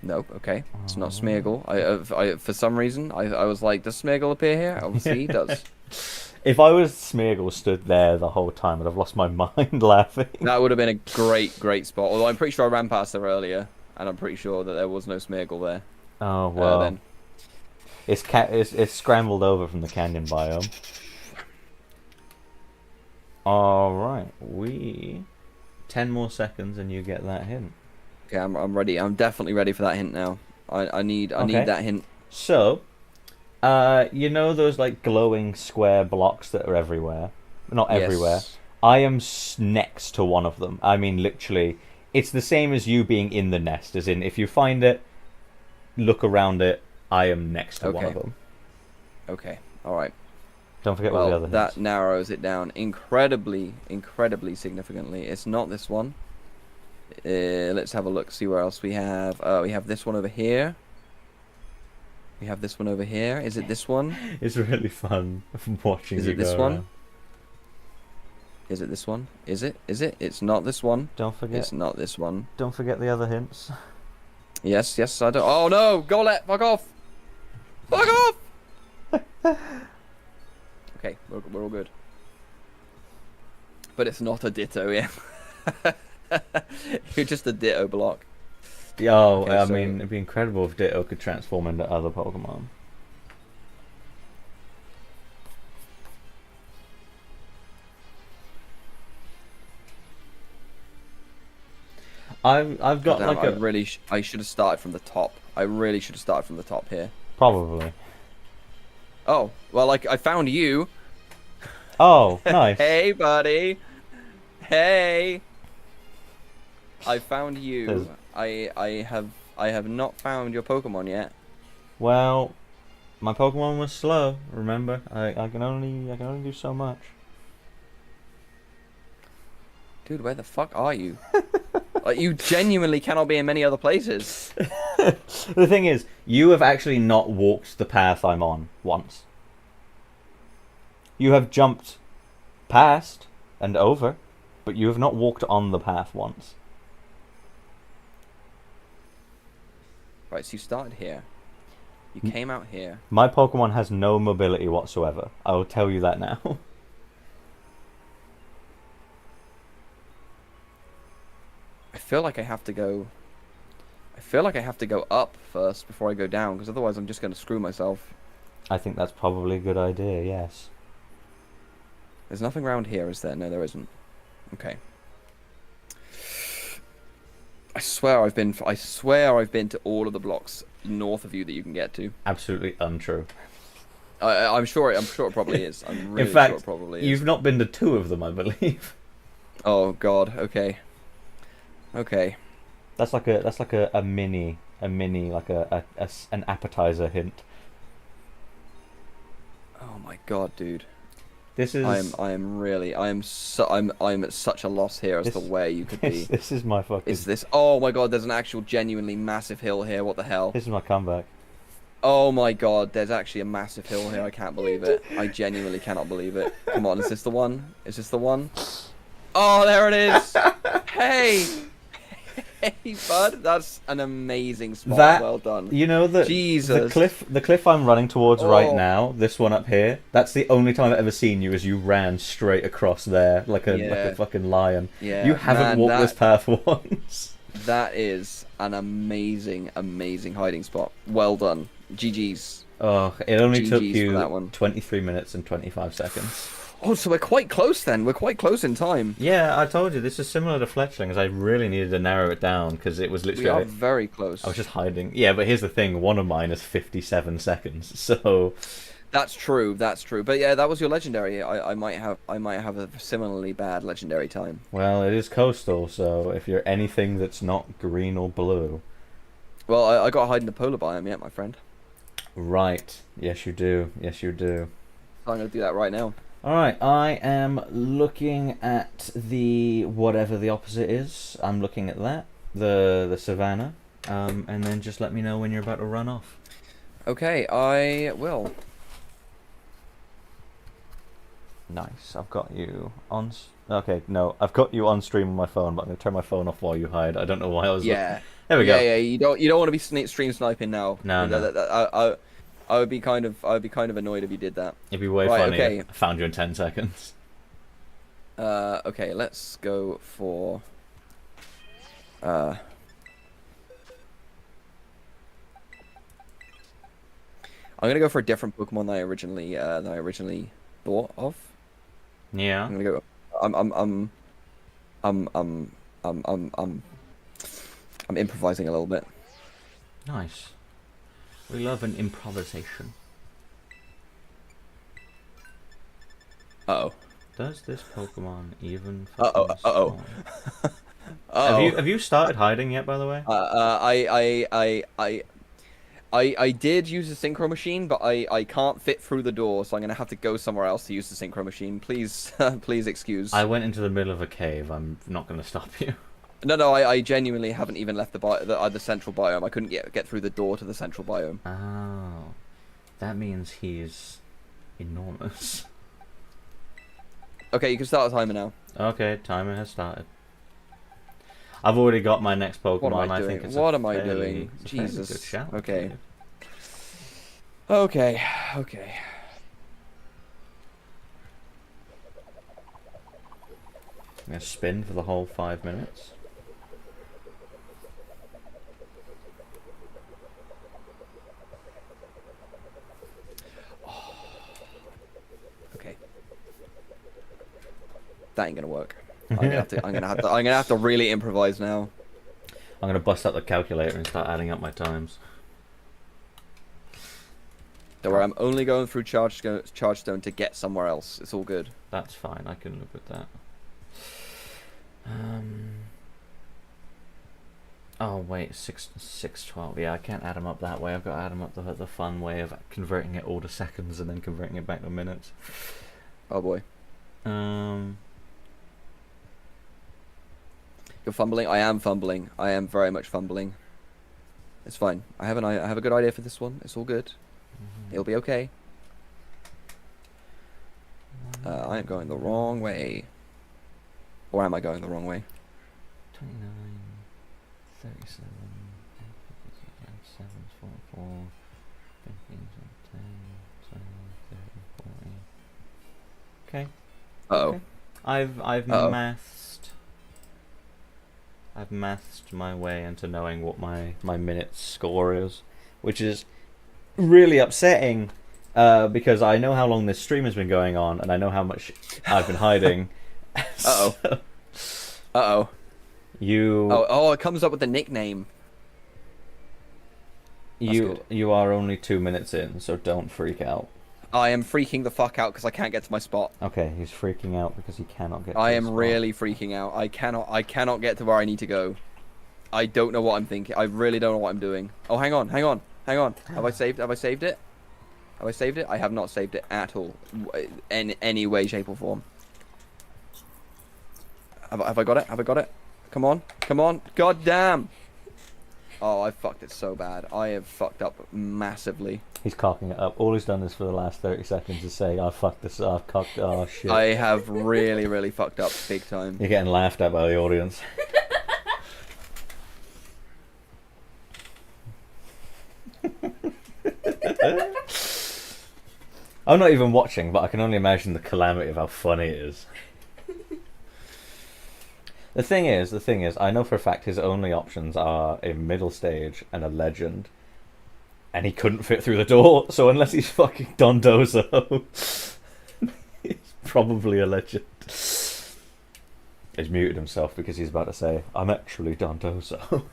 Nope. Okay. It's not Smeargle. I for some reason I was like, does Smeargle appear here? Obviously he does. If I was Smeargle stood there the whole time, I'd have lost my mind laughing. That would have been a great spot. Although I'm pretty sure I ran past there earlier, and I'm pretty sure that there was no Smeargle there. Oh well. Then. It's scrambled over from the canyon biome. All right, 10 more seconds and you get that hint. Okay, I'm ready. I'm definitely ready for that hint now. I need that hint. So, you know those like glowing square blocks that are everywhere? Not everywhere. Yes. I am next to one of them. I mean, literally, it's the same as you being in the nest. As in, if you find it, look around it. I am next to one of them. Okay. All right. Don't forget all the other that hints. narrows it down incredibly significantly. It's not this one. Let's have a look. See where else we have. We have this one over here. We have this one over here. Is it this one? It's really fun watching Is you it this go one? around. Is it this one? Is it? Is it? It's not this one. Don't forget. It's not this one. Don't forget the other hints. Yes, I don't. Oh no! Golet, fuck off! Fuck off! Okay, we're all good. But it's not a ditto, yeah. You're just a ditto block. Yo, Okay, I so- mean, it'd be incredible if Ditto could transform into other Pokemon. I've got Damn, like I should have started from the top. I really should have started from the top here. probably. Oh, well, like I found you. Oh, nice. Hey, buddy. Hey. I found you. I have not found your Pokemon yet. Well, my Pokemon was slow. Remember, I can only do so much. Dude, where the fuck are you? Like, you genuinely cannot be in many other places. The thing is, you have actually not walked the path I'm on once. You have jumped past and over, but you have not walked on the path once. Right, so you started here. You came out here. My Pokemon has no mobility whatsoever. I will tell you that now. I feel like I have to go. I feel like I have to go up first before I go down, because otherwise I'm just going to screw myself. I think that's probably a good idea, yes. There's nothing around here, is there? No, there isn't. Okay. I swear I've been to all of the blocks north of you that you can get to. Absolutely untrue. I'm sure it probably is. I'm really In fact, sure it probably is. you've not been to 2 of them, I believe. Oh God. Okay. Okay. That's like a mini like an appetizer hint. Oh my God, dude. This is I'm at such a loss here as to where you could be. this is my fucking. Is this? Oh my God, there's an actual genuinely massive hill here. What the hell? This is my comeback. Oh my God, there's actually a massive hill here. I can't believe it. I genuinely cannot believe it. Come on, is this the one? Is this the one? Oh, there it is. Hey. Hey, bud. That's an amazing spot. Well done. You know Jesus. the cliff I'm running towards right Oh. now, this one up here, that's the only time I've ever seen you as you ran straight across there like a fucking lion. Yeah, You haven't walked this path once. That is an amazing, amazing hiding spot. Well done. GG's. Oh, it only took GG's for that you one. 23 minutes and 25 seconds. Oh, so we're quite close then. We're quite close in time. Yeah, I told you, this is similar to Fletchling's. I really needed to narrow it down because it was literally... We are very close. I was just hiding. Yeah, but here's the thing. One of mine is 57 seconds, so... That's true. That's true. But yeah, that was your legendary. I might have a similarly bad legendary time. Well, it is coastal, so if you're anything that's not green or blue... Well, I got to hide in the polar biome yet, my friend. Right. Yes, you do. Yes, you do. So I'm going to do that right now. Alright, I am looking at the... whatever the opposite is. I'm looking at that. The savannah. And then just let me know when you're about to run off. Okay, I will. Nice. I've got you on... Okay, no. I've got you on stream on my phone, but I'm going to turn my phone off while you hide. I don't know why I was... Yeah. There we go. Yeah, you don't want to be stream sniping now. No. I would be kind of annoyed if you did that. It'd be way Right, funny okay. if I found you in 10 seconds. Okay, let's go for... I'm gonna go for a different Pokemon than I originally thought of. Yeah. I'm gonna go. I'm improvising a little bit. Nice. We love an improvisation. Uh-oh. Does this Pokemon even Uh-oh, fucking uh-oh. spawn? Uh-oh. Have you started hiding yet, by the way? I did use the synchro machine, but I can't fit through the door, so I'm gonna have to go somewhere else to use the synchro machine. Please, please excuse. I went into the middle of a cave. I'm not going to stop you. No, I genuinely haven't even left the central biome. I couldn't get through the door to the central biome. Oh. That means he's enormous. Okay, you can start the timer now. Okay, timer has started. I've already got my next Pokemon. What am I doing? think it's What a am I fairly- doing? it's a fairly Jesus. good shout, Okay. dude. Okay. I'm going to spin for the whole 5 minutes. Okay. That ain't gonna work. I'm gonna have to really improvise now. I'm going to bust out the calculator and start adding up my times. Don't worry, I'm only going through Charge Stone to get somewhere else. It's all good. That's fine, I can live with that. Oh wait, 612. Yeah, I can't add them up that way. I've got to add them up the fun way of converting it all to seconds and then converting it back to minutes. Oh boy. You're fumbling. I am fumbling. I am very much fumbling. It's fine. I have a good idea for this one. It's all good. It'll be okay. I am going the wrong way. Or am I going the wrong way? 29, 37, 7, 44, 15, 10, 20, 30, 40. Okay. Uh-oh. Okay. I've Uh-oh. mathed my way into knowing what my minute score is, which is really upsetting Because I know how long this stream has been going on, and I know how much I've been hiding. Uh-oh. So, Uh-oh. you Oh, it comes up with the nickname. you are only 2 minutes in, so don't freak out. I am freaking the fuck out because I can't get to my spot. Okay, he's freaking out because he cannot get to I his am spot. really freaking out. I cannot get to where I need to go. I don't know what I'm thinking. I really don't know what I'm doing. Oh, hang on. Have I saved it? Have I saved it? I have not saved it at all. In any way, shape, or form. Have I got it? Have I got it? Come on. God damn. Oh, I fucked it so bad. I have fucked up massively. He's cocking it up. All he's done is for the last 30 seconds is say, I fucked this up, cocked, oh shit. I have really, really fucked up big time. You're getting laughed at by the audience. I'm not even watching, but I can only imagine the calamity of how funny it is. The thing is, I know for a fact his only options are a middle stage and a legend. And he couldn't fit through the door, so unless he's fucking Dondozo, he's probably a legend. He's muted himself because he's about to say, I'm actually Dondozo.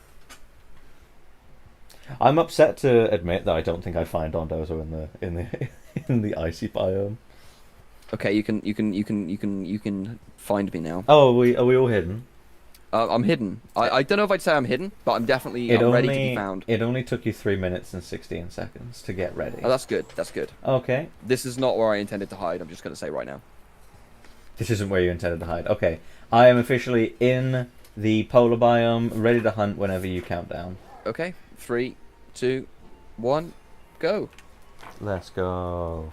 I'm upset to admit that I don't think I find Dondozo in the icy biome. Okay, you can find me now. Oh, are we all hidden? I'm hidden. I don't know if I'd say I'm hidden, but I'm definitely ready to be found. It only took you 3 minutes and 16 seconds to get ready. Oh, that's good. That's good. Okay. This is not where I intended to hide. I'm just going to say right now. This isn't where you intended to hide. Okay. I am officially in the polar biome, ready to hunt whenever you count down. Okay. 3, 2, 1, go. Let's go.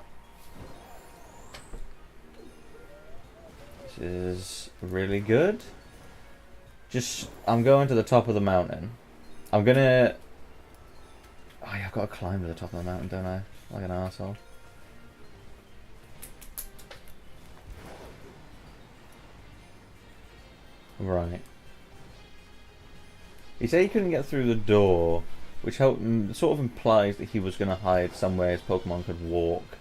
This is really good. I'm going to the top of the mountain. I'm gonna... Oh, yeah, I've got to climb to the top of the mountain, don't I? Like an arsehole. Right. He said he couldn't get through the door, which sort of implies that he was going to hide somewhere his Pokemon could walk.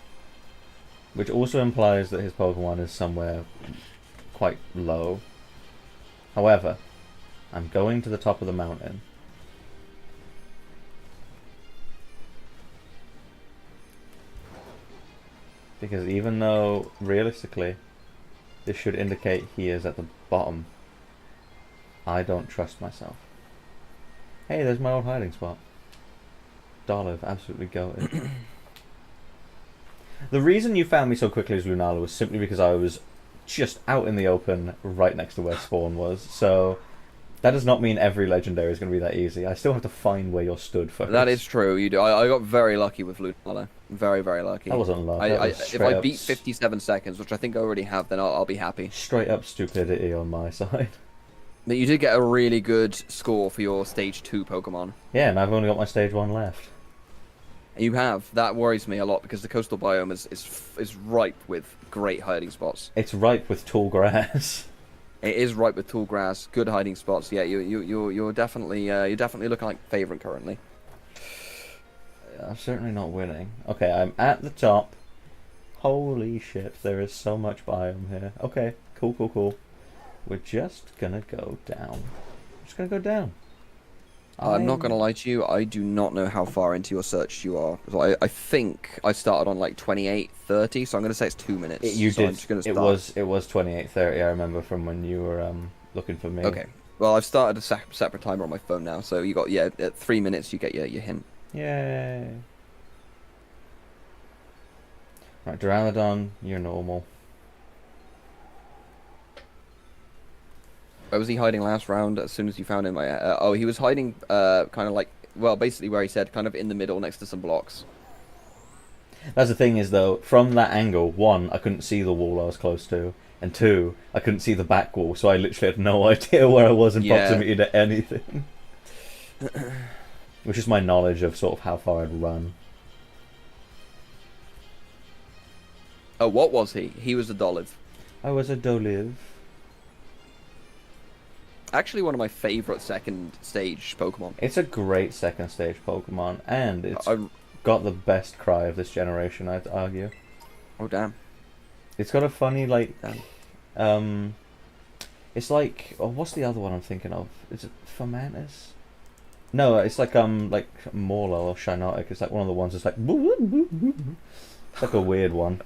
Which also implies that his Pokemon is somewhere quite low. However, I'm going to the top of the mountain. Because even though, realistically, this should indicate he is at the bottom, I don't trust myself. Hey, there's my old hiding spot. Dolliv, absolutely goated. The reason you found me so quickly as Lunala was simply because I was just out in the open, right next to where spawn was, so... That does not mean every legendary is going to be that easy. I still have to find where you're stood first. That is true. You do. I got very lucky with Lunala. Very, very lucky. That wasn't luck. If I beat 57 seconds, which I think I already have, then I'll be happy. Straight up stupidity on my side. But you did get a really good score for your Stage 2 Pokemon. Yeah, and I've only got my Stage 1 left. You have. That worries me a lot because the coastal biome is ripe with great hiding spots. It's ripe with tall grass. It is ripe with tall grass, good hiding spots. Yeah, you're definitely looking like favourite currently. I'm certainly not winning. Okay, I'm at the top. Holy shit, there is so much biome here. Okay, cool. We're just gonna go down. Just gonna go down. I'm not gonna lie to you. I do not know how far into your search you are. So I think I started on like 28:30, so I'm gonna say it's 2 minutes. I'm just gonna start. It was 28:30. I remember from when you were looking for me. Okay. Well, I've started a separate timer on my phone now, so you got at 3 minutes you get your hint. Yay. Right, Duraludon, you're normal. Where was he hiding last round? As soon as you found him, oh, he was hiding, kind of like, well, basically where he said, kind of in the middle next to some blocks. That's the thing is though, from that angle, 1, I couldn't see the wall I was close to, and 2, I couldn't see the back wall, so I literally had no idea where I was in proximity to anything. Which is my knowledge of sort of how far I'd run. Oh, what was he? He was a Dolliv. I was a Dolliv. Actually, one of my favourite second stage Pokemon. It's a great second stage Pokemon, and it's got the best cry of this generation, I'd argue. Oh damn. It's got a funny like, Damn. it's like, oh, what's the other one I'm thinking of? Is it Fomantis? No, it's like Morlo or Shinotic. It's like one of the ones that's like, it's like a weird one.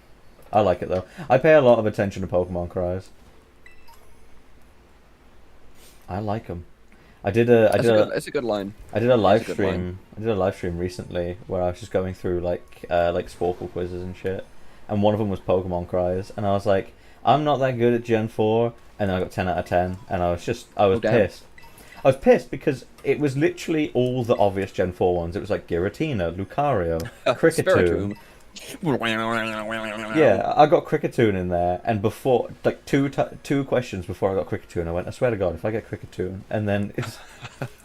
I like it though. I pay a lot of attention to Pokemon cries. I like them. It's a good line. I did a live It's a good stream. line. I did a live stream recently where I was just going through like Sporkle quizzes and shit, and one of them was Pokemon cries, and I was like, I'm not that good at Gen 4, and then I got 10 out of 10, and I was damn. pissed. I was pissed because it was literally all the obvious Gen 4 ones. It was like Giratina, Lucario, Kricketune. Spiritomb. Yeah, I got Kricketune in there, and before, like two questions before I got Kricketune, I went, I swear to God, if I get Kricketune, and then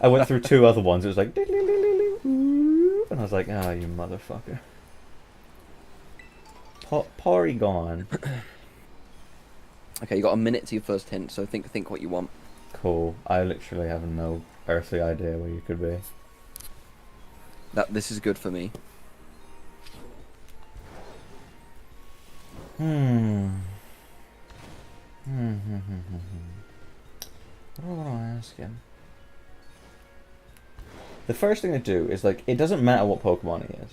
I went through two other ones, it was like, and I was like, oh, you motherfucker. Porygon. Okay, you got a minute to your first hint, so think what you want. Cool. I literally have no earthly idea where you could be. This is good for me. What do I want to ask him? The first thing to do is, like, it doesn't matter what Pokemon he is.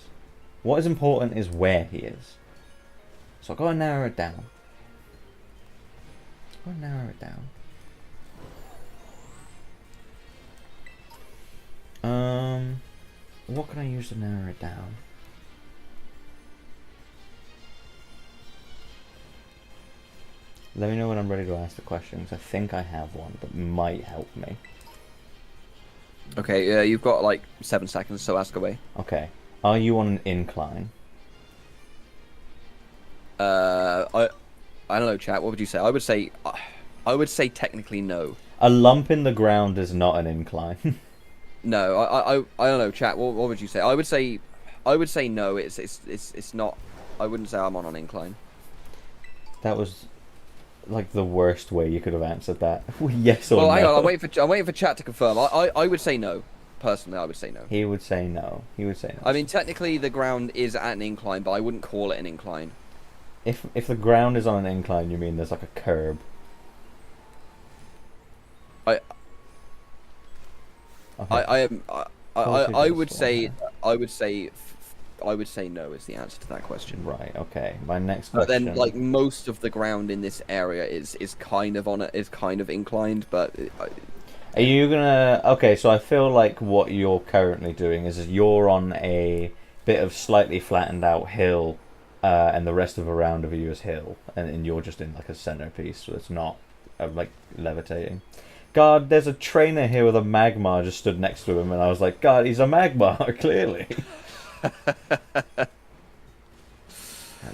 What is important is where he is. So I've got to narrow it down. What can I use to narrow it down? Let me know when I'm ready to ask the questions. I think I have one, but might help me. Okay, you've got like 7 seconds, so ask away. Okay. Are you on an incline? I don't know, chat. What would you say? I would say technically no. A lump in the ground is not an incline. No, I don't know, chat. What would you say? I would say no. It's not. I wouldn't say I'm on an incline. That was like the worst way you could have answered that. Yes or well, no? hang on. I'm waiting for chat to confirm. I would say no. Personally, I would say no. He would say no. He would say no. I mean, technically, the ground is at an incline, but I wouldn't call it an incline. If the ground is on an incline, you mean there's like a curb? I would say no is the answer to that question. Right. Okay. My next But question. then, like, most of the ground in this area is kind of inclined, but Are you gonna? Okay, so I feel like what you're currently doing is you're on a bit of slightly flattened out hill, and the rest of around of you is hill, and you're just in like a centerpiece, so it's not like levitating. God, there's a trainer here with a Magmar just stood next to him, and I was like, God, he's a Magmar, clearly.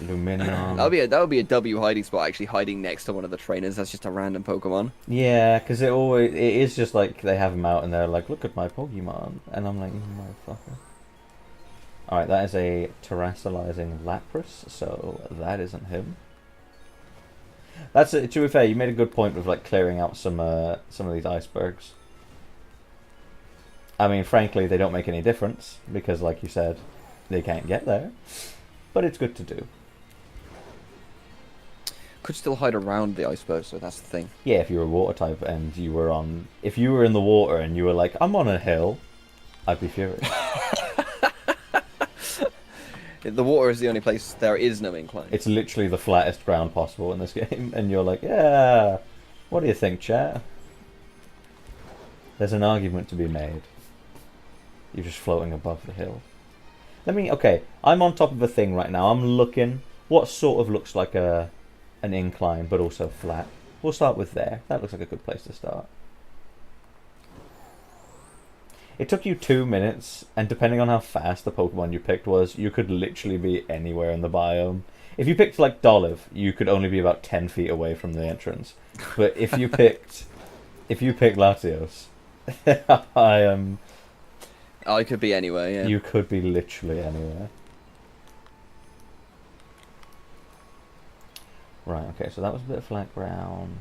Luminion. that would be a W hiding spot, actually hiding next to one of the trainers. That's just a random Pokemon. Yeah, because it is just like they have him out and they're like, look at my Pokemon, and I'm like, you motherfucker. Alright, that is a terrestrializing Lapras, so that isn't him. That's it. To be fair, you made a good point with like clearing out some of these icebergs. I mean, frankly, they don't make any difference because, like you said, they can't get there. But it's good to do. Could still hide around the iceberg, so that's the thing. Yeah, if you were a water type and you were on, if you were in the water and you were like, I'm on a hill, I'd be furious. The water is the only place there is no incline. It's literally the flattest ground possible in this game, and you're like, yeah, what do you think, chat? There's an argument to be made. You're just floating above the hill. Okay, I'm on top of a thing right now. I'm looking, what sort of looks like an incline, but also flat. We'll start with there. That looks like a good place to start. It took you 2 minutes, and depending on how fast the Pokemon you picked was, you could literally be anywhere in the biome. If you picked, like, Dolive, you could only be about 10 feet away from the entrance. But if you picked Latios, I could be anywhere, yeah. You could be literally anywhere. Right, okay, so that was a bit of flat ground.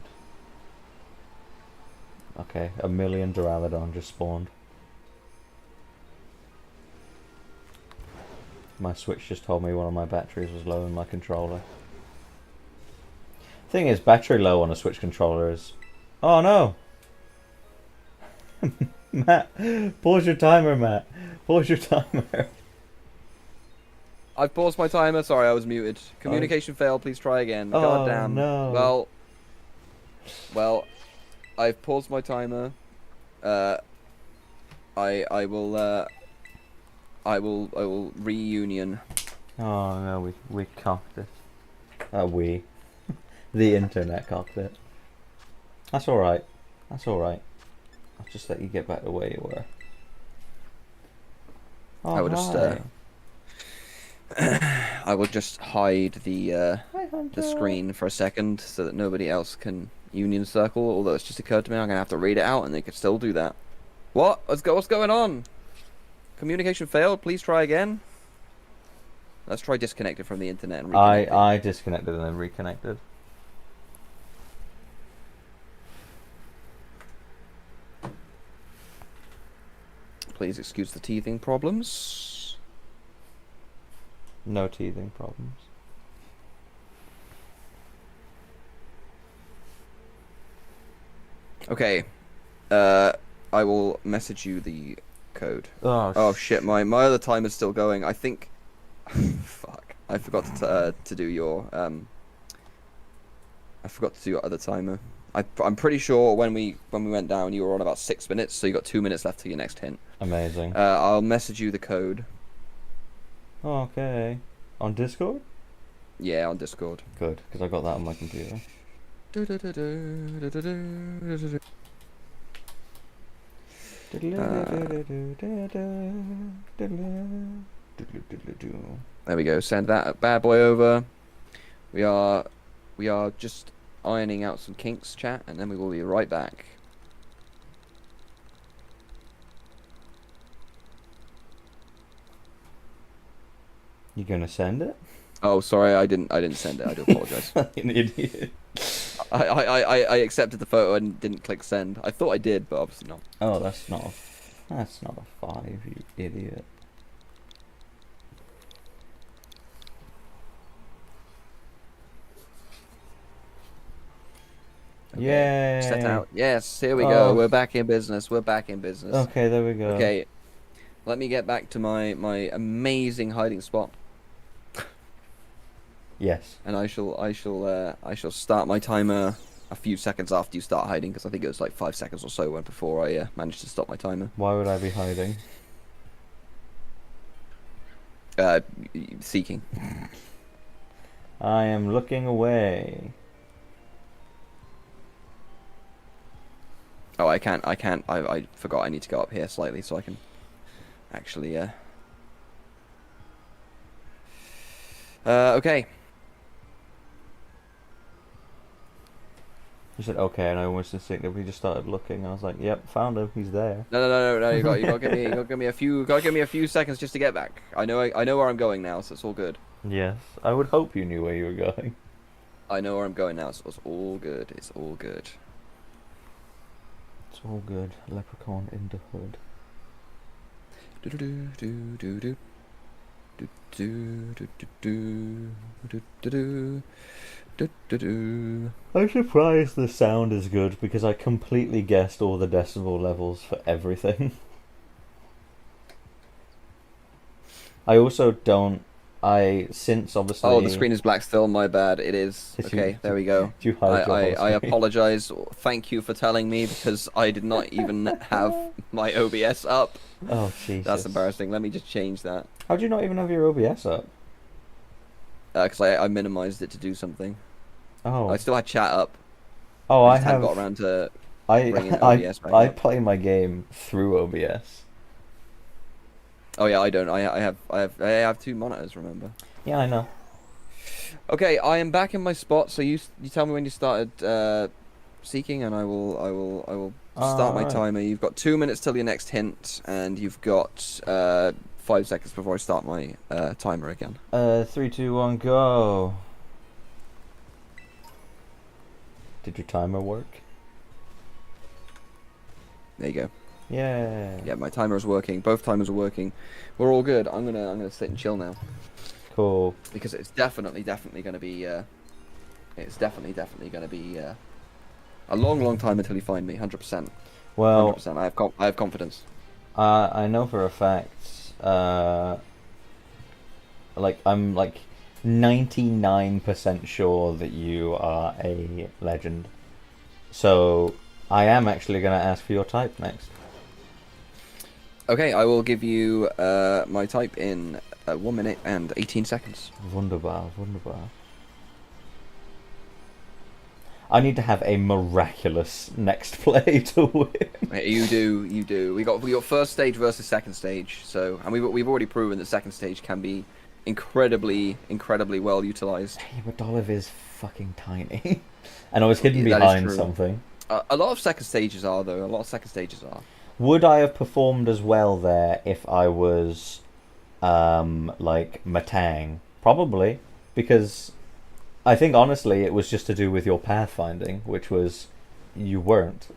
Okay, a million Duraludon just spawned. My Switch just told me one of my batteries was low in my controller. Thing is, battery low on a Switch controller is... Oh no! Matt, pause your timer, Matt. Pause your timer. I've paused my timer. Sorry, I was muted. Communication failed. Please try again. God damn. No. Well, I've paused my timer. I will reunion. Oh no, we cocked it. We. The internet cocked it. That's alright. That's alright. I'll just let you get back to where you were. Oh, I will just I will just hide the screen for a second so that nobody else can union circle. Although it's just occurred to me I'm gonna have to read it out, and they could still do that. What? What's going on? Communication failed. Please try again. Let's try disconnected from the internet and reconnecting. I disconnected and then reconnected. Please excuse the teething problems. No teething problems. Okay. I will message you the code. Oh shit, my other timer's still going. I think fuck. I forgot to do your I forgot to do your other timer. I'm pretty sure when we went down you were on about 6 minutes, so you got 2 minutes left to your next hint. Amazing. I'll message you the code. Okay. On Discord? Yeah, on Discord. Good, because I got that on my computer. There we go. Send that bad boy over. We are just ironing out some kinks, chat, and then we will be right back. You gonna send it? Oh, sorry, I didn't send it. I do apologize. An idiot. I accepted the photo and didn't click send. I thought I did, but obviously not. Oh, that's not a 5, you idiot. Okay. Yay! Set out. Yes, here we go. We're back in business. We're back in business. Okay, there we go. Okay, let me get back to my amazing hiding spot. Yes. And I shall start my timer a few seconds after you start hiding, because I think it was like 5 seconds or so before I managed to stop my timer. Why would I be hiding? Seeking. I am looking away. Oh, I can't. I forgot I need to go up here slightly so I can actually, okay. You said okay, and I almost instinctively just started looking. I was like, "Yep, found him. He's there." No. You got to give me a few seconds just to get back. I know where I'm going now, so it's all good. Yes, I would hope you knew where you were going. I know where I'm going now, so it's all good. It's all good. It's all good. Leprechaun in the hood. I'm surprised the sound is good because I completely guessed all the decibel levels for everything. I also don't. Since obviously. Oh, the screen is black still. My bad. It is. Okay, there we go. You hide your whole I screen? apologize. Thank you for telling me, because I did not even have my OBS up. Oh, Jesus. That's embarrassing. Let me just change that. How do you not even have your OBS up? Because I minimized it to do something. Oh. I still had chat up. Oh, I hadn't have. got around to bringing OBS back I up. play my game through OBS. Oh yeah, I don't. I have 2 monitors. Remember? Yeah, I know. Okay, I am back in my spot. So you tell me when you started seeking, and I will start my Alright. timer. You've got 2 minutes till your next hint, and you've got 5 seconds before I start my timer again. 3, 2, 1, go. Did your timer work? There you go. Yeah. Yeah, my timer is working. Both timers are working. We're all good. I'm gonna sit and chill now Cool. because it's definitely gonna be it's definitely gonna be a long time until you find me. 100%. Well, 100%. I have confidence. I know for a fact, like I'm like 99% sure that you are a legend. So I am actually gonna ask for your type next. Okay, I will give you my type in 1 minute and 18 seconds. Wunderbar, wunderbar. I need to have a miraculous next play to win. You do. We got first stage versus second stage. So, and we've already proven that second stage can be incredibly well utilized. Hey, but Olive is fucking tiny. And I was hidden That is behind true. something. A lot of second stages are though. A lot of second stages are. Would I have performed as well there if I was, like Matang? Probably, because I think honestly it was just to do with your pathfinding, which was you weren't.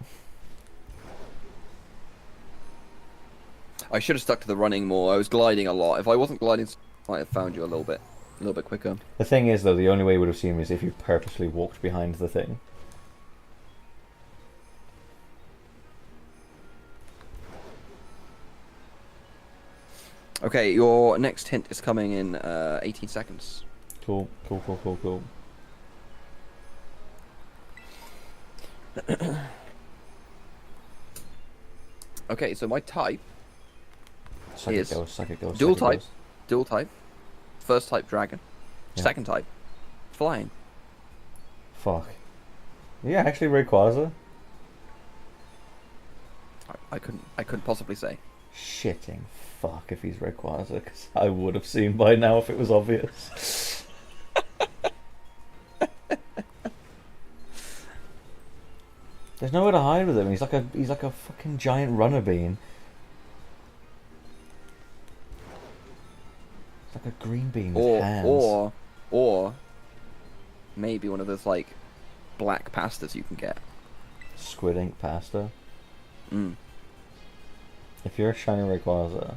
I should have stuck to the running more. I was gliding a lot. If I wasn't gliding, I might have found you a little bit quicker. The thing is, though, the only way you would have seen me is if you purposely walked behind the thing. Okay, your next hint is coming in 18 seconds. Cool, cool, cool, cool, cool. Okay, so my type Suck is it goes, suck it goes. dual suck it type, goes. dual type, first type dragon, Yeah. second type flying. Fuck. Yeah, actually Rayquaza. I couldn't possibly say. Shitting fuck if he's Rayquaza, because I would have seen by now if it was obvious. There's nowhere to hide with him. He's like a fucking giant runner bean. It's like a green bean with hands. Or maybe one of those like black pastas you can get. Squid ink pasta. Mm. If you're a shiny Rayquaza,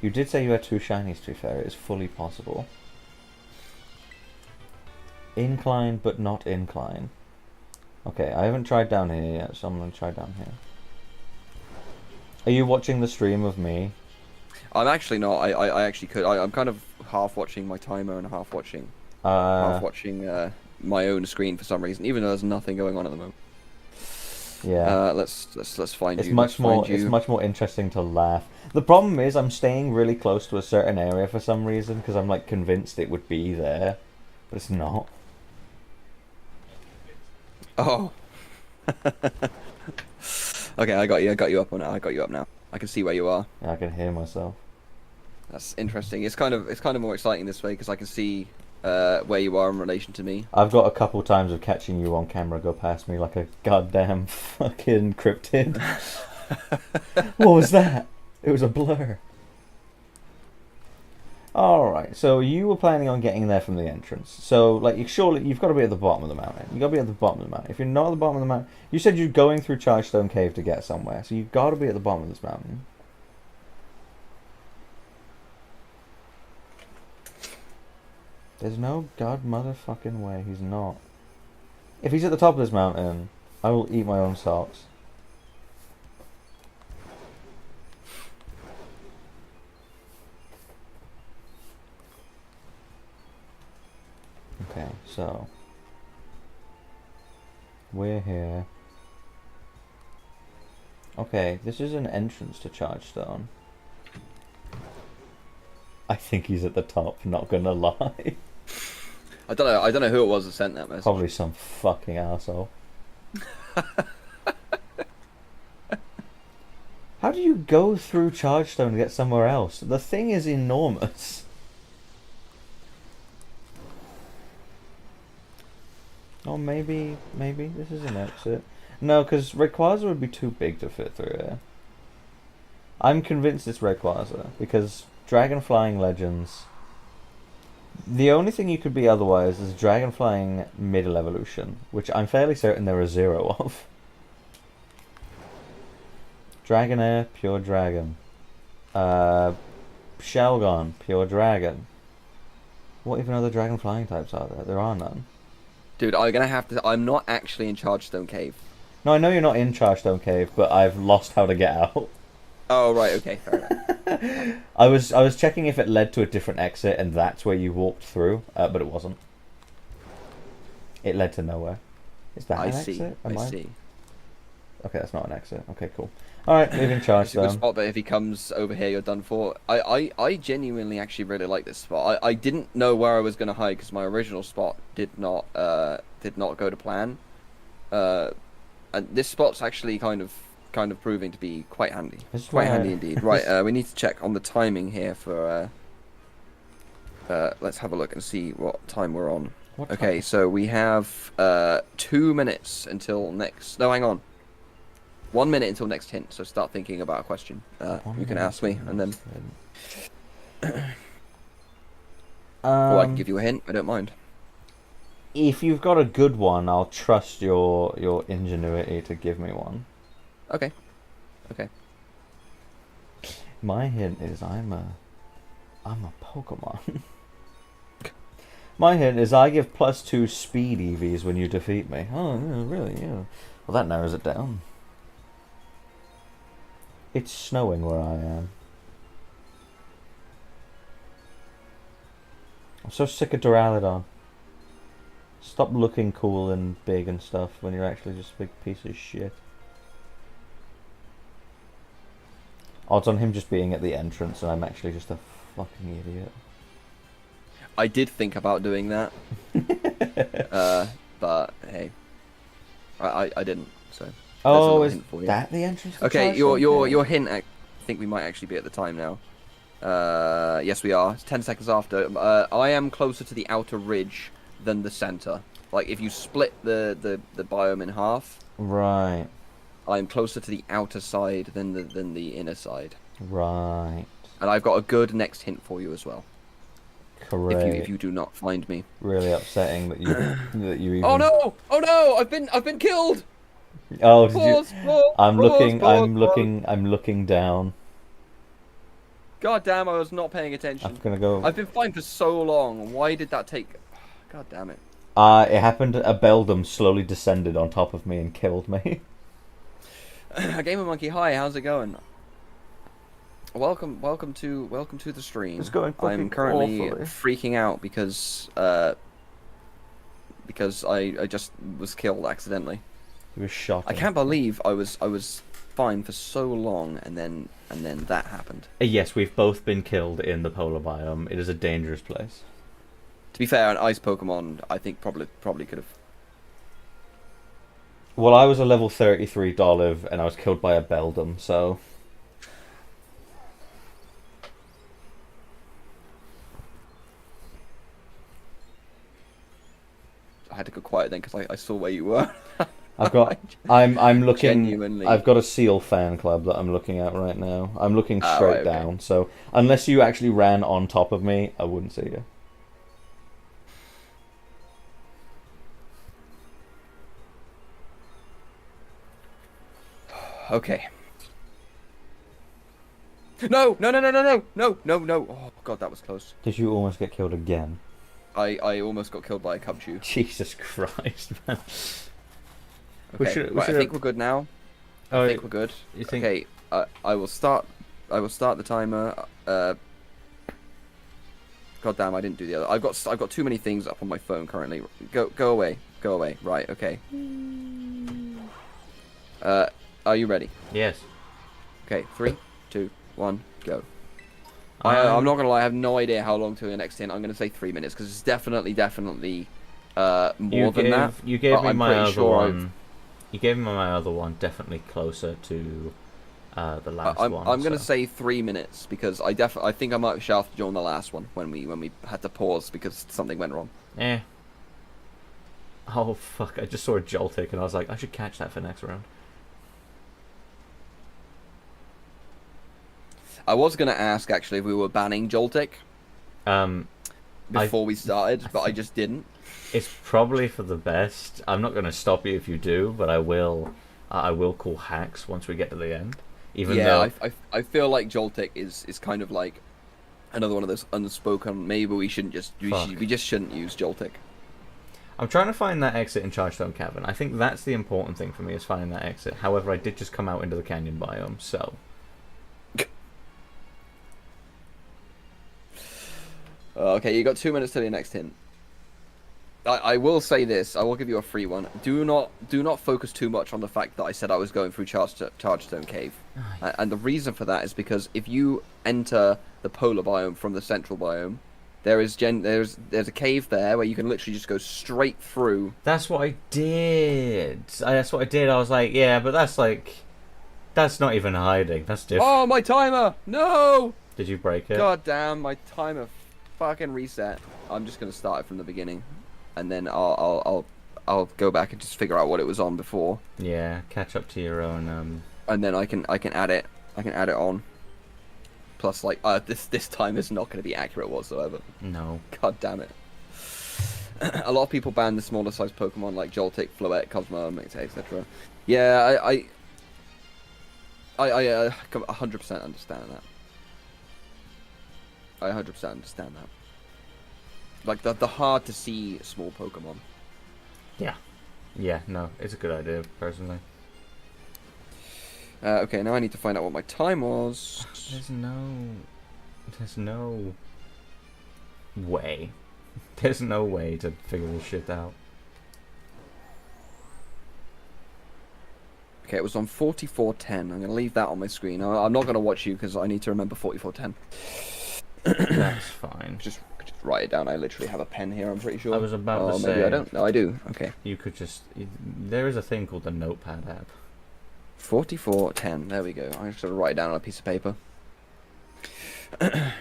you did say you had two shinies. To be fair, it is fully possible. Incline, but not incline. Okay, I haven't tried down here yet, so I'm gonna try down here. Are you watching the stream of me? I'm actually not. I actually could. I'm kind of half watching my timer and half watching my own screen for some reason, even though there's nothing going on at the moment. Yeah. Let's find It's you. much Let's find more. It's you. much more interesting to laugh. The problem is, I'm staying really close to a certain area for some reason because I'm like convinced it would be there, but it's not. Oh. Okay, I got you. I got you up on it. I got you up now. I can see where you are. Yeah, I can hear myself. That's interesting. It's kind of more exciting this way because I can see where you are in relation to me. I've got a couple times of catching you on camera go past me like a goddamn fucking cryptid. What was that? It was a blur. Alright, so you were planning on getting there from the entrance. So, like, surely you've got to be at the bottom of the mountain. You've got to be at the bottom of the mountain. If you're not at the bottom of the mountain... You said you're going through Chargestone Cave to get somewhere, so you've got to be at the bottom of this mountain. There's no god motherfucking way he's not. If he's at the top of this mountain, I will eat my own socks. Okay, so we're here. Okay, this is an entrance to Chargestone. I think he's at the top, not gonna lie. I don't know who it was that sent that message. Probably some fucking asshole. How do you go through Chargestone to get somewhere else? The thing is enormous. Oh, maybe this is an exit. No, because Rayquaza would be too big to fit through here. I'm convinced it's Rayquaza, because Dragon Flying Legends... The only thing you could be otherwise is Dragon Flying Middle Evolution, which I'm fairly certain there are 0 of. Dragonair, pure dragon. Shelgon, pure dragon. What even other dragon flying types are there? There are none. Dude, I'm gonna have to. I'm not actually in Chargestone Cave. No, I know you're not in Chargestone Cave, but I've lost how to get out. Oh right, okay, fair enough. I was checking if it led to a different exit, and that's where you walked through, but it wasn't. It led to nowhere. Is that an exit? I see. Okay, that's not an exit. Okay, cool. All right, leaving It's a good Chargestone. spot, but if he comes over here, you're done for. I genuinely actually really like this spot. I didn't know where I was gonna hide because my original spot did not go to plan. And this spot's actually kind of proving to be quite handy. This is Quite where- handy indeed. Right, we need to check on the timing here for. Let's have a look and see what time we're on. What Okay, time? so we have 2 minutes until next. No, hang on. 1 minute until next hint. So start thinking about a question. You can ask me, and then, or I can give you a hint. I don't mind. If you've got a good one, I'll trust your ingenuity to give me one. Okay. Okay. My hint is I'm a Pokemon. My hint is I give +2 speed EVs when you defeat me. Oh, yeah, really? Yeah. Well, that narrows it down. It's snowing where I am. I'm so sick of Duraludon. Stop looking cool and big and stuff when you're actually just a big piece of shit. Odds on him just being at the entrance and I'm actually just a fucking idiot. I did think about doing that. But hey, I didn't. So. Oh, a is hint for you. that the entrance? To Okay, Chargestone? your hint. I think we might actually be at the time now. Yes, we are. It's 10 seconds after. I am closer to the outer ridge than the center. Like if you split the biome in half, Right. I'm closer to the outer side than the inner side. Right. And I've got a good next hint for you as well. Correct. If you do not find me. Really upsetting that you that you even. Oh no! Oh no! I've been killed. Oh, did you? Pause, pause, I'm pause, looking. pause, I'm pause. looking. I'm looking down. God damn! I was not paying attention. I'm gonna go. I've been fine for so long. Why did that take? God damn it! It happened. A Beldum slowly descended on top of me and killed me. Gamer Monkey, hi. How's it going? Welcome to the stream. It's going fucking I'm currently awfully. freaking out because I just was killed accidentally. He was shot. I can't believe I was fine for so long and then that happened. Yes, we've both been killed in the polar biome. It is a dangerous place. To be fair, an ice Pokemon I think probably could have. Well, I was a level 33 Dolive and I was killed by a Beldum, so. I had to go quiet then because I saw where you were. I've got. I'm looking. Genuinely. I've got a Seal fan club that I'm looking at right now. I'm looking Ah, straight right, okay. down. So unless you actually ran on top of me, I wouldn't see you. Okay. No! Oh god, that was close. Did you almost get killed again? I almost got killed by a Cubchoo. Jesus Christ, man. Okay, right, I think we're good now. Oh, I think we're good. you think- Okay, I will start the timer. God damn, I didn't do the other. I've got too many things up on my phone currently. Go away. Right, okay. Are you ready? Yes. Okay, 3, 2, 1, go. I'm not gonna lie, I have no idea how long to the next hint. I'm gonna say 3 minutes because it's definitely more than that. You gave but me I'm my pretty other sure one. You gave me my other one. Definitely closer to the last one. I'm gonna so. say 3 minutes because I think I might have shafted you on the last one when we had to pause because something went wrong. Eh. Oh fuck! I just saw a Joltik and I was like, I should catch that for next round. I was gonna ask actually if we were banning Joltik before we started, but I just didn't. It's probably for the best. I'm not going to stop you if you do, but I will call hacks once we get to the end. Even Yeah, though, I feel like Joltik is kind of like another one of those unspoken. Maybe we shouldn't just fuck. we just shouldn't use Joltik. I'm trying to find that exit in Chargestone Cavern. I think that's the important thing for me, is finding that exit. However, I did just come out into the canyon biome, so... Okay, you got 2 minutes to the next hint. I will say this. I will give you a free one. Do not focus too much on the fact that I said I was going through Chargestone Cave, and the reason for that is because if you enter the polar biome from the central biome, there's a cave there where you can literally just go straight through. That's what I did. That's what I did. I was like, yeah, but that's like... That's not even hiding. That's different. Oh, my timer! No! Did you break it? God damn, my timer fucking reset. I'm just gonna start it from the beginning, and then I'll go back and just figure out what it was on before. Yeah, catch up to your own. And then I can add it. I can add it on. Plus, like, this time is not going to be accurate whatsoever. No. God damn it. A lot of people ban the smaller sized Pokemon like Joltik, Floette, Cosmo, etc. Yeah, I 100% understand that. I 100% understand that. Like the hard to see small Pokemon. Yeah. Yeah, no, it's a good idea, personally. Okay, now I need to find out what my time was. There's no way. There's no way to figure this shit out. Okay, it was on 44:10. I'm going to leave that on my screen. I'm not going to watch you because I need to remember 44:10. That's fine. Just write it down. I literally have a pen here, I'm pretty sure. I was about to say... maybe I don't. No, I do. Okay. You could just... There is a thing called the Notepad app. 44:10. There we go. I'm just going to write it down on a piece of paper. Right,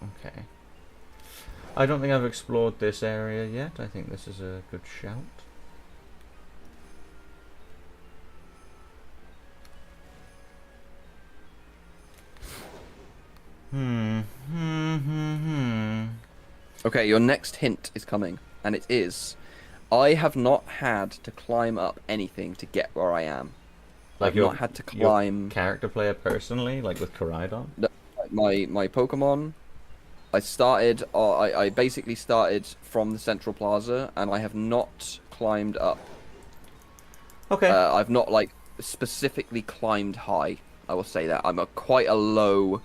okay. I don't think I've explored this area yet. I think this is a good shout. Okay, your next hint is coming, and it is, I have not had to climb up anything to get where I am. Like I've not had to climb... Your character player personally, like with Koraidon? No, my Pokemon... I basically started from the Central Plaza, and I have not climbed up. Okay. I've not, like, specifically climbed high. I will say that. I'm quite a low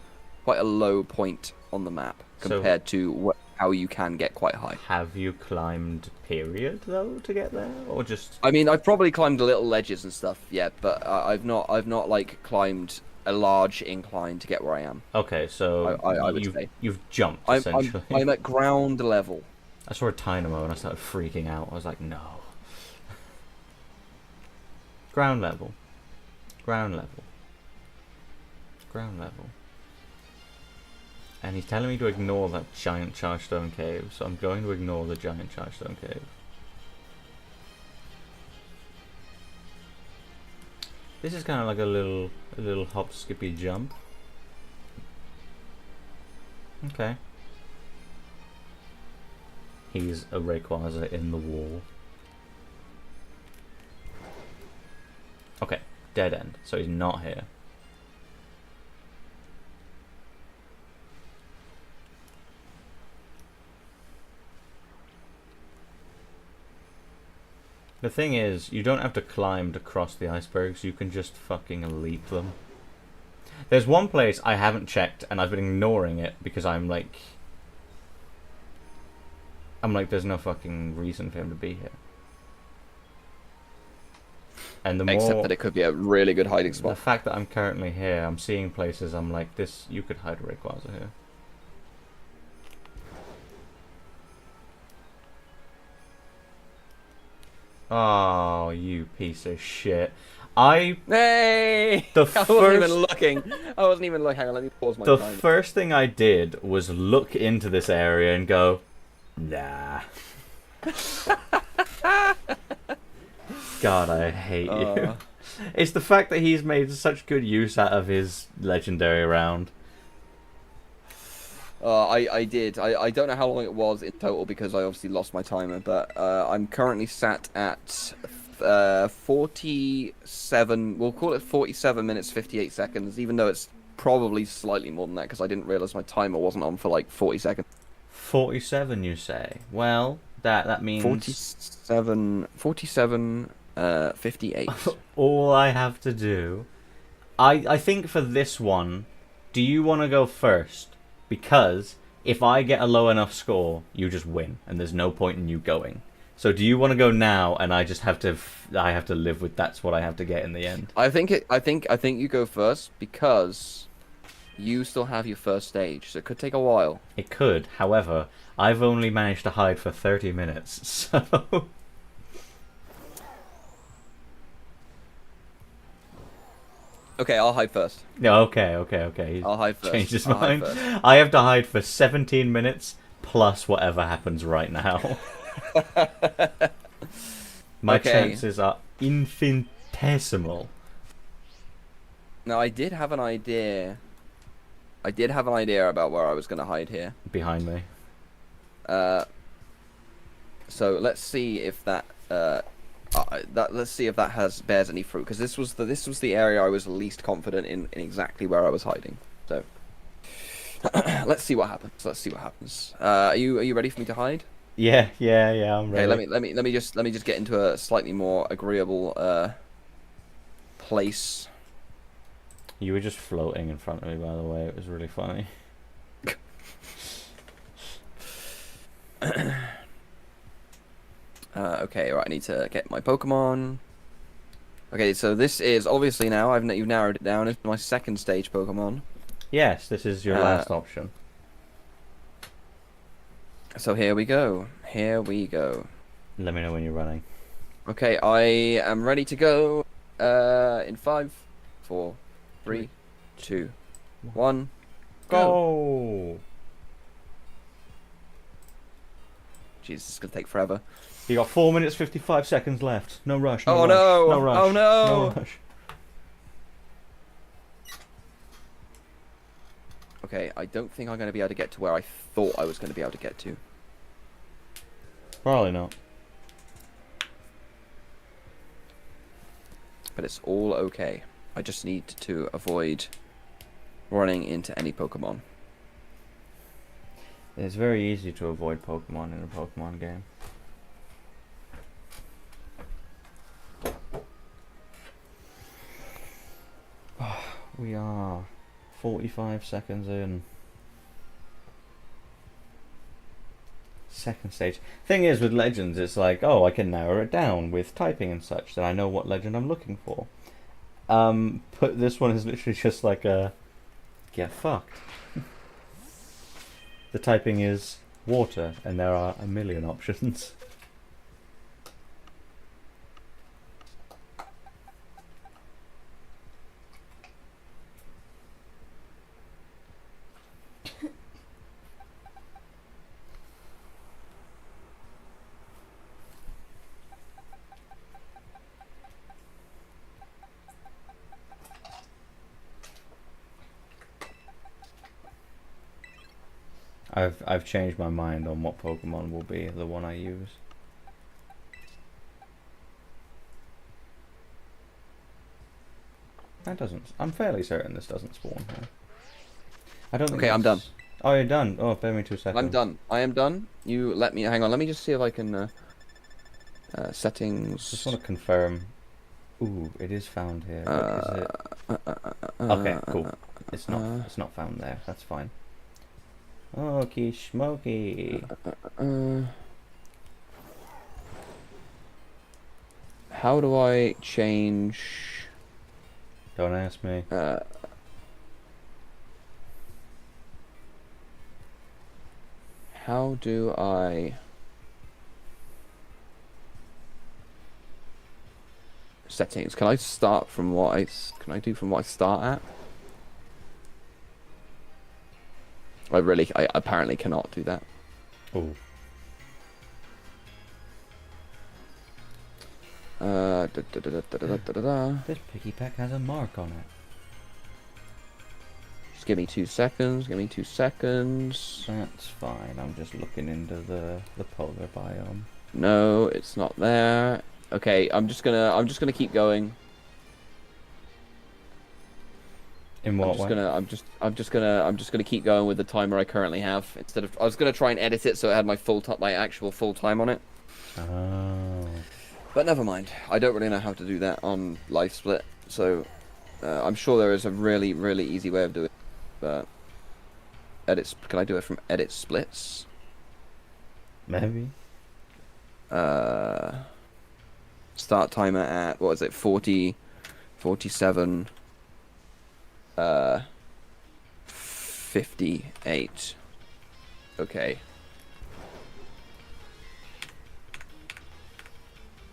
point on the map compared to how you can get quite high. Have you climbed, period, though, to get there, or just? I mean, I've probably climbed the little ledges and stuff, yeah, but I've not like climbed a large incline to get where I am. Okay, so I would say you've jumped essentially. I'm at ground level. I saw a Dynamo and I started freaking out. I was like, no. Ground level. Ground level. Ground level. And he's telling me to ignore that giant Chargestone Cave, so I'm going to ignore the giant Chargestone Cave. This is kind of like a little hop, skippy jump. Okay. He's a Rayquaza in the wall. Okay, dead end. So he's not here. The thing is, you don't have to climb to cross the icebergs, you can just fucking leap them. There's one place I haven't checked, and I've been ignoring it, because I'm like, there's no fucking reason for him to be here. And the Except that it could be a really good hiding spot. The fact that I'm currently here, I'm seeing places, I'm like, this, you could hide a Rayquaza here. Oh, you piece of shit. Hey! I wasn't even looking. I wasn't even looking. Hang on, let me pause my time. The first thing I did was look into this area and go, nah. God, I hate you. It's the fact that he's made such good use out of his legendary round. I did. I don't know how long it was in total because I obviously lost my timer, but I'm currently sat at 47. We'll call it 47 minutes 58 seconds, even though it's probably slightly more than that because I didn't realize my timer wasn't on for like 40 seconds. 47, you say? Well, that means 47, 58. all I have to do. I think for this one, do you want to go first? Because if I get a low enough score, you just win, and there's no point in you going. So do you want to go now, and I just have to I have to live with that's what I have to get in the end? I think you go first because you still have your first stage, so it could take a while. It could, however, I've only managed to hide for 30 minutes, so Okay, I'll hide first. no, okay. He's I'll hide first. changed his I'll hide mind. first. I have to hide for 17 minutes plus whatever happens right now. My Okay. chances are infinitesimal. Now, I did have an idea. I did have an idea about where I was going to hide here. Behind me. So let's see if that let's see if that bears any fruit, because this was the area I was least confident in exactly where I was hiding. So let's see what happens. Are you ready for me to hide? Yeah, I'm ready. Okay, let me just get into a slightly more agreeable place. You were just floating in front of me, by the way. It was really funny. Okay, right, I need to get my Pokemon. Okay, so this is obviously you've narrowed it down. It's my second stage Pokemon. Yes, this is your last option. So here we go. Let me know when you're running. Okay, I am ready to go. In 5, 4, 3, 2, 1, go! Jeez, this is gonna take forever. You got 4 minutes 55 seconds left. No rush. Oh rush, no! No rush. Oh no! No rush. Okay, I don't think I'm gonna be able to get to where I thought I was gonna be able to get to. Probably not. But it's all okay. I just need to avoid running into any Pokemon. It's very easy to avoid Pokemon in a Pokemon game. We are 45 seconds in. Second stage. Thing is, with legends, it's like, oh, I can narrow it down with typing and such, then I know what legend I'm looking for. But this one is literally just like a get fucked. The typing is water, and there are a million options. I've changed my mind on what Pokemon will be the one I use. That doesn't. I'm fairly certain this doesn't spawn here. I don't think. Okay, I'm done. Oh, you're done. Oh, bear me 2 seconds. I'm done. I am done. You let me. Hang on. Let me just see if I can. Settings. Just want to confirm. Ooh, it is found here. Is it? Okay, cool. It's not. It's not found there. That's fine. Okie smoky. How do I change? Don't ask me. How do I settings? Can I start from what I can I do from what I start at? I apparently cannot do that. Oh. Just This piggy pack has a mark on it. give me 2 seconds. Give me 2 seconds. That's fine. I'm just looking into the polar biome. No, it's not there. Okay, I'm just gonna keep going. In what way? I'm just gonna keep going with the timer I currently have. Instead of, I was gonna try and edit it so it had my actual full time on it. Oh. But never mind. I don't really know how to do that on Live Split, so I'm sure there is a really, really easy way of doing it. But edits, can I do it from edit splits? Maybe. Start timer at, what is it, 40, 47, 58. Okay.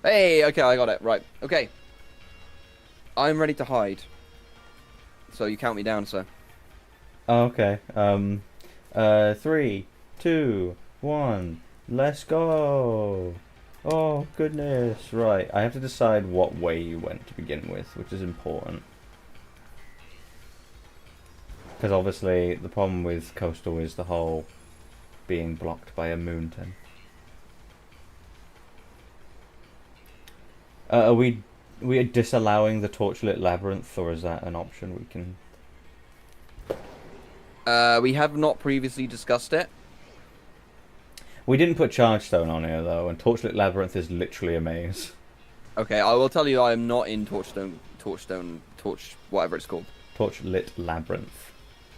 Hey, okay, I got it. Right. Okay. I'm ready to hide. So you count me down, sir. Okay. 3, 2, 1. Let's go. Oh goodness. Right. I have to decide what way you went to begin with, which is important. Because obviously the problem with coastal is the whole being blocked by a mountain. Are we disallowing the torchlit labyrinth, or is that an option we can? We have not previously discussed it. We didn't put Chargestone on here though, and torchlit labyrinth is literally a maze. Okay, I will tell you I am not in torch, whatever it's called. Torchlit labyrinth.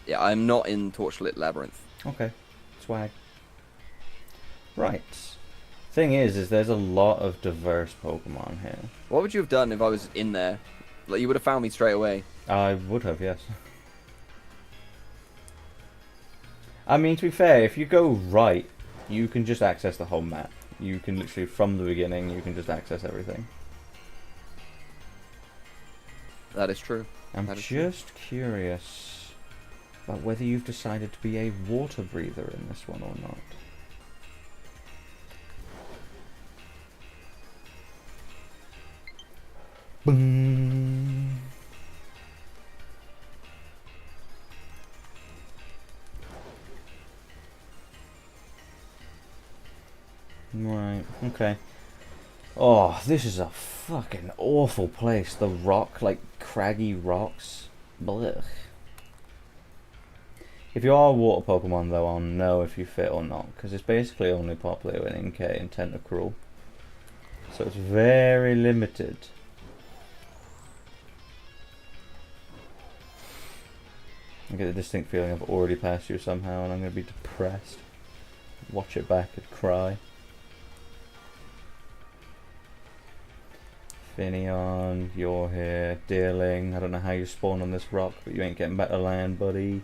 Yeah, I'm not in Torchlit Labyrinth. Okay, swag. Right. Thing is there's a lot of diverse Pokemon here. What would you have done if I was in there? Like, you would have found me straight away. I would have, yes. I mean, to be fair, if you go right, you can just access the whole map. You can literally, from the beginning, you can just access everything. That is true. I'm just curious about whether you've decided to be a water breather in this one or not. Boom. Right, okay. Oh, this is a fucking awful place. The rock, like, craggy rocks. Blech. If you are a water Pokemon, though, I'll know if you fit or not, because it's basically only popular with Inkay and Tentacruel. So it's very limited. I get a distinct feeling I've already passed you somehow, and I'm going to be depressed. Watch it back and cry. Finneon, you're here. Deerling, I don't know how you spawned on this rock, but you ain't getting back to land, buddy.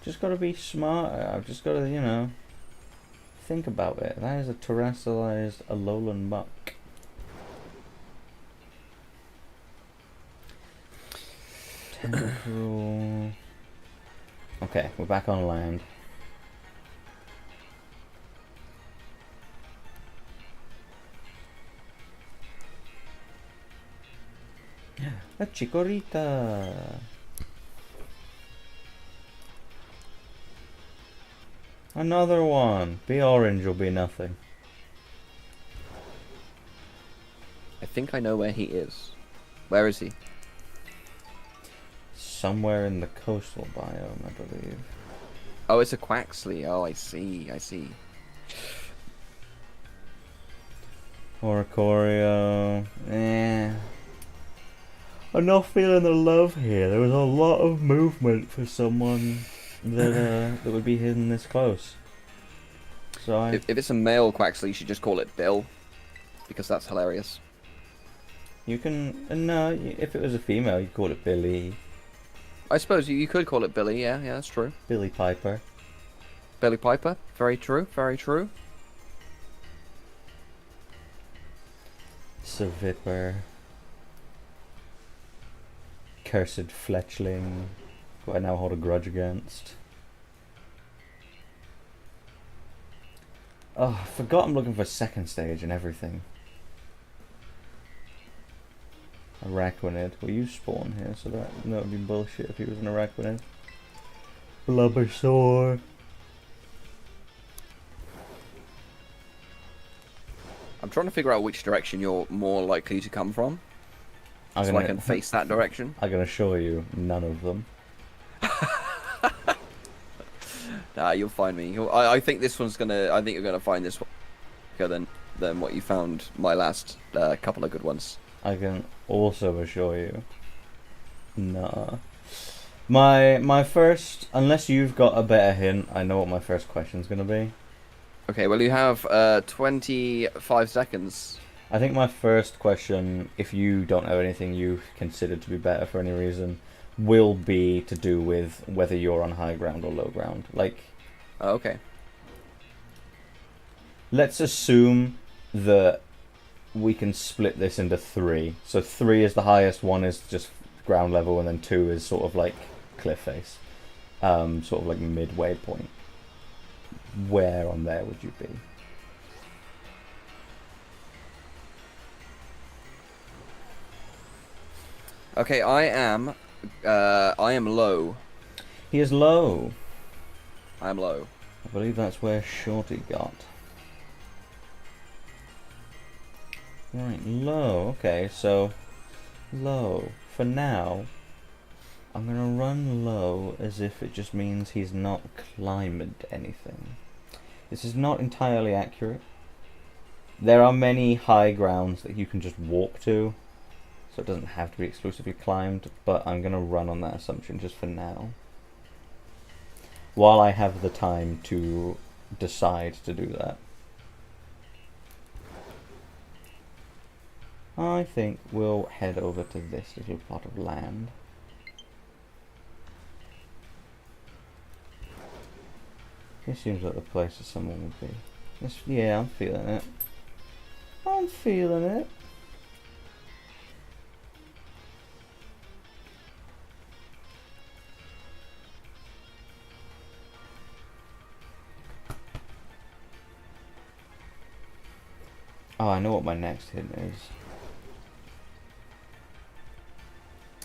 Just gotta be smarter. I've just gotta, you know, think about it. That is a terrestrialized Alolan muck. Tentacruel. Okay, we're back on land. A Chikorita. Another one. Be orange or be nothing. I think I know where he is. Where is he? Somewhere in the coastal biome, I believe. Oh, it's a Quaxley. Oh, I see. I see. Oricorio. I'm not feeling the love here. There was a lot of movement for someone that that would be hidden this close. So If it's a male Quaxley, you should just call it Bill, because that's hilarious. you can no. If it was a female, you'd call it Billy. I suppose you could call it Billy. Yeah, that's true. Billy Piper. Billy Piper. Very true. Very true. Sevipper. Cursed Fletchling, who I now hold a grudge against. Oh, I forgot I'm looking for second stage and everything. Araquanid. Well, you spawn here, so that would be bullshit if he was an Araquanid. Blubbersaur. I'm trying to figure out which direction you're more likely to come from, so I can face that direction. I can assure you, none of them. Nah, you'll find me. I think this one's gonna. I think you're gonna find this one quicker than what you found my last couple of good ones. I can also assure you, nah. My first, unless you've got a better hint, I know what my first question's gonna be. Okay, well you have 25 seconds. I think my first question, if you don't have anything you consider to be better for any reason, will be to do with whether you're on high ground or low ground. Like, Okay. let's assume that we can split this into 3. So 3 is the highest, 1 is just ground level, and then 2 is sort of like cliff face. Sort of like midway point. Where on there would you be? Okay, I am low. He is low. I am low. I believe that's where Shorty got. Right, low. Okay, so low. For now, I'm gonna run low as if it just means he's not climbed anything. This is not entirely accurate. There are many high grounds that you can just walk to, so it doesn't have to be exclusively climbed, but I'm gonna run on that assumption just for now. While I have the time to decide to do that. I think we'll head over to this little plot of land. This seems like the place that someone would be. Yeah, I'm feeling it. I'm feeling it. Oh, I know what my next hint is.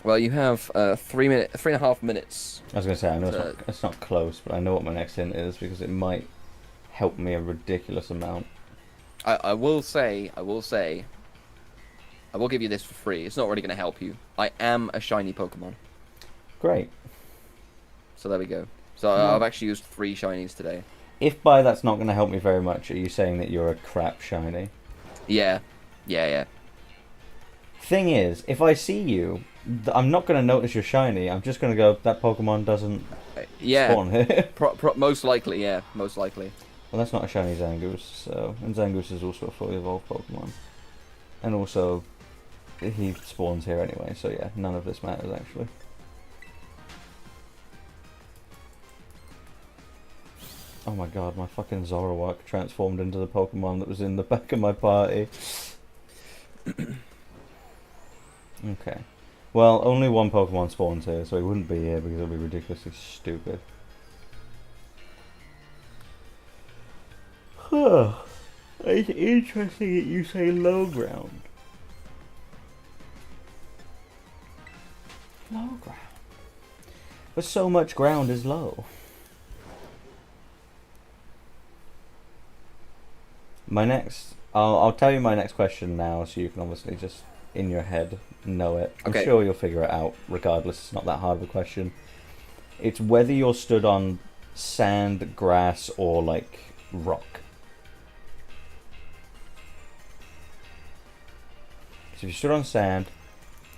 Well, you have 3.5 minutes. I was going to say, I know it's not close, but I know what my next hint is because it might help me a ridiculous amount. I will give you this for free. It's not really going to help you. I am a shiny Pokemon. Great. So there we go. So I've actually used 3 shinies today. If by that's not going to help me very much, are you saying that you're a crap shiny? Yeah. Thing is, if I see you, I'm not going to notice you're shiny. I'm just going to go, that Pokemon doesn't spawn here. Most likely, yeah. Most likely. Well, that's not a shiny Zangoose, so... And Zangoose is also a fully evolved Pokemon. And also, he spawns here anyway, so yeah, none of this matters, actually. Oh my god, my fucking Zoroark transformed into the Pokemon that was in the back of my party. Okay. Well, only one Pokemon spawns here, so he wouldn't be here because it would be ridiculously stupid. Huh. It's interesting that you say low ground. Low ground. But so much ground is low. My next... I'll tell you my next question now, so you can obviously just, in your head, know it. Okay. I'm sure you'll figure it out, regardless. It's not that hard of a question. It's whether you're stood on sand, grass, or, like, rock. So if you stood on sand...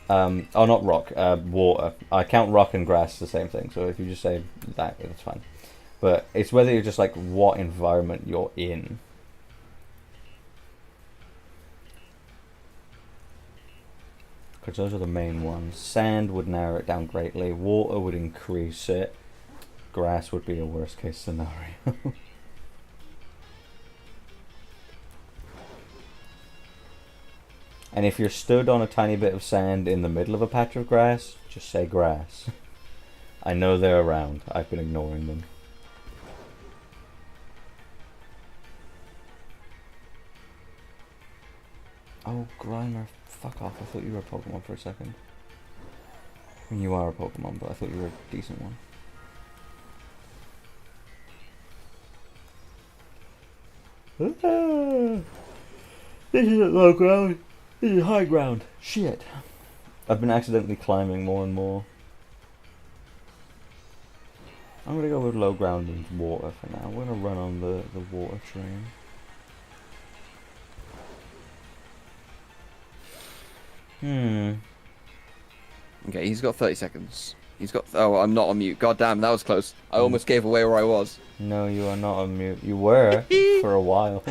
oh, not rock, water. I count rock and grass the same thing, so if you just say that, it's fine. But it's whether you're just, like, what environment you're in. Because those are the main ones. Sand would narrow it down greatly. Water would increase it. Grass would be a worst case scenario. And if you're stood on a tiny bit of sand in the middle of a patch of grass, just say grass. I know they're around. I've been ignoring them. Oh, Grimer, fuck off. I thought you were a Pokemon for a second. I mean, you are a Pokemon, but I thought you were a decent one. This isn't low ground. This is high ground. Shit. I've been accidentally climbing more and more. I'm gonna go with low ground and water for now. We're gonna run on the water train. Okay, he's got 30 seconds. He's got. Oh, I'm not on mute. God damn, that was close. I almost gave away where I was. No, you are not on mute. You were for a while.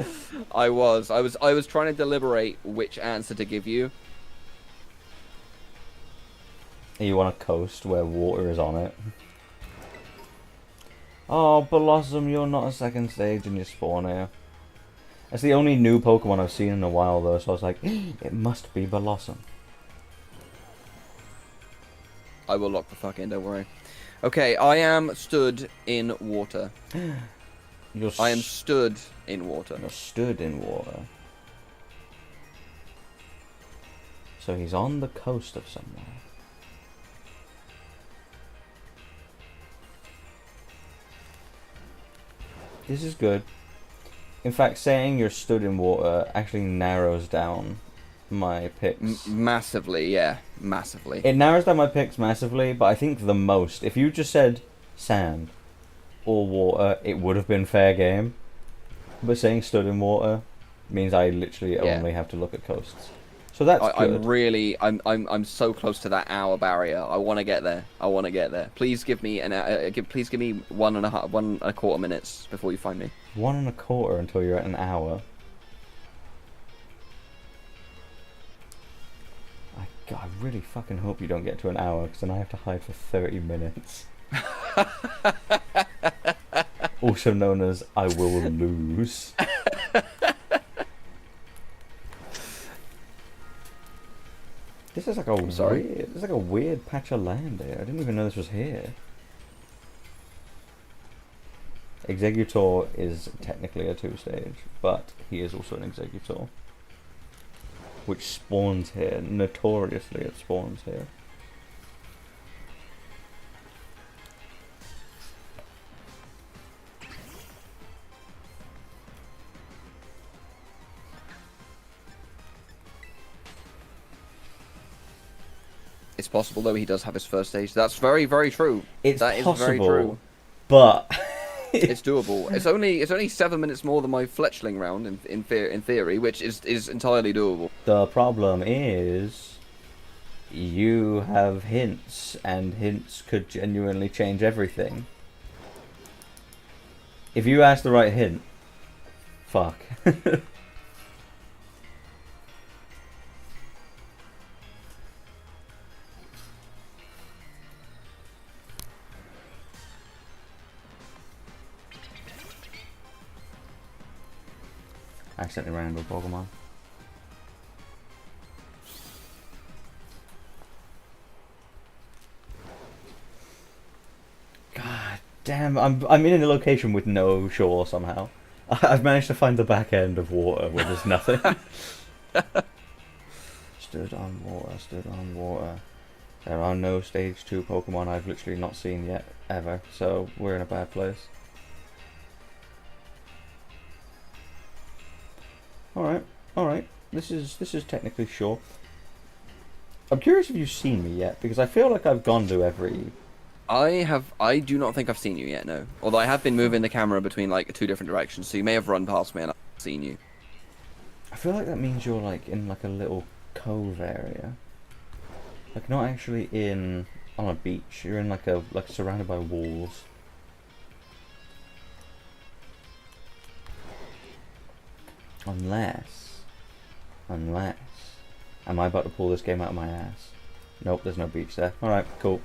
I was trying to deliberate which answer to give you. You want a coast where water is on it. Oh, Blossom, you're not a second stage and you spawn here. That's the only new Pokemon I've seen in a while though, so I was like, it must be Blossom. I will lock the fuck in, don't worry. Okay, I am stood in water. I am stood in water. You're stood in water. So he's on the coast of somewhere. This is good. In fact, saying you're stood in water actually narrows down my picks. Massively, yeah. Massively. It narrows down my picks massively, but I think the most. If you just said sand or water, it would have been fair game. But saying stood in water means I literally only have to look at coasts. So that's good. I'm so close to that hour barrier. I want to get there. I want to get there. Please give me please give me 1.25 minutes before you find me. 1.25 until you're at an hour. God, I really fucking hope you don't get to an hour, because then I have to hide for 30 minutes. Also known as I will lose. This is like a this is like a weird patch of land here. I didn't even know this was here. Executor is technically a 2-stage, but he is also an Executor. Which spawns here. Notoriously it spawns here. It's possible though he does have his first stage. That's very, very true. That is very true. But it's doable. It's only 7 minutes more than my Fletchling round in theory, which is entirely doable. The problem is you have hints, and hints could genuinely change everything. If you ask the right hint, fuck. Accidentally ran into a Pokemon. God damn, I'm in a location with no shore somehow. I've managed to find the back end of water where there's nothing. Stood on water, stood on water. There are no stage 2 Pokemon I've literally not seen yet, ever, so we're in a bad place. Alright. This is technically short. I'm curious if you've seen me yet, because I feel like I've gone to every... I do not think I've seen you yet, no. Although I have been moving the camera between like 2 different directions, so you may have run past me and I've seen you. I feel like that means you're like in like a little cove area. Like not actually on a beach, you're in like surrounded by walls. Unless, am I about to pull this game out of my ass? Nope, there's no beach there. Alright, cool.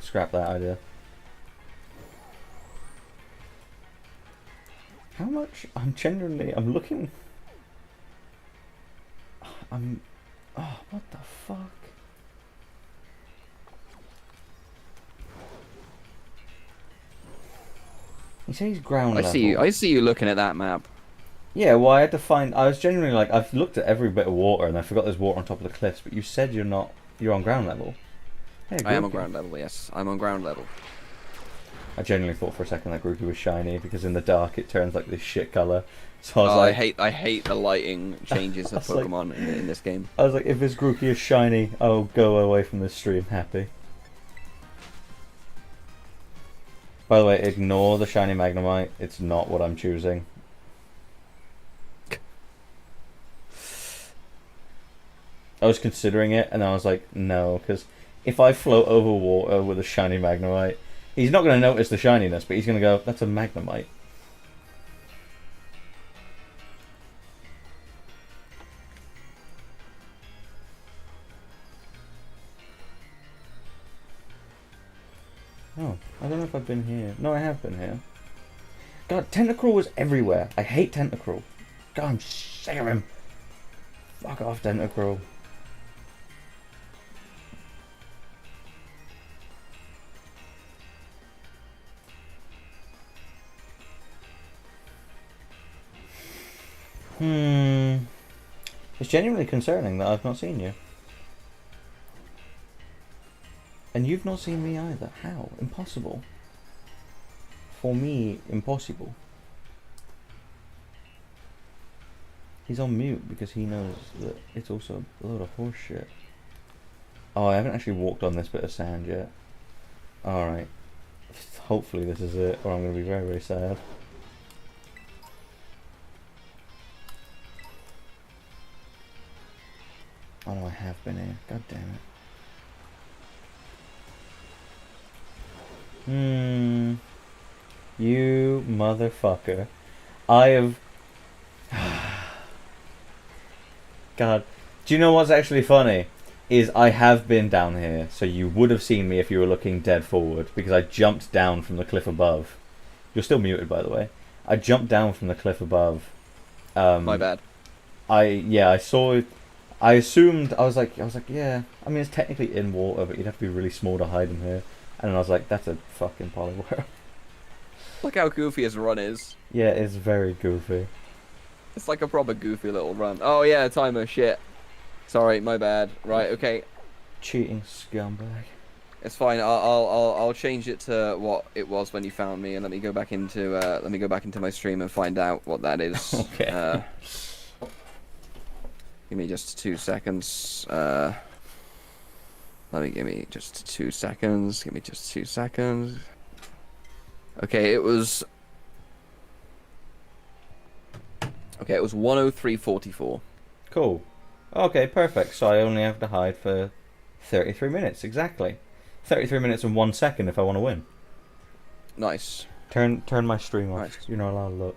Scrap that idea. How much? I'm looking. Oh, what the fuck? You say he's ground level. I see you looking at that map. Yeah, well, I had to find. I was genuinely like, I've looked at every bit of water, and I forgot there's water on top of the cliffs. But you said you're not. You're on ground level. Hey, I am on Grookey. ground level, yes. I'm on ground level. I genuinely thought for a second that Grookey was shiny because in the dark it turns like this shit color. So I was Oh, like, I hate the lighting changes of I was like- Pokemon in this game. I was like, if this Grookey is shiny, I'll go away from this stream happy. By the way, ignore the shiny Magnemite. It's not what I'm choosing. I was considering it, and I was like, no, because if I float over water with a shiny Magnemite, he's not going to notice the shininess, but he's going to go, that's a Magnemite. Oh, I don't know if I've been here. No, I have been here. God, Tentacruel was everywhere. I hate Tentacruel. God, I'm sick of him. Fuck off, Tentacruel. It's genuinely concerning that I've not seen you. And you've not seen me either. How? Impossible. For me, impossible. He's on mute because he knows that it's also a load of horse shit. Oh, I haven't actually walked on this bit of sand yet. Alright. Hopefully this is it, or I'm going to be very, very sad. Oh no, I have been here. God damn it. You motherfucker. I have... God. Do you know what's actually funny? Is I have been down here, so you would have seen me if you were looking dead forward, because I jumped down from the cliff above. You're still muted, by the way. I jumped down from the cliff above. My bad. I saw it. I assumed, I was like, yeah, I mean, it's technically in water, but you'd have to be really small to hide in here. And then I was like, that's a fucking Poliwhirl. Look how goofy his run is. Yeah, it's very goofy. It's like a proper goofy little run. Oh yeah, timer, shit. Sorry, my bad. Right, okay. Cheating scumbag. It's fine. I'll change it to what it was when you found me, and let me go back into my stream and find out what that is. Okay. Give me just 2 seconds. Give me just 2 seconds. Give me just 2 seconds. Okay, it was 103.44. Cool. Okay, perfect. So I only have to hide for 33 minutes, exactly. 33 minutes and 1 second if I want to win. Nice. Turn my stream off. Nice. You're not allowed to look.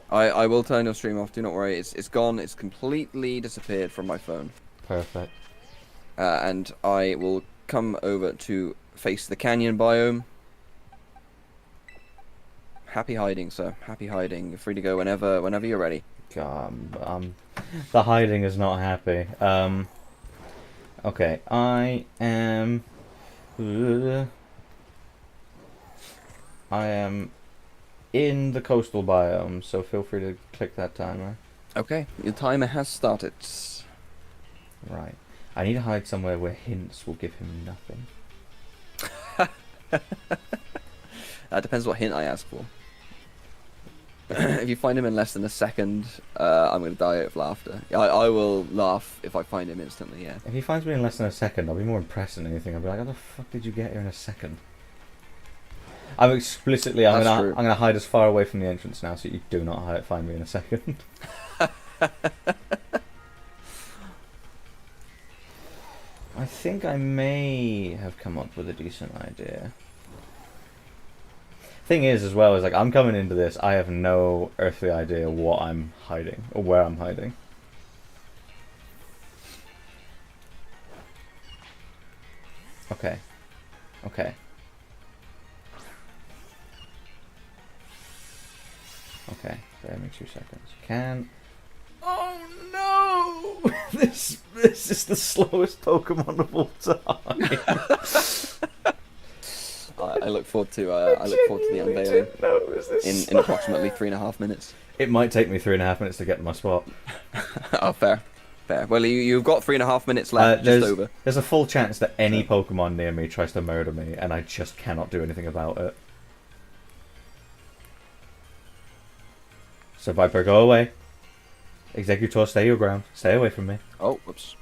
I will turn your stream off. Do not worry. It's gone. It's completely disappeared from my phone. Perfect. And I will come over to face the canyon biome. Happy hiding, sir. Happy hiding. You're free to go whenever you're ready. God, the hiding is not happy. Okay, I am in the coastal biome, so feel free to click that timer. Okay, your timer has started. Right. I need to hide somewhere where hints will give him nothing. That depends what hint I ask for. If you find him in less than a second, I'm going to die of laughter. I will laugh if I find him instantly, yeah. If he finds me in less than a second, I'll be more impressed than anything. I'll be like, how the fuck did you get here in a second? I'm gonna hide as far away from the entrance now, so you do not find me in a second. I think I may have come up with a decent idea. Thing is, as well, is like I'm coming into this, I have no earthly idea what I'm hiding or where I'm hiding. Okay. Okay. Okay, bear me 2 seconds. Can... Oh no! This is the slowest Pokemon of all time. I look forward to the unveiling in approximately 3.5 minutes. It might take me 3.5 minutes to get to my spot. Oh, fair. Well, you've got 3.5 minutes left, just over. There's a full chance that any Pokemon near me tries to murder me, and I just cannot do anything about it. So Viper, go away. Executor, stay your ground. Stay away from me. Oh, whoops.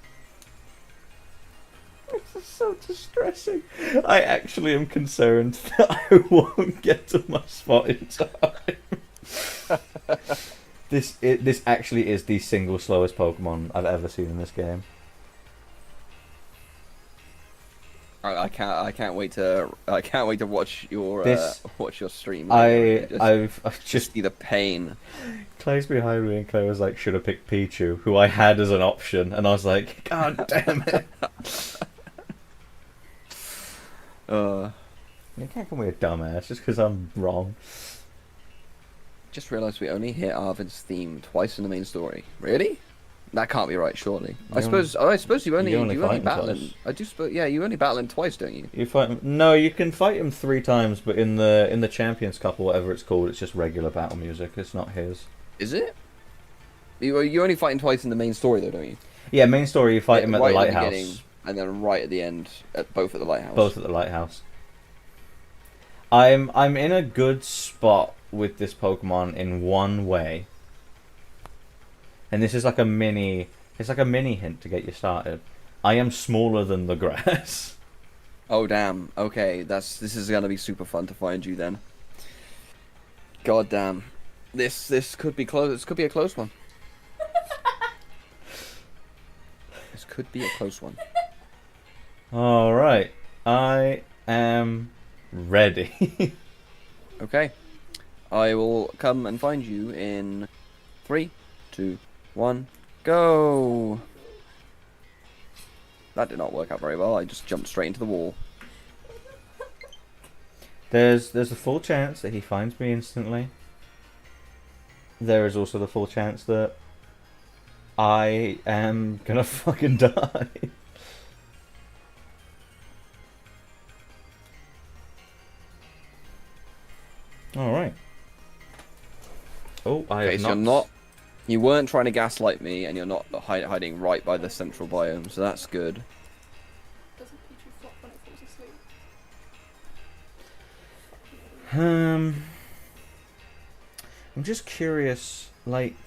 This is so distressing. I actually am concerned that I won't get to my spot in time. This actually is the single slowest Pokemon I've ever seen in this game. I can't wait to watch your stream. I've just see the pain. Clay's behind me and Clay was like, should have picked Pichu, who I had as an option, and I was like, God damn it. You can't call me a dumbass just because I'm wrong. Just realised we only hit Arvin's theme twice in the main story. Really? That can't be right, surely. I suppose you only battle him. You only battle him twice, don't you? You fight him. No, you can fight him 3 times, but in the Champions Cup or whatever it's called, it's just regular battle music. It's not his. Is it? You only fight him twice in the main story, though, don't you? Yeah, main story. You fight him at the lighthouse, and then right at the end, both at the lighthouse. Both at the lighthouse. I'm in a good spot with this Pokemon in one way. And this is like a mini hint to get you started. I am smaller than the grass. Oh damn. Okay, this is gonna be super fun to find you then. God damn. This could be close. This could be a close one. This could be a close one. All right, I am ready. Okay, I will come and find you in 3, 2, 1, go! That did not work out very well. I just jumped straight into the wall. There's a full chance that he finds me instantly. There is also the full chance that I am gonna fucking die. Alright. Oh, I have not... You weren't trying to gaslight me, and you're not hiding right by the central biome, so that's good. Doesn't Pichu flop when it falls asleep? I'm just curious, like...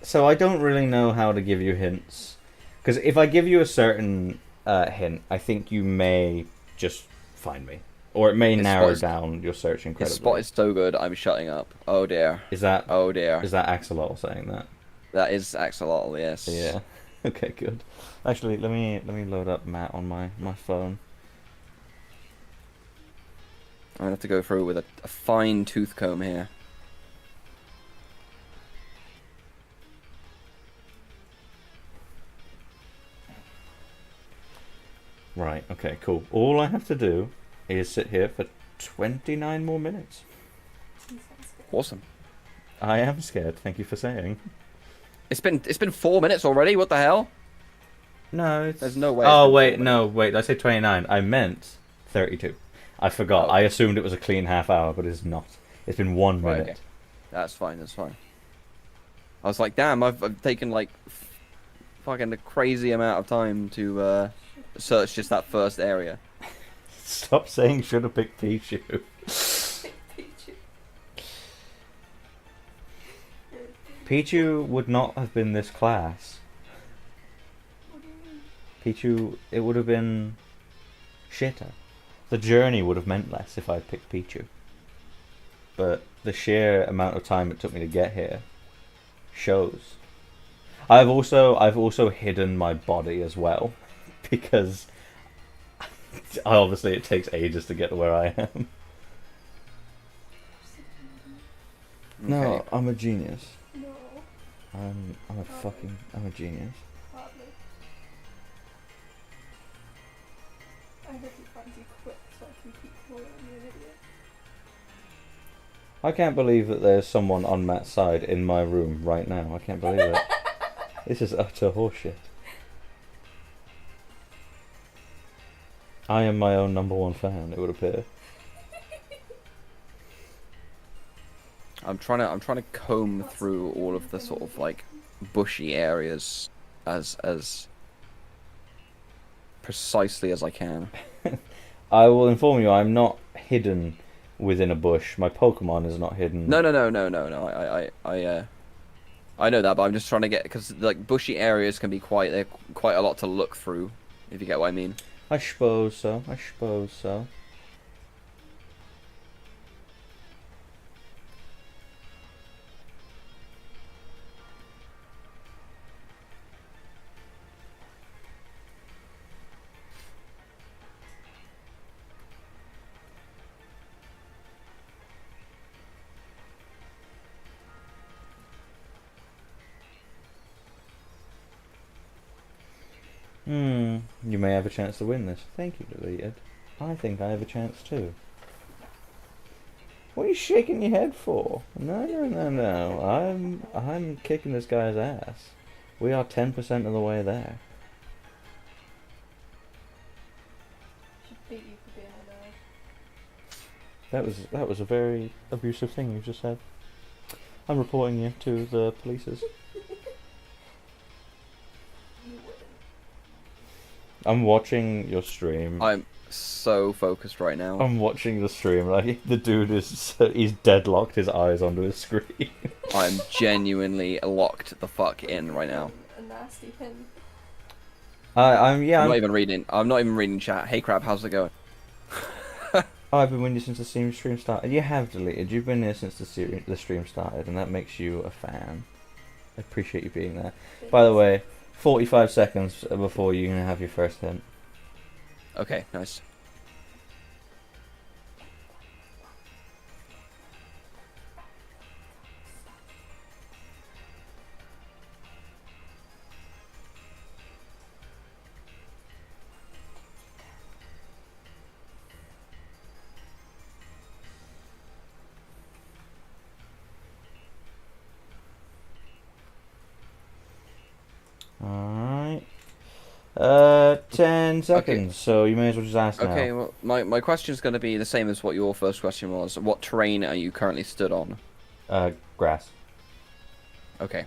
So I don't really know how to give you hints. Because if I give you a certain hint, I think you may just find me. Or it may narrow down your search incredibly. This spot is so good, I'm shutting up. Oh dear. Oh dear. Is that Axolotl saying that? That is Axolotl, yes. Yeah. Okay, good. Actually, let me load up Matt on my phone. I'm gonna have to go through with a fine tooth comb here. Right, okay, cool. All I have to do is sit here for 29 more minutes. Awesome. I am scared, thank you for saying. It's been 4 minutes already, what the hell? No, it's... There's no way. Oh, wait, no, wait, I said 29. I meant 32. I forgot. Oh. I assumed it was a clean half hour, but it's not. It's been 1 minute. Okay. That's fine, that's fine. I was like, damn, I've taken like fucking a crazy amount of time to search just that first area. Stop saying should have picked Pichu. Pichu would not have been this class. Pichu, it would have been shitter. The journey would have meant less if I had picked Pichu. But the sheer amount of time it took me to get here shows. I've also hidden my body as well, because obviously it takes ages to get to where I am. Okay. No, I'm a genius. No. I'm a genius. Hardly. I hope he finds you quick so I can keep calling you an idiot. I can't believe that there's someone on Matt's side in my room right now. I can't believe it. This is utter horseshit. I am my own #1 fan, it would appear. I'm trying to comb through all of the sort of like bushy areas as precisely as I can. I will inform you, I'm not hidden within a bush. My Pokemon is not hidden. No. I know that, but I'm just trying to get because like bushy areas can be they're quite a lot to look through, if you get what I mean. I suppose so. I suppose so. You may have a chance to win this. Thank you, deleted. I think I have a chance too. What are you shaking your head for? No. I'm kicking this guy's ass. We are 10% of the way there. Should beat you for being a nerd. That was a very abusive thing you just said. I'm reporting you to the polices. You wouldn't. I'm watching your stream. I'm so focused right now. I'm watching the stream. Like the dude he's deadlocked his eyes onto his screen. I'm genuinely locked the fuck in right now. A nasty pin. I'm not even reading chat. Hey crab, how's it going? I've been with you since the stream started. You have deleted. You've been here since the stream started, and that makes you a fan. I appreciate you being there. By the way, 45 seconds before you can have your first hint. Okay, nice. Alright. 10 seconds, Okay. so you may as well just ask now. Okay, well, my question's going to be the same as what your first question was. What terrain are you currently stood on? Grass. Okay.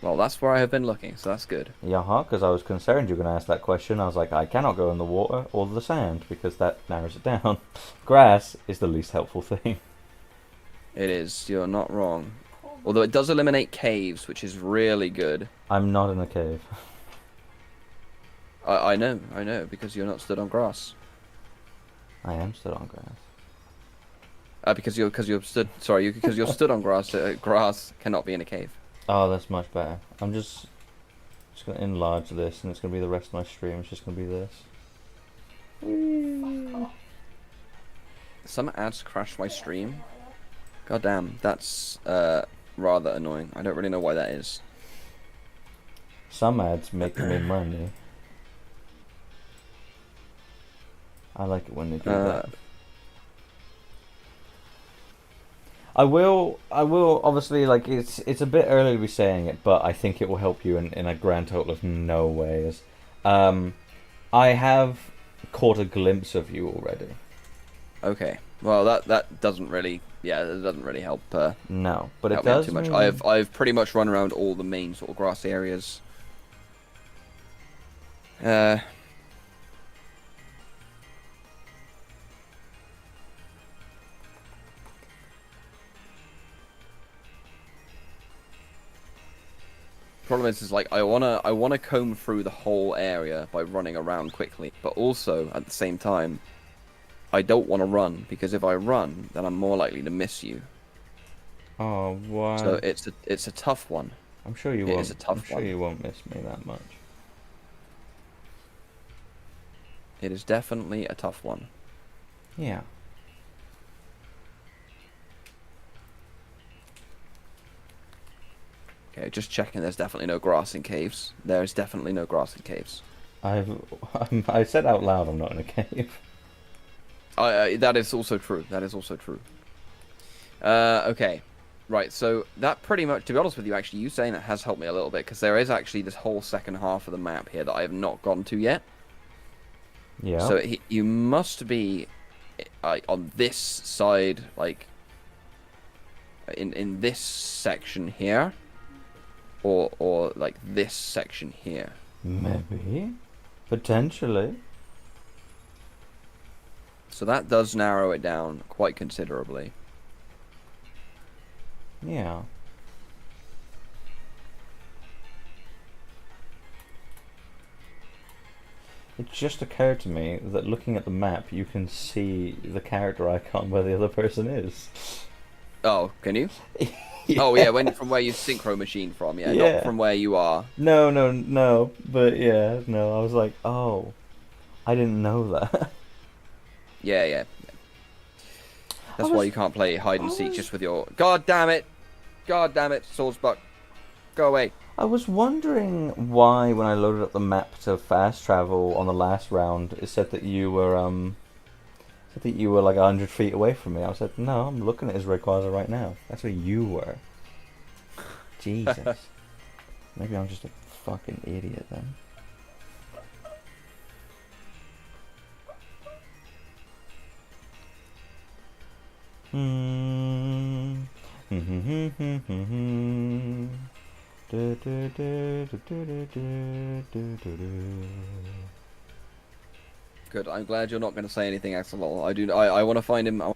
Well, that's where I have been looking, so that's good. Yeah, because I was concerned you were going to ask that question. I was like, I cannot go in the water or the sand, because that narrows it down. Grass is the least helpful thing. It is. You're not wrong. Although it does eliminate caves, which is really good. I'm not in a cave. I know, because you're not stood on grass. I am stood on grass. Because you're stood on grass. Grass cannot be in a cave. Oh, that's much better. I'm just going to enlarge this, and it's going to be the rest of my stream. It's just going to be this. Fuck off. Some ads crash my stream. God damn, that's rather annoying. I don't really know why that is. Some ads make me money. I like it when they do that. I will obviously, like, it's a bit early to be saying it, but I think it will help you in a grand total of no ways. I have caught a glimpse of you already. Okay. Well, that doesn't really, that doesn't really help. No, but it help me out does too much. mean... I've pretty much run around all the main sort of grassy areas. Problem is like I wanna comb through the whole area by running around quickly, but also at the same time, I don't want to run because if I run, then I'm more likely to miss you. Oh, wow. So it's a tough one. I'm sure you It won't. is a tough I'm sure one. you won't miss me that much. It is definitely a tough one. Yeah. Okay, just checking. There's definitely no grass in caves. There is definitely no grass in caves. I said out loud I'm not in a cave. That is also true. That is also true. Okay. Right, so that pretty much, to be honest with you, actually, you saying that has helped me a little bit, because there is actually this whole second half of the map here that I have not gone to yet. Yeah. So you must be on this side, like, in this section here, or like this section here. Maybe. Potentially. So that does narrow it down quite considerably. Yeah. It just occurred to me that looking at the map, you can see the character icon where the other person is. Oh, can you? Yeah. Oh yeah, from where you synchro machine from, yeah, Yeah. not from where you are. No. But yeah, no, I was like, oh, I didn't know that. Yeah. That's why you can't play hide and seek just with your. God damn it, Swordsbuck, go away. I was wondering why, when I loaded up the map to fast travel on the last round, it said that you were like 100 feet away from me. I was like, no, I'm looking at his Rayquaza right now. That's where you were. Jesus. Maybe I'm just a fucking idiot then. Good. I'm glad you're not going to say anything, Axel. I want to find him fair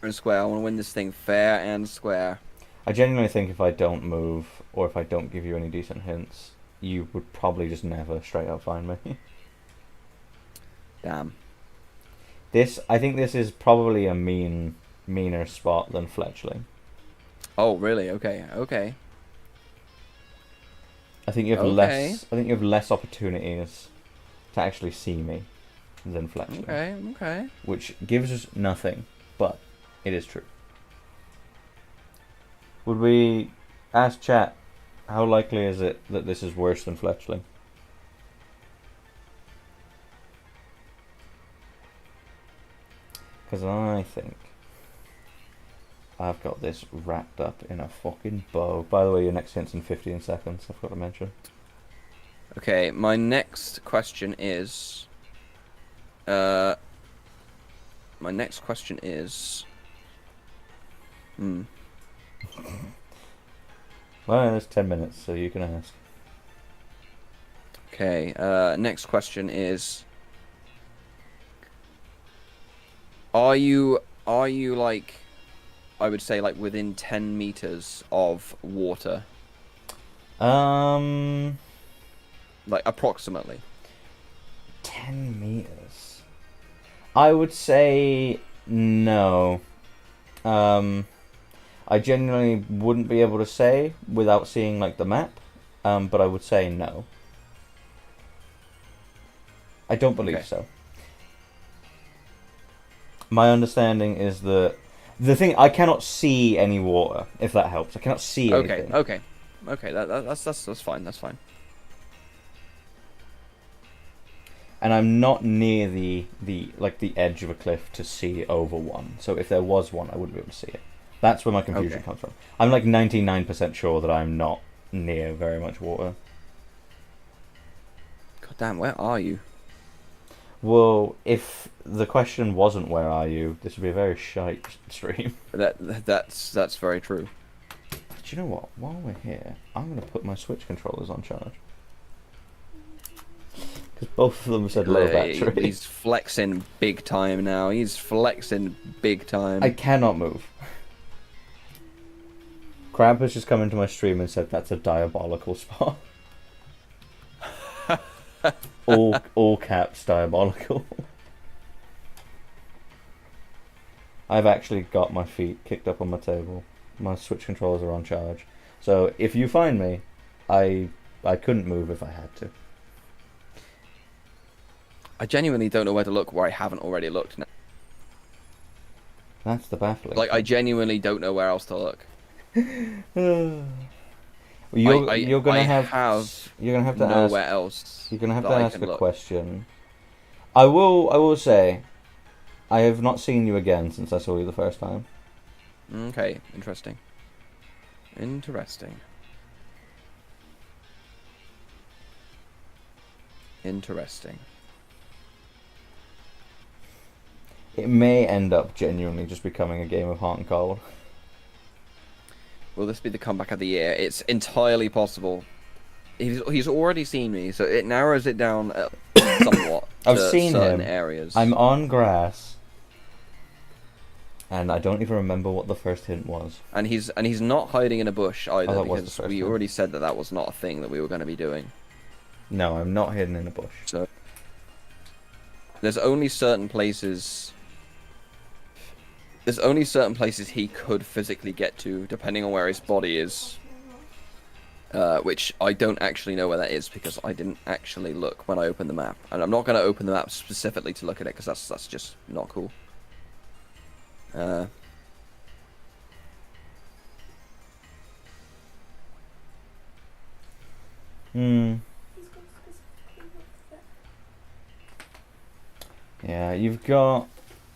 and square. I want to win this thing fair and square. I genuinely think if I don't move, or if I don't give you any decent hints, you would probably just never straight up find me. Damn. I think this is probably a meaner spot than Fletchling. Oh, really? Okay. I think you have less opportunities to actually see me than Fletchling. Okay. Which gives us nothing, but it is true. Would we ask chat, how likely is it that this is worse than Fletchling? Because I think I've got this wrapped up in a fucking bow. By the way, your next hint's in 15 seconds, I've got to mention. Okay, my next question is... My next question is... Well, it's 10 minutes, so you can ask. Okay, next question is... Are you like... I would say like within 10 meters of water? Like Like approximately. 10 meters. I would say no. I genuinely wouldn't be able to say without seeing like the map, but I would say no. I don't believe so. My understanding is that the thing, I cannot see any water, if that helps. I cannot see anything. Okay. That's fine. That's fine. And I'm not near the edge of a cliff to see over one. So if there was one, I wouldn't be able to see it. That's where my confusion comes from. I'm like 99% sure that I'm not near very much water. God damn, where are you? Well, if the question wasn't where are you, this would be a very shite stream. That's very true. Do you know what? While we're here, I'm going to put my Switch controllers on charge. Because both of them said low battery. He's flexing big time now. He's flexing big time. I cannot move. Crab has just come into my stream and said that's a diabolical spot. all caps diabolical. I've actually got my feet kicked up on my table. My Switch controllers are on charge. So if you find me, I couldn't move if I had to. I genuinely don't know where to look where I haven't already looked now. That's the baffling. Like, I genuinely don't know where else to look. You're gonna have to nowhere ask. Else. You're gonna have to ask a question. I will say, I have not seen you again since I saw you the first time. Okay, interesting. It may end up genuinely just becoming a game of hot and cold. Will this be the comeback of the year? It's entirely possible. He's already seen me, so it narrows it down somewhat I've to seen certain him. areas. I'm on grass, and I don't even remember what the first hint was. And he's not hiding in a bush either, that was the because first we one. already said that was not a thing that we were going to be doing. No, I'm not hidden in a bush. So there's only certain places. There's only certain places he could physically get to, depending on where his body is. Which I don't actually know where that is because I didn't actually look when I opened the map, and I'm not going to open the map specifically to look at it because that's just not cool. Yeah, you've got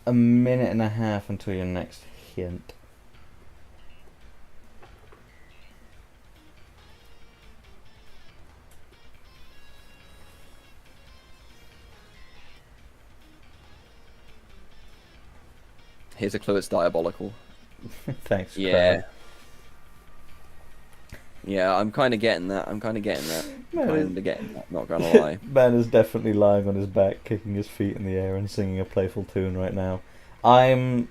a minute and a half until your next hint. Here's a clue, it's diabolical. Thanks, Yeah. crowd. Yeah, I'm kind of getting that. I'm kind of getting that. Not gonna lie. Man is definitely lying on his back, kicking his feet in the air and singing a playful tune right now. I'm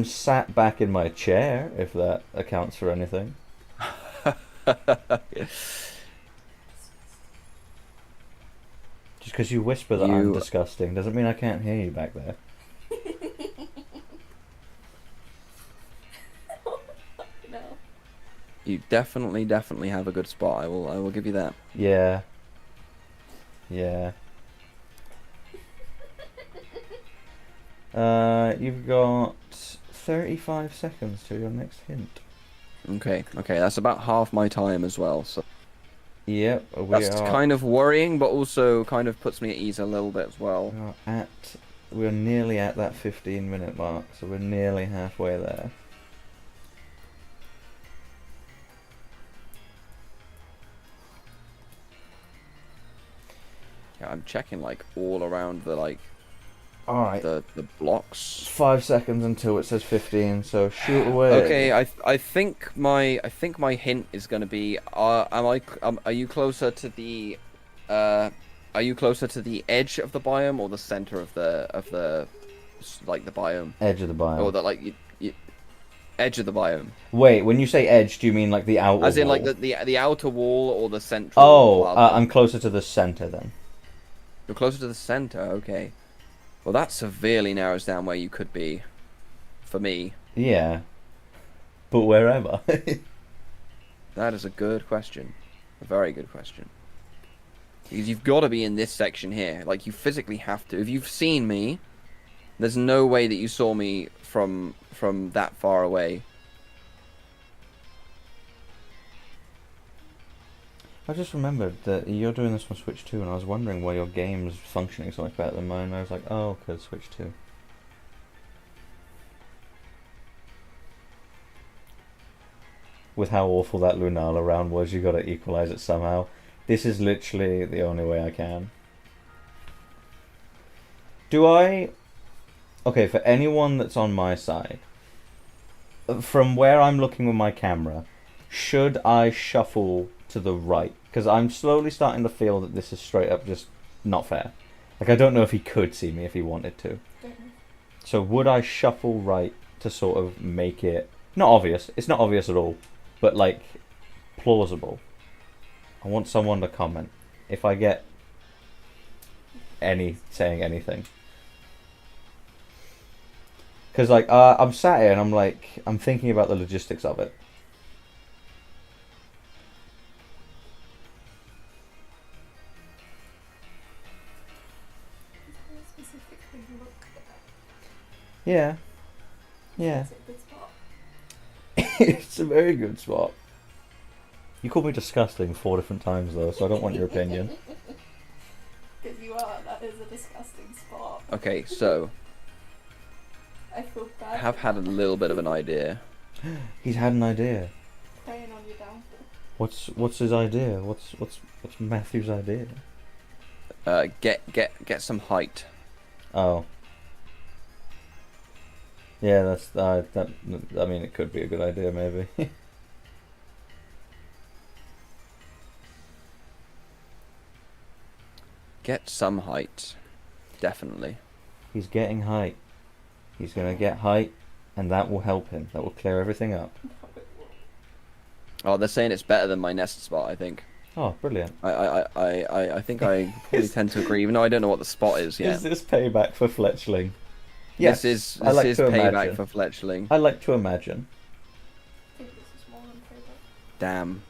sat back in my chair, if that accounts for anything. Just because you whisper that I'm disgusting doesn't mean I can't hear you back there. No. You definitely have a good spot. I will give you that. Yeah. Yeah. You've got 35 seconds to your next hint. Okay, that's about half my time as well. So Yep, that's kind of worrying, but also kind of puts me at ease a little bit as well. We're nearly at that 15-minute mark, so we're nearly halfway there. Yeah, I'm checking like all around the Alright. the blocks. 5 seconds until it says 15, so shoot away. Okay, I think my hint is gonna be are you closer to the edge of the biome or the center of the like the biome? Edge of the biome. Or the edge of the biome. Wait, when you say edge, do you mean like the outer As in wall? like the outer wall or the central? Oh, I'm closer to the center then. You're closer to the center, okay. Well, that severely narrows down where you could be, for me. Yeah. But wherever. That is a good question. A very good question. Because you've got to be in this section here. Like, you physically have to. If you've seen me, there's no way that you saw me from that far away. I just remembered that you're doing this on Switch 2, and I was wondering why your game's functioning so much better than mine. I was like, oh, because Switch 2. With how awful that Lunala round was, you gotta equalize it somehow. This is literally the only way I can. Okay, for anyone that's on my side, from where I'm looking with my camera, should I shuffle to the right? Because I'm slowly starting to feel that this is straight up just not fair. Like, I don't know if he could see me if he wanted to. Don't know. So would I shuffle right to sort of make it... Not obvious. It's not obvious at all. But, like, plausible. I want someone to comment. If I get saying anything. Because, like, I'm sat here and I'm thinking about the logistics of it. Specifically look at. Yeah. Yeah. Is it a good spot? It's a very good spot. You called me disgusting 4 different times, though, so I don't want your opinion. Because you are. That is a disgusting spot. Okay, so I feel bad. I have had a little bit of an idea. He's had an idea. Preying on your downfall. What's his idea? What's Matthew's idea? Get some height. Oh. Yeah, that's that. I mean, it could be a good idea, maybe. Get some height. Definitely. He's getting height. He's gonna get height, and that will help him. That will clear everything up. Oh, they're saying it's better than my nest spot, I think. Oh, brilliant. I think I probably tend to agree, even though I don't know what the spot is yet. Is this payback for Fletchling? Yes, This I like is to payback imagine. for Fletchling. I like to imagine. I think this is more than payback. Damn.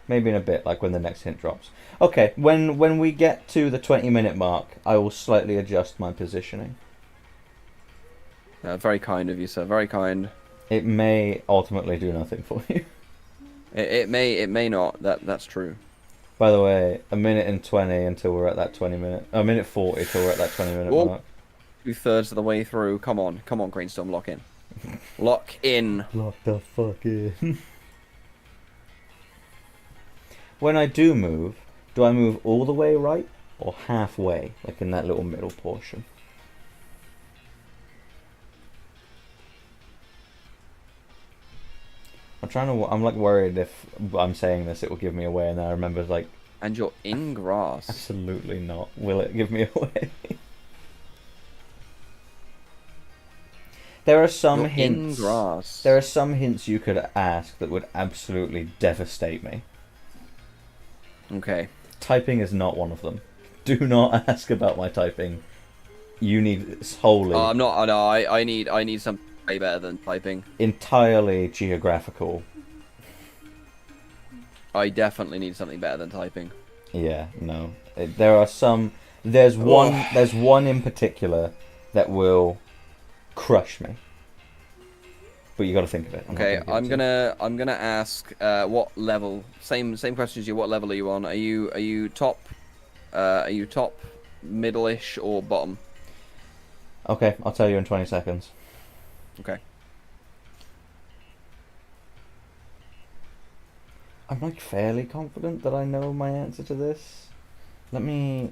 Maybe in a bit, like when the next hint drops. Okay, when we get to the 20-minute mark, I will slightly adjust my positioning. Very kind of you, sir. Very kind. It may ultimately do nothing for you. It may not. That's true. By the way, 1:20 until we're at that 20-minute. A minute 40 till we're at that 20-minute Whoa. mark. 2/3 of the way through. Come on, Cranestorm, lock in. Lock in. Lock the fuck in. When I do I move all the way right or halfway, like in that little middle portion? I'm like worried if I'm saying this it will give me away, and then I remember like, And you're in grass. absolutely not. Will it give me away? There are some You're hints. in grass. There are some hints you could ask that would absolutely devastate me. Okay. Typing is not one of them. Do not ask about my typing. You need wholly, I'm not. No, I need something way better than typing. entirely geographical. I definitely need something better than typing. Yeah, no. There are some. There's one. There's one in particular that will crush me. But you got to think of it. Okay, I'm gonna ask what level. Same question as you. What level are you on? Are you top? Are you top, middle-ish, or bottom? Okay, I'll tell you in 20 seconds. Okay. I'm like fairly confident that I know my answer to this. Let me.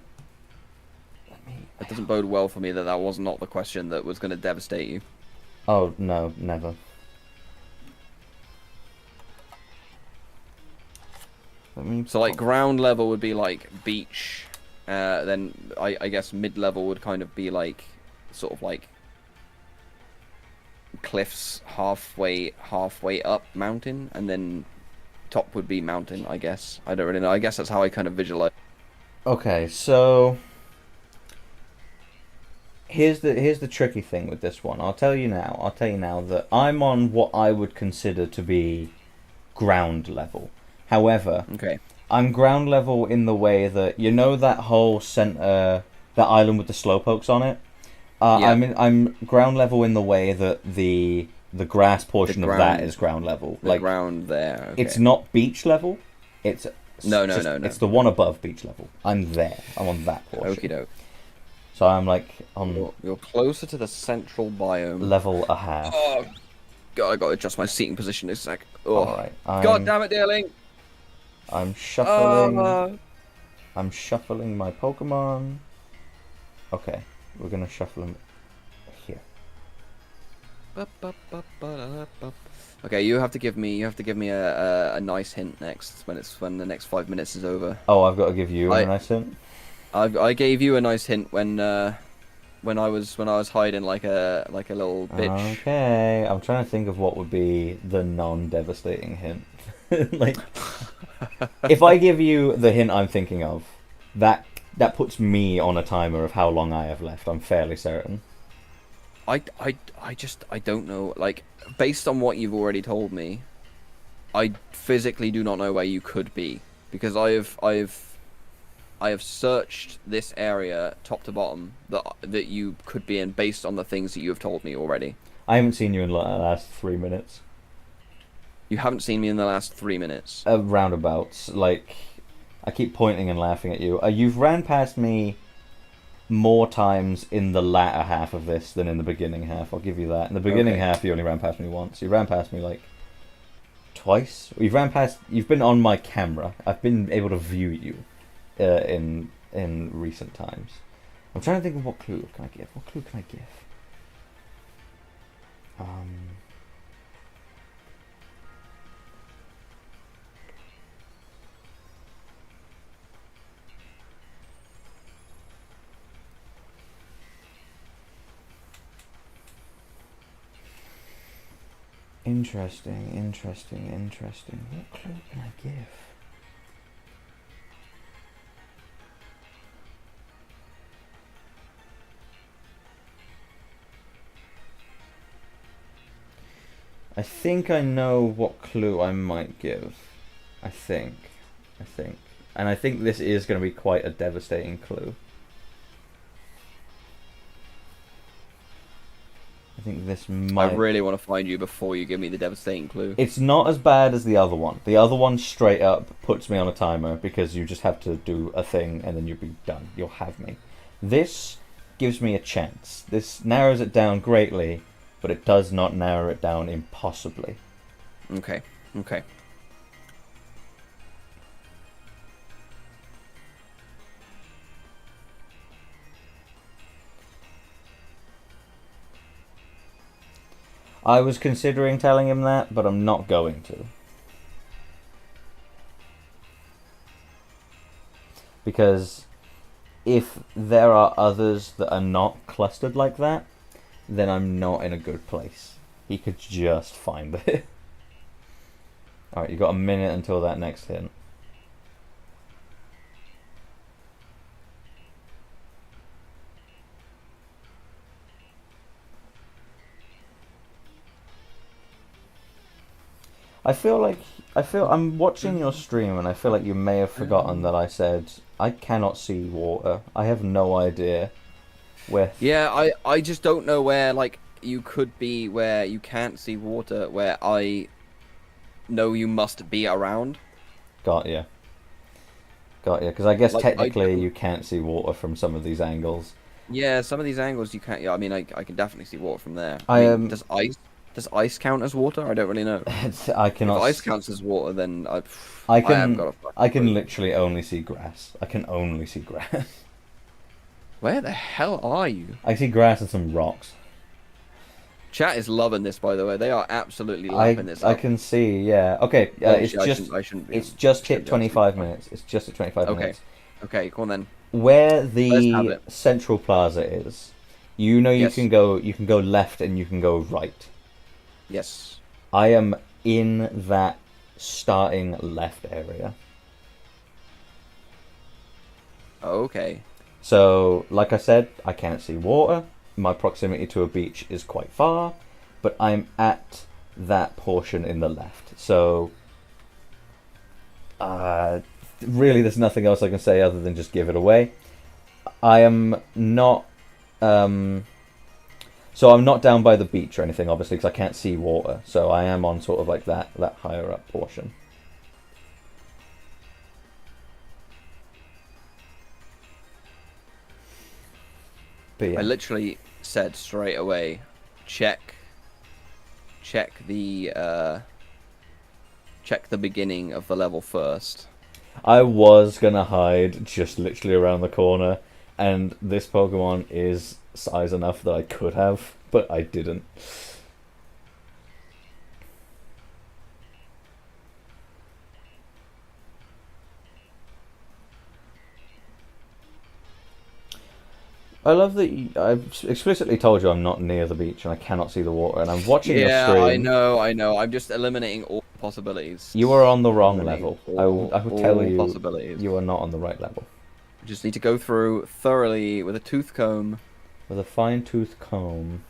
It doesn't bode well for me that was not the question that was gonna devastate you. Oh no, never. Let me. So like ground level would be like beach, then I guess mid level would kind of be like sort of like cliffs halfway up mountain, and then top would be mountain, I guess. I don't really know. I guess that's how I kind of visualize. Okay, so here's the tricky thing with this one. I'll tell you now that I'm on what I would consider to be ground level. However, Okay. I'm ground level in the way that, you know, that whole center, that island with the slowpokes on it. Yeah. I'm ground level in the way that the grass portion of that ground- is ground level. The Like, ground there. Okay. it's not beach level. It's No. It's the one above beach level. I'm there. I'm on that portion. Okie doke. So I'm like on You're closer to the central biome. level a half. Oh, God, I gotta adjust my seating position this sec. Oh. All right. God damn it, dearling. I'm shuffling. Uh, I'm shuffling my Pokemon. Okay, we're gonna shuffle them here. Okay, you have to give me a nice hint next when the next 5 minutes is over. Oh, I've got to give you I- a nice hint. I gave you a nice hint when I was hiding like a little bitch. Okay, I'm trying to think of what would be the non-devastating hint. Like, if I give you the hint I'm thinking of, that puts me on a timer of how long I have left. I'm fairly certain. I don't know. Like, based on what you've already told me, I physically do not know where you could be, because I have searched this area top to bottom that you could be in based on the things that you have told me already. I haven't seen you in like the last 3 minutes. You haven't seen me in the last 3 minutes. Roundabouts. Like, I keep pointing and laughing at you. You've ran past me more times in the latter half of this than in the beginning half. I'll give you that. In the beginning Okay. half, you only ran past me once. You ran past me like twice. You've been on my camera. I've been able to view you in recent times. I'm trying to think of what clue can I give. What clue can I give? Interesting, interesting, interesting. What clue can I give? I think I know what clue I might give. I think. And I think this is going to be quite a devastating clue. I think this might... I really want to find you before you give me the devastating clue. It's not as bad as the other one. The other one straight up puts me on a timer because you just have to do a thing and then you'll be done. You'll have me. This gives me a chance. This narrows it down greatly, but it does not narrow it down impossibly. Okay. I was considering telling him that, but I'm not going to. Because if there are others that are not clustered like that, then I'm not in a good place. He could just find it. Alright, you've got a minute until that next hint. I'm watching your stream and I feel like you may have forgotten that I said I cannot see water. I have no idea where. Yeah, I just don't know where, like, you could be where you can't see water, where I know you must be around. Got you. Because I guess Like, technically you can't see water from some of these angles. Yeah, some of these angles you can't. Yeah, I mean, I can definitely see water from there. I I mean, does ice count as water? I don't really know. I cannot. If ice counts as water, then I I haven't can. got a fucking I can clue. literally only see grass. I can only see grass. Where the hell are you? I see grass and some rocks. Chat is loving this, by the way. They are absolutely lapping this I up. can see. Yeah. Okay. It's Obviously, just. I shouldn't be. It's just hit shouldn't be 25 asking. minutes. It's just at 25 Okay. minutes. Okay, go on then. Where Let's have the it. central plaza is, you know, Yes. you can go left and you can go right. Yes. I am in that starting left area. Okay. So, like I said, I can't see water. My proximity to a beach is quite far, but I'm at that portion in the left. So, really, there's nothing else I can say other than just give it away. I am not. So I'm not down by the beach or anything, obviously, because I can't see water. So I am on sort of like that higher up portion. But yeah. I literally said straight away, check the beginning of the level first. I was gonna hide just literally around the corner, and this Pokemon is size enough that I could have, but I didn't. I love that I've explicitly told you I'm not near the beach and I cannot see the water, and I'm watching your stream. Yeah, I know. I'm just eliminating all possibilities. You are on the wrong Eliminating level. I will tell you, possibilities. you are not on the right level. Just need to go through thoroughly with a tooth comb. With a fine-tooth comb.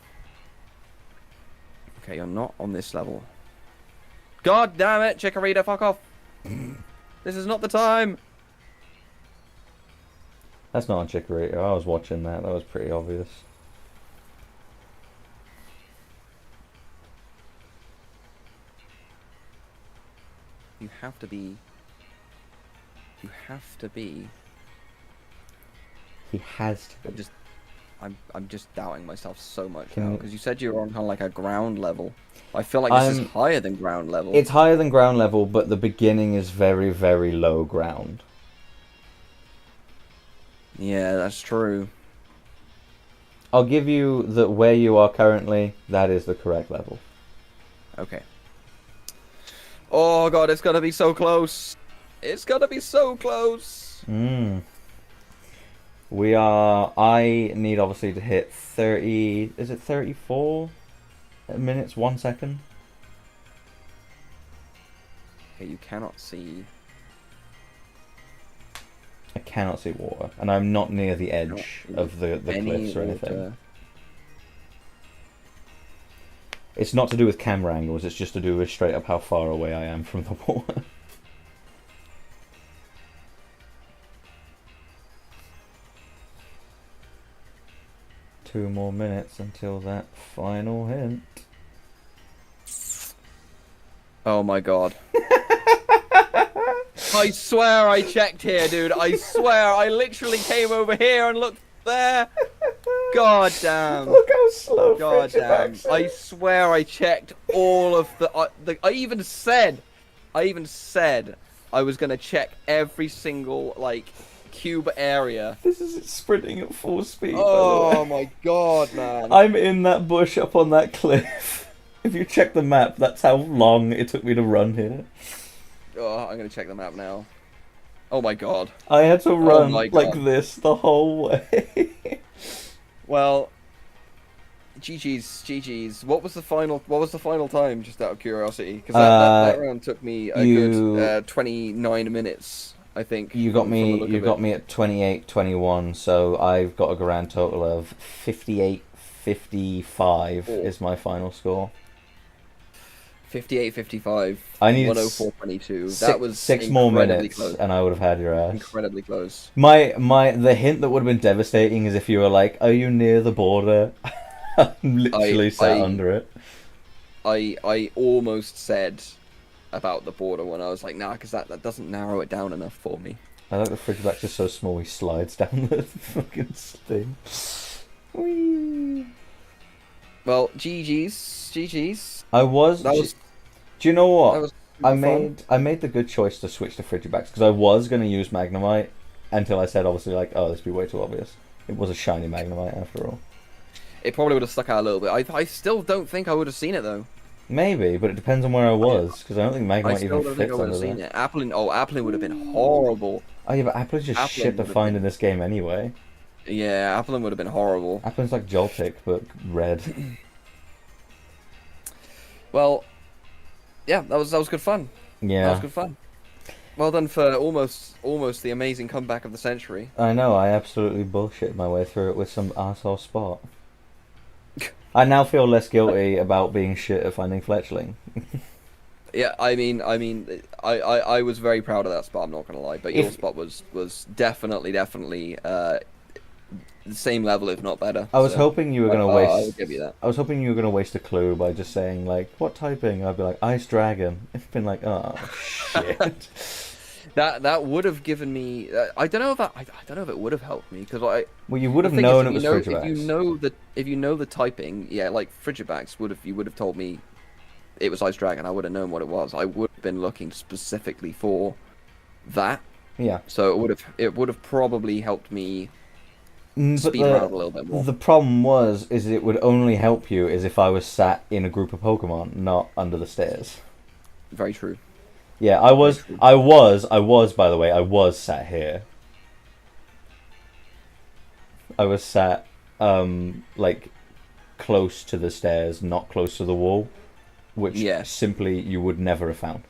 Okay, you're not on this level. God damn it, Chikorita, fuck off. This is not the time. That's not on Chikorita. I was watching that. That was pretty obvious. You have to be. You have to be. He has to be. I'm just doubting myself so much Can now you- because you said you were on kind of like a ground level. I feel like this is I'm- higher than ground level. It's higher than ground level, but the beginning is very, very low ground. Yeah, that's true. I'll give you that where you are currently, that is the correct level. Okay. Oh god, it's gonna be so close. It's gonna be so close. I need obviously to hit 30, is it 34 minutes, 1 second? Okay, you cannot see. I cannot see water, and I'm not near the edge of the Any cliffs or anything. water. It's not to do with camera angles, it's just to do with straight up how far away I am from the water. Two more minutes until that final hint. Oh my god. I swear I checked here, dude. I swear I literally came over here and looked there. God damn. Look how slow God damn. Frigidax is. I swear I checked all of the I even said I was going to check every single like cube area. This is it sprinting at full speed. Oh by the way. my god, man. I'm in that bush up on that cliff. If you check the map, that's how long it took me to run here. Oh, I'm going to check the map now. Oh my god. I had to run my like God. this the whole way. Well, GG's. What was the final time, just out of curiosity? Because that round took me a good 29 minutes, I think. You got from the look me. of You got it. me at 28-21. So I've got a grand total of 58-55 is my final score. 58-55. I needed 104-22. That was six more incredibly minutes, close. and I would have had your ass. Incredibly close. The hint that would have been devastating is if you were like, "Are you near the border?" I'm literally sat under it. I almost said about the border when I was like, nah, because that doesn't narrow it down enough for me. I like the Frigidax is so small he slides down the fucking thing. Whee. Well, GG's. I was. That was. Do you know what? That was I made the good choice to switch to Frigidax because I was going to use Magnemite until I said obviously like, oh, this would be way too obvious. It was a shiny Magnemite after all. It probably would have stuck out a little bit. I still don't think I would have seen it though. Maybe, but it depends on where I was because I don't think I Magnemite still even don't think I fits would have under seen there. it. Applin would have been horrible. Oh yeah, but Applin's just Applin shit to would have find been- in this game anyway. Yeah, Applin would have been horrible. Applin's like Joltik but red. Well, yeah, that was good fun. That was Yeah, good fun. Well done for almost the amazing comeback of the century. I know. I absolutely bullshit my way through it with some arsehole spot. I now feel less guilty about being shit at finding Fletchling. Yeah, I mean, I was very proud of that spot. I'm not gonna lie, but your If- spot was definitely the same level, if not better. I was so hoping you were gonna I waste. would give you that. I was hoping you were gonna waste a clue by just saying like, "What typing?" I'd be like, "Ice Dragon." It's been like, oh shit. That would have given me. I don't know if it would have helped me because Well, you would have the thing is, known it if was you know, Frigidax. if you know the typing, yeah, like Frigidax you would have told me it was Ice Dragon. I would have known what it was. I would have been looking specifically for that. Yeah. So it would have probably helped me But speed around a little bit more. the problem is it would only help you is if I was sat in a group of Pokemon, not under the stairs. Very true. Yeah, I was, by the way, I was sat here. I was sat, like, close to the stairs, not close to the wall, which Yes. simply you would never have found.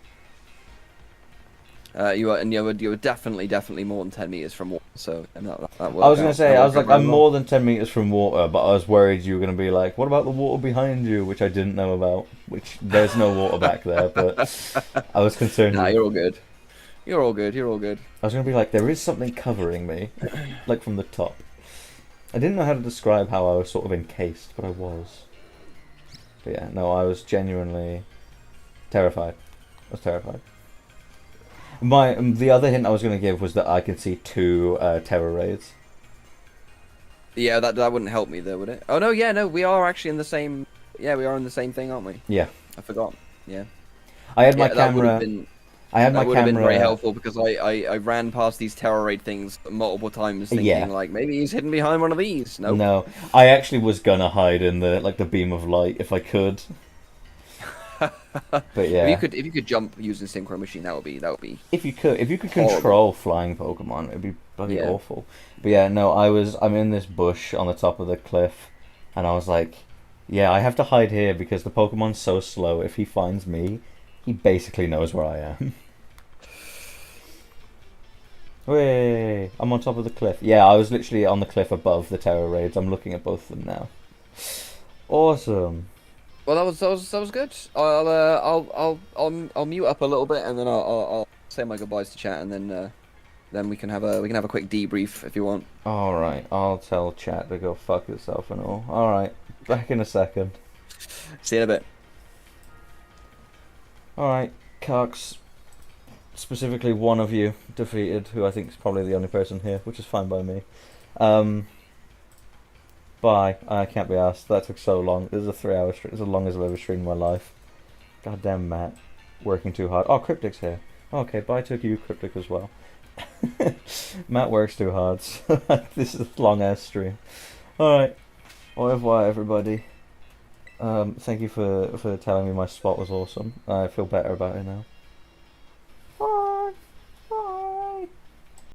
You were definitely more than 10 meters from water, so and that worked I was gonna out. say, That I was worked like, out I'm very more than 10 meters from water, but I was worried you were gonna be like, what about the water behind you, which I didn't know about, which there's no water back there, but I was concerned. well. Nah, you're all good. You're all good. You're all good. I was gonna be like, there is something covering me, like from the top. I didn't know how to describe how I was sort of encased, but I was. But yeah, no, I was genuinely terrified. I was terrified. The other hint I was gonna give was that I can see two terror raids. Yeah, that wouldn't help me though, would it? Oh no, yeah, no, we are actually in the same. Yeah, we are in the same thing, aren't we? Yeah, I forgot. Yeah. I had my That would have camera. been. I had That my would have been very camera. helpful because I ran past these terror raid things multiple times, thinking Yeah. like maybe he's hidden behind one of these. Nope. No, I actually was gonna hide in the beam of light if I could. But yeah, If you could jump using Synchro Machine, that would be if you could Horrible. control flying Pokemon, it'd be bloody Yeah. awful. But yeah, no, I'm in this bush on the top of the cliff, and I was like, yeah, I have to hide here because the Pokemon's so slow. If he finds me, He basically knows where I am. Way, I'm on top of the cliff. Yeah, I was literally on the cliff above the terror raids. I'm looking at both of them now. Awesome. Well, that was good. I'll mute up a little bit, and then I'll say my goodbyes to chat, and then we can have a quick debrief if you want. All right, I'll tell chat to go fuck itself and all. All right, back in a second. See you in a bit. All right, Cox. Specifically, one of you defeated, who I think is probably the only person here, which is fine by me. Bye. I can't be asked. That took so long. This is a 3-hour stream. It's the longest I've ever streamed in my life. Goddamn Matt. Working too hard. Oh, Cryptic's here. Okay, bye to you, Cryptic, as well. Matt works too hard, so this is a long-ass stream. Alright. Au revoir, everybody. Thank you for telling me my spot was awesome. I feel better about it now.